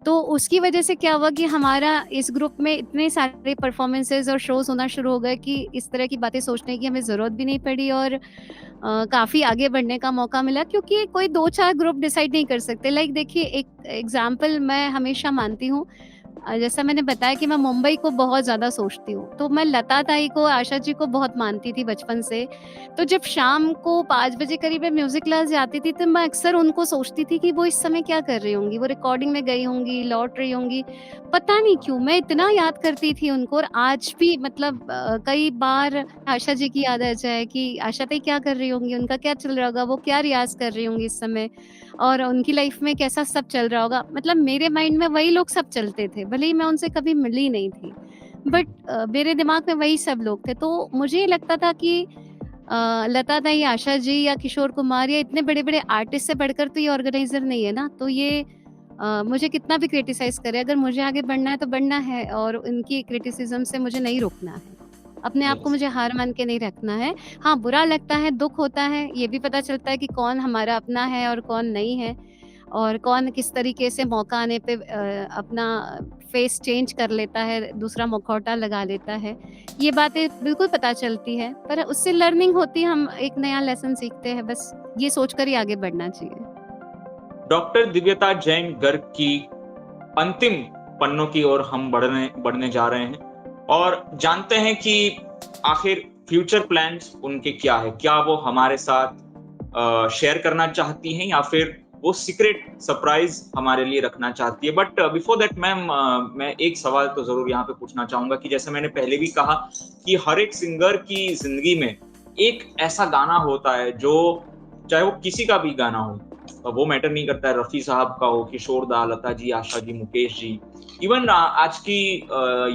तो उसकी वजह से क्या हुआ कि हमारा इस ग्रुप में इतने सारे परफ़ॉर्मेंसेज़ और शोज़ होना शुरू हो गए कि इस तरह की बातें सोचने की हमें ज़रूरत भी नहीं पड़ी, और काफ़ी आगे बढ़ने का मौका मिला, क्योंकि कोई 2-4 ग्रुप डिसाइड नहीं कर सकते। लाइक देखिए, एक एग्ज़ाम्पल मैं हमेशा मानती हूँ, जैसा मैंने बताया कि मैं मुंबई को बहुत ज़्यादा सोचती हूँ, तो मैं लता ताई को, आशा जी को बहुत मानती थी बचपन से। तो जब शाम को 5 बजे करीब मैं म्यूज़िक क्लास जाती थी, तो मैं अक्सर उनको सोचती थी कि वो इस समय क्या कर रही होंगी? वो रिकॉर्डिंग में गई होंगी, लौट रही होंगी। पता नहीं क्यों मैं इतना याद करती थी उनको, और आज भी मतलब कई बार आशा जी की याद आ जाए कि आशा ताई क्या कर रही होंगी? उनका क्या चल रहा होगा? वो क्या रियाज़ कर रही होंगी इस समय? और उनकी लाइफ में कैसा सब चल रहा होगा? मतलब मेरे माइंड में वही लोग सब चलते थे, भले ही मैं उनसे कभी मिली नहीं थी। बट मेरे दिमाग में वही सब लोग थे। तो मुझे ये लगता था कि लता ताई, आशा जी या किशोर कुमार या इतने बड़े-बड़े आर्टिस्ट से बढ़कर तो ये ऑर्गेनाइज़र नहीं है ना। तो ये मुझे कितना भी क्रिटिसाइज़ करे, अगर मुझे आगे बढ़ना है तो बढ़ना है, और उनकी क्रिटिसिज़्म से मुझे नहीं रुकना है। अपने आप को यस। मुझे हार मान के नहीं रखना है। हाँ, बुरा लगता है, दुःख होता है, ये भी पता चलता है कि कौन हमारा अपना है और कौन नहीं है, और कौन किस तरीके से मौका आने पे अपना फ़ेस चेंज कर लेता है, दूसरा मुखौटा लगा लेता है। ये बातें बिल्कुल पता चलती है, पर उससे लर्निंग होती है, हम एक नया लेसन सीखते हैं, बस ये सोचकर ही आगे बढ़ना चाहिए। डॉक्टर दिव्यता जैन गर्ग की अंतिम पन्नों की ओर हम बढ़ने बढ़ने जा रहे हैं और जानते हैं कि आखिर फ्यूचर प्लान्स उनके क्या है। क्या वो हमारे साथ शेयर करना चाहती हैं या फिर वो सीक्रेट सरप्राइज हमारे लिए रखना चाहती है। बट बिफोर दैट मैम, मैं एक सवाल तो जरूर यहाँ पे पूछना चाहूंगा कि जैसे मैंने पहले भी कहा कि हर एक सिंगर की जिंदगी में एक ऐसा गाना होता है जो, चाहे वो किसी का भी गाना हो, वो मैटर नहीं करता है, रफी साहब का हो, किशोर दा, लता जी, आशा जी, मुकेश जी, इवन आज की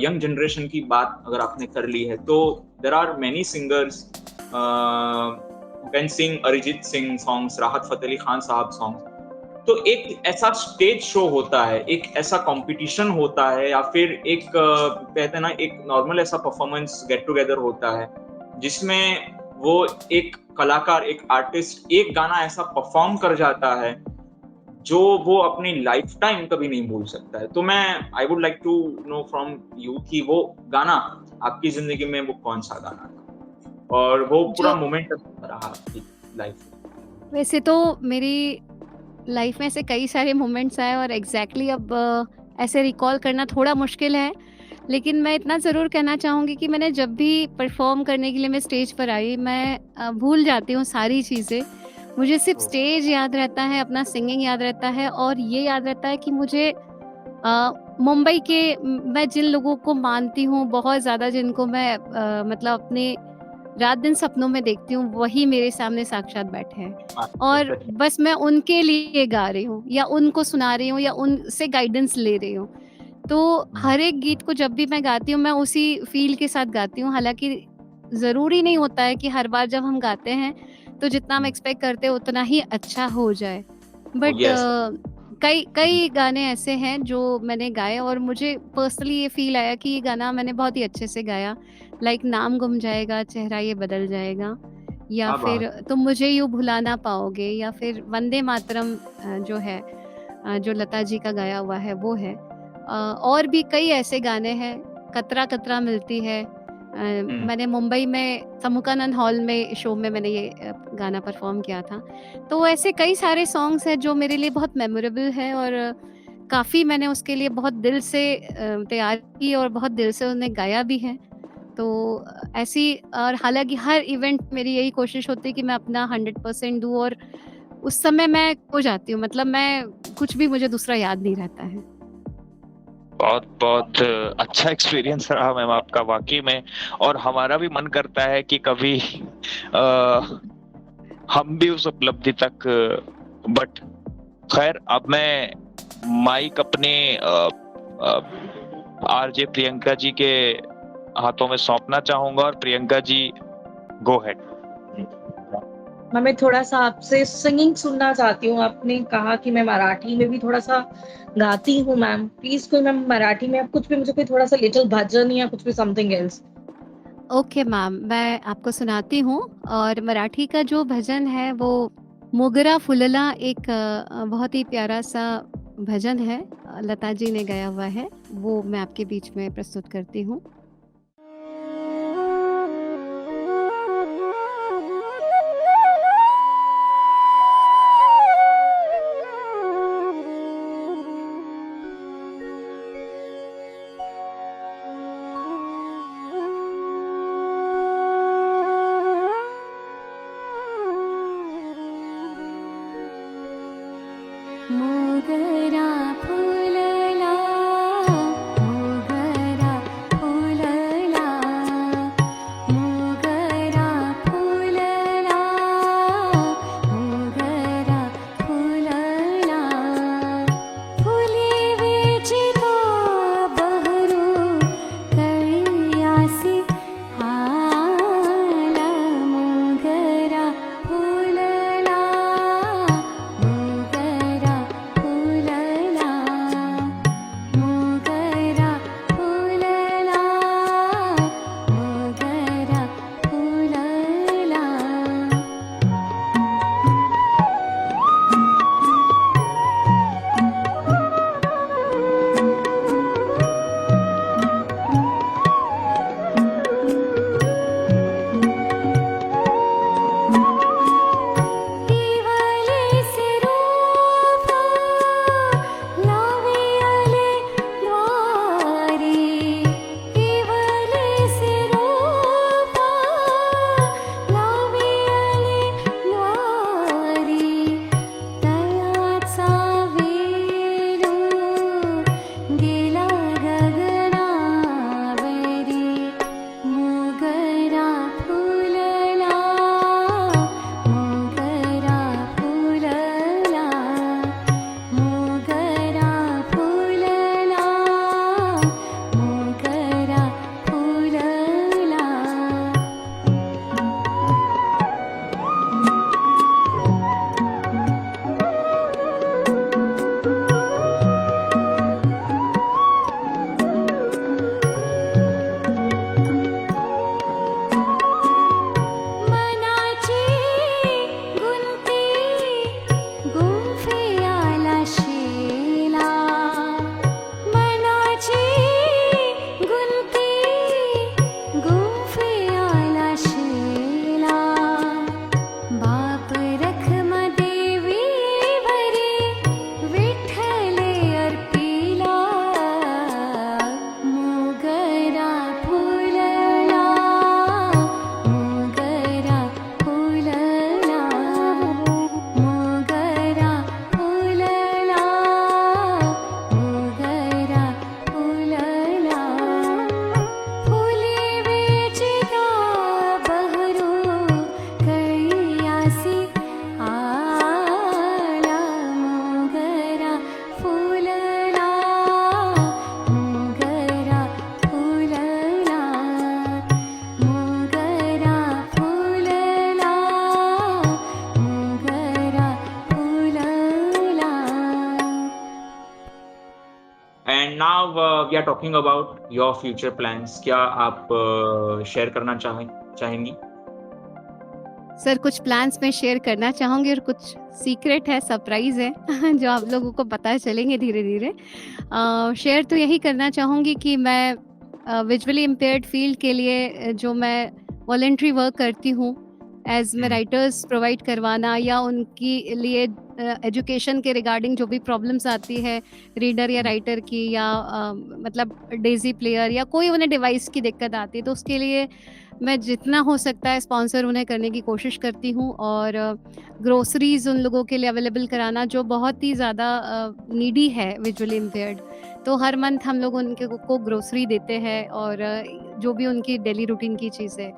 यंग जनरेशन की बात अगर आपने कर ली है तो there are many singers can sing Arijit Singh songs, Rahat Fateh Ali Khan साहब सॉन्ग्स। तो एक ऐसा स्टेज शो होता है, एक ऐसा कंपटीशन होता है, या फिर एक कहते हैं ना, एक नॉर्मल ऐसा परफॉर्मेंस गेट टुगेदर होता है जिसमें वो एक कलाकार, एक आर्टिस्ट एक गाना ऐसा परफॉर्म कर जाता है जो वो अपनी लाइफ टाइम कभी नहीं भूल सकता है। तो मैं I would like to know from you कि वो गाना आपकी जिंदगी में वो कौन सा गाना था और वो पूरा जो मोमेंट रहा आपकी लाइफ में। वैसे तो मेरी लाइफ में ऐसे कई सारे मोमेंट्स आए, और एग्जैक्टली अब ऐसे रिकॉल करना थोड़ा मुश्किल है, लेकिन मैं इतना ज़रूर कहना चाहूँगी कि मैंने जब भी परफॉर्म करने के लिए मैं स्टेज पर आई, मैं भूल जाती हूँ सारी चीज़ें। मुझे सिर्फ स्टेज याद रहता है, अपना सिंगिंग याद रहता है, और ये याद रहता है कि मुझे मुंबई के मैं जिन लोगों को मानती हूँ बहुत ज़्यादा, जिनको मैं मतलब अपने रात-दिन सपनों में देखती हूँ, वही मेरे सामने साक्षात बैठे हैं। हाँ, और सच में। बस मैं उनके लिए गा रही हूँ या उनको सुना रही हूँ या उनसे गाइडेंस ले रही हूँ। तो हर एक गीत को जब भी मैं गाती हूँ, मैं उसी फ़ील के साथ गाती हूँ। हालाँकि ज़रूरी नहीं होता है कि हर बार जब हम गाते हैं, तो जितना हम एक्सपेक्ट करते हैं उतना ही अच्छा हो जाए। Oh but yes! कई कई गाने ऐसे हैं जो मैंने गाए और मुझे पर्सनली ये फ़ील आया कि ये गाना मैंने बहुत ही अच्छे से गाया। लाइक नाम गुम जाएगा, चेहरा ये बदल जाएगा, या क्या फिर बात है! तुम मुझे यूँ भुला ना पाओगे, या फिर वंदे मातरम जो है जो लता जी का गाया हुआ है वो है। और भी कई ऐसे गाने हैं, कतरा कतरा मिलती है। हुँ, मैंने मुंबई में समुकानंद हॉल में शो में मैंने ये गाना परफ़ॉर्म किया था। तो ऐसे कई सारे सॉन्ग्स हैं जो मेरे लिए बहुत मेमोरेबल है, और काफ़ी मैंने उसके लिए बहुत दिल से तैयार की और बहुत दिल से उन्हें गाया भी है। तो ऐसी, और हालाँकि हर इवेंट मेरी यही कोशिश होती है कि मैं अपना 100% दूँ, और उस समय मैं खो जाती हूँ, मतलब मैं कुछ भी, मुझे दूसरा याद नहीं रहता है। बहुत-बहुत अच्छा एक्सपीरियंस रहा मैम आपका वाक़ई में, और हमारा भी मन करता है कि कभी हम भी उस उपलब्धि तक, बट खैर अब मैं माइक अपने आरजे प्रियंका जी के हाथों में सौंपना चाहूँगा, और प्रियंका जी गो अहेड। मैं थोड़ा-सा आपसे सिंगिंग सुनना चाहती हूँ। आपने कहा कि मैं मराठी में भी थोड़ा-सा गाती हूँ मैम। प्लीज़ कोई मैम मराठी में आप कुछ भी मुझे कोई थोड़ा-सा लिटिल भजन या कुछ भी समथिंग एल्स। ओके मैम, मैं आपको सुनाती हूँ। और मराठी का जो भजन है वो मोगरा फुलला, एक बहुत ही प्यारा-सा भजन है, लता जी ने गाया हुआ है, वो मैं आपके बीच में प्रस्तुत करती हूँ। मोगरा Phulala Mogra Phulala and now we are talking about your future plans. क्या आप शेयर करना चाहेंगी? सर कुछ प्लान्स मैं शेयर करना चाहूँगी और कुछ सीक्रेट है, सरप्राइज़ है जो आप लोगों को पता चलेंगे धीरे-धीरे। शेयर तो यही करना चाहूँगी कि मैं विजुअली इम्पेयर्ड फील्ड के लिए जो मैं वॉलंटरी वर्क करती हूँ, एज़ मैं राइटर्स प्रोवाइड करवाना या उनके लिए एजुकेशन के रिगार्डिंग जो भी प्रॉब्लम्स आती है रीडर या राइटर की या मतलब डेज़ी प्लेयर या कोई उन्हें डिवाइस की दिक्कत आती है, तो उसके लिए मैं जितना हो सकता है स्पॉन्सर उन्हें करने की कोशिश करती हूँ और ग्रोसरीज़ उन लोगों के लिए अवेलेबल कराना जो बहुत ही ज़्यादा नीडी है विजुअली इम्पेयर्ड। तो हर मंथ हम लोग उनके को ग्रोसरी देते हैं और जो भी उनकी डेली रूटीन की चीज़ है।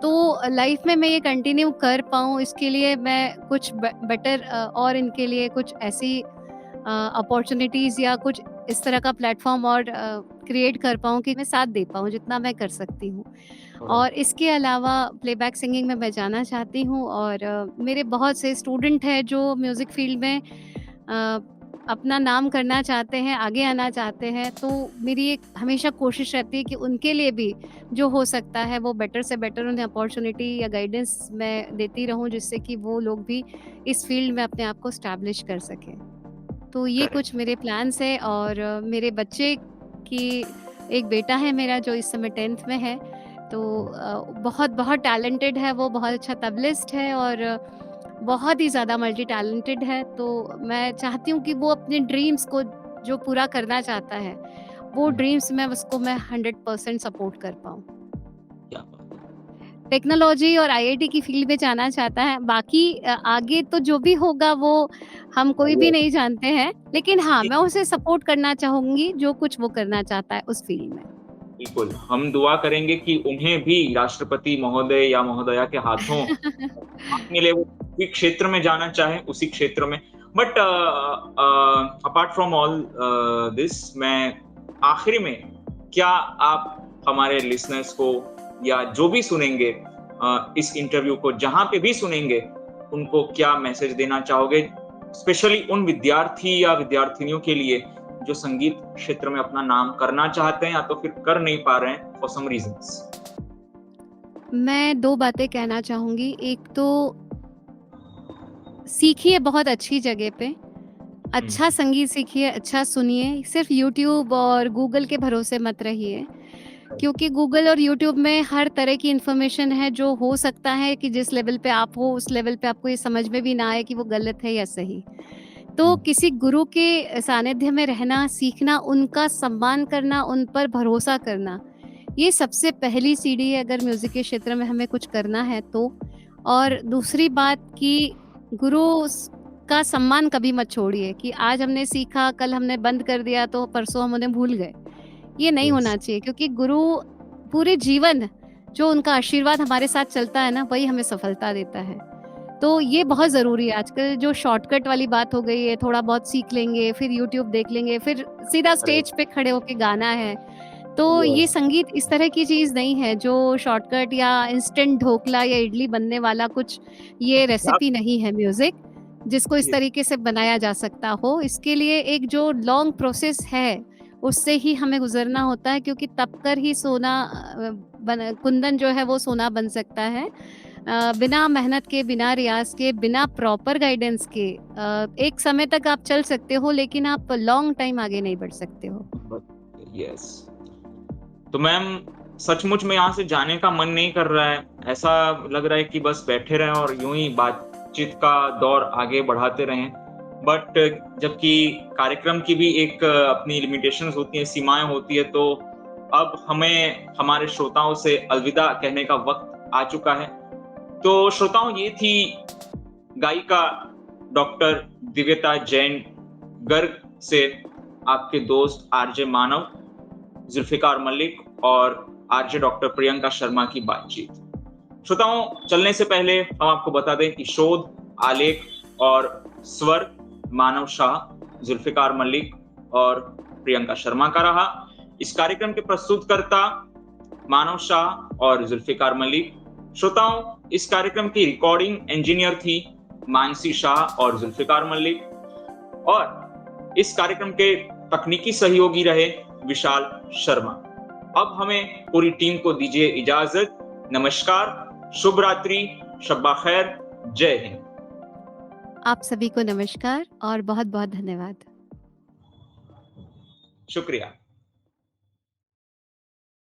तो लाइफ में मैं ये कंटिन्यू कर पाऊँ इसके लिए मैं कुछ बेटर और इनके लिए कुछ ऐसी अपॉर्चुनिटीज़ या कुछ इस तरह का प्लेटफ़ॉर्म और क्रिएट कर पाऊँ कि मैं साथ दे पाऊँ जितना मैं कर सकती हूँ। और इसके अलावा प्लेबैक सिंगिंग में मैं जाना चाहती हूँ और मेरे बहुत से स्टूडेंट हैं जो म्यूज़िक फ़ील्ड में अपना नाम करना चाहते हैं, आगे आना चाहते हैं, तो मेरी एक हमेशा कोशिश रहती है कि उनके लिए भी जो हो सकता है वो बेटर से बेटर उन्हें अपॉर्चुनिटी या गाइडेंस मैं देती रहूँ जिससे कि वो लोग भी इस फ़ील्ड में अपने आप को एस्टैब्लिश कर सकें। तो ये करेक्ट. कुछ मेरे प्लान्स हैं और मेरे बच्चे की एक बेटा है मेरा जो इस समय 10th में है, तो बहुत टैलेंटेड है वो, बहुत अच्छा तबलिस्ट है और बहुत ही ज़्यादा मल्टी टैलेंटेड है। तो मैं चाहती हूँ कि वो अपने ड्रीम्स को जो पूरा करना चाहता है, वो ड्रीम्स में उसको मैं 100% सपोर्ट कर पाऊँ। क्या बात है. टेक्नोलॉजी और आईआईटी की फील्ड में जाना चाहता है, बाकी आगे तो जो भी होगा वो हम कोई भी Yes. नहीं जानते हैं, लेकिन हाँ, मैं उसे सपोर्ट करना चाहूँगी जो कुछ वो करना चाहता है उस फील्ड में। बिल्कुल, हम दुआ करेंगे कि उन्हें भी राष्ट्रपति महोदय या महोदया के हाथों मिले, वो उसी क्षेत्र में जाना चाहे उसी क्षेत्र में. But apart from all this, मैं आखिरी में क्या आप हमारे लिसनर्स को या जो भी सुनेंगे इस इंटरव्यू को, जहां पे भी सुनेंगे, उनको क्या मैसेज देना चाहोगे, स्पेशली उन विद्यार्थी या विद्यार्थिनियों के लिए जो संगीत क्षेत्र में अपना नाम करना चाहते हैं या तो फिर कर नहीं पा रहे हैं फॉर सम रीजंस? मैं 2 बातें कहना चाहूँगी। एक तो सीखिए बहुत अच्छी जगह पे, अच्छा संगीत सीखिए, अच्छा सुनिए, सिर्फ़ यूट्यूब और गूगल के भरोसे मत रहिए, क्योंकि गूगल और यूट्यूब में हर तरह की इन्फॉर्मेशन है जो हो सकता है कि जिस लेवल पे आप हो, उस लेवल पे आपको ये समझ में भी ना आए कि वो गलत है या सही। तो किसी गुरु के सानिध्य में रहना, सीखना, उनका सम्मान करना, उन पर भरोसा करना, ये सबसे पहली सीढ़ी है अगर म्यूज़िक के क्षेत्र में हमें कुछ करना है तो। और दूसरी बात कि गुरु का सम्मान कभी मत छोड़िए कि आज हमने सीखा, कल हमने बंद कर दिया तो परसों हम उन्हें भूल गए। ये नहीं होना चाहिए क्योंकि गुरु पूरे जीवन जो उनका आशीर्वाद हमारे साथ चलता है ना, वही हमें सफलता देता है। तो ये बहुत ज़रूरी है। आजकल जो शॉर्टकट वाली बात हो गई है, थोड़ा बहुत सीख लेंगे, फिर यूट्यूब देख लेंगे, फिर सीधा स्टेज पे खड़े होके गाना है। तो ये संगीत इस तरह की चीज़ नहीं है जो शॉर्टकट या इंस्टेंट ढोकला या इडली बनने वाला कुछ ये रेसिपी नहीं है म्यूज़िक, जिसको इस तरीके से बनाया जा सकता हो। इसके लिए एक जो लॉन्ग प्रोसेस है, उससे ही हमें गुज़रना होता है क्योंकि तब कर ही सोना कुंदन जो है वो सोना बन सकता है। बिना मेहनत के, बिना रियाज़ के, बिना प्रॉपर गाइडेंस के एक समय तक आप चल सकते हो लेकिन आप लॉन्ग टाइम आगे नहीं बढ़ सकते हो। यस. तो मैम, सचमुच में यहाँ से जाने का मन नहीं कर रहा है. ऐसा लग रहा है कि बस बैठे रहें और यूं ही बातचीत का दौर आगे बढ़ाते रहें. बट जबकि कार्यक्रम की भी एक अपनी लिमिटेशंस होती हैं, सीमाएं होती है, तो अब हमें हमारे श्रोताओं से अलविदा कहने का वक्त आ चुका है. तो श्रोताओं, ये थी गायिका डॉक्टर दिव्यता जैन, गर्ग से आपके दोस्त आरजे मानव, जुल्फिकार मलिक और आरजे डॉक्टर प्रियंका शर्मा की बातचीत. श्रोताओं, चलने से पहले हम आपको बता दें कि शोध, आलेख और स्वर मानव शाह, जुल्फिकार मलिक और प्रियंका शर्मा का रहा. इस कार्यक्रम के प्रस्तुतकर्ता मानव शाह और जुल्फिकार मलिक. श्रोताओं, इस कार्यक्रम की रिकॉर्डिंग इंजीनियर थी मानसी शाह और जुल्फिकार मलिक. और इस कार्यक्रम के तकनीकी सहयोगी रहे विशाल शर्मा। अब हमें पूरी टीम को दीजिए इजाजत। नमस्कार, शुभ रात्रि, शब्बा खैर, जय हिंद। आप सभी को नमस्कार और बहुत बहुत धन्यवाद। शुक्रिया।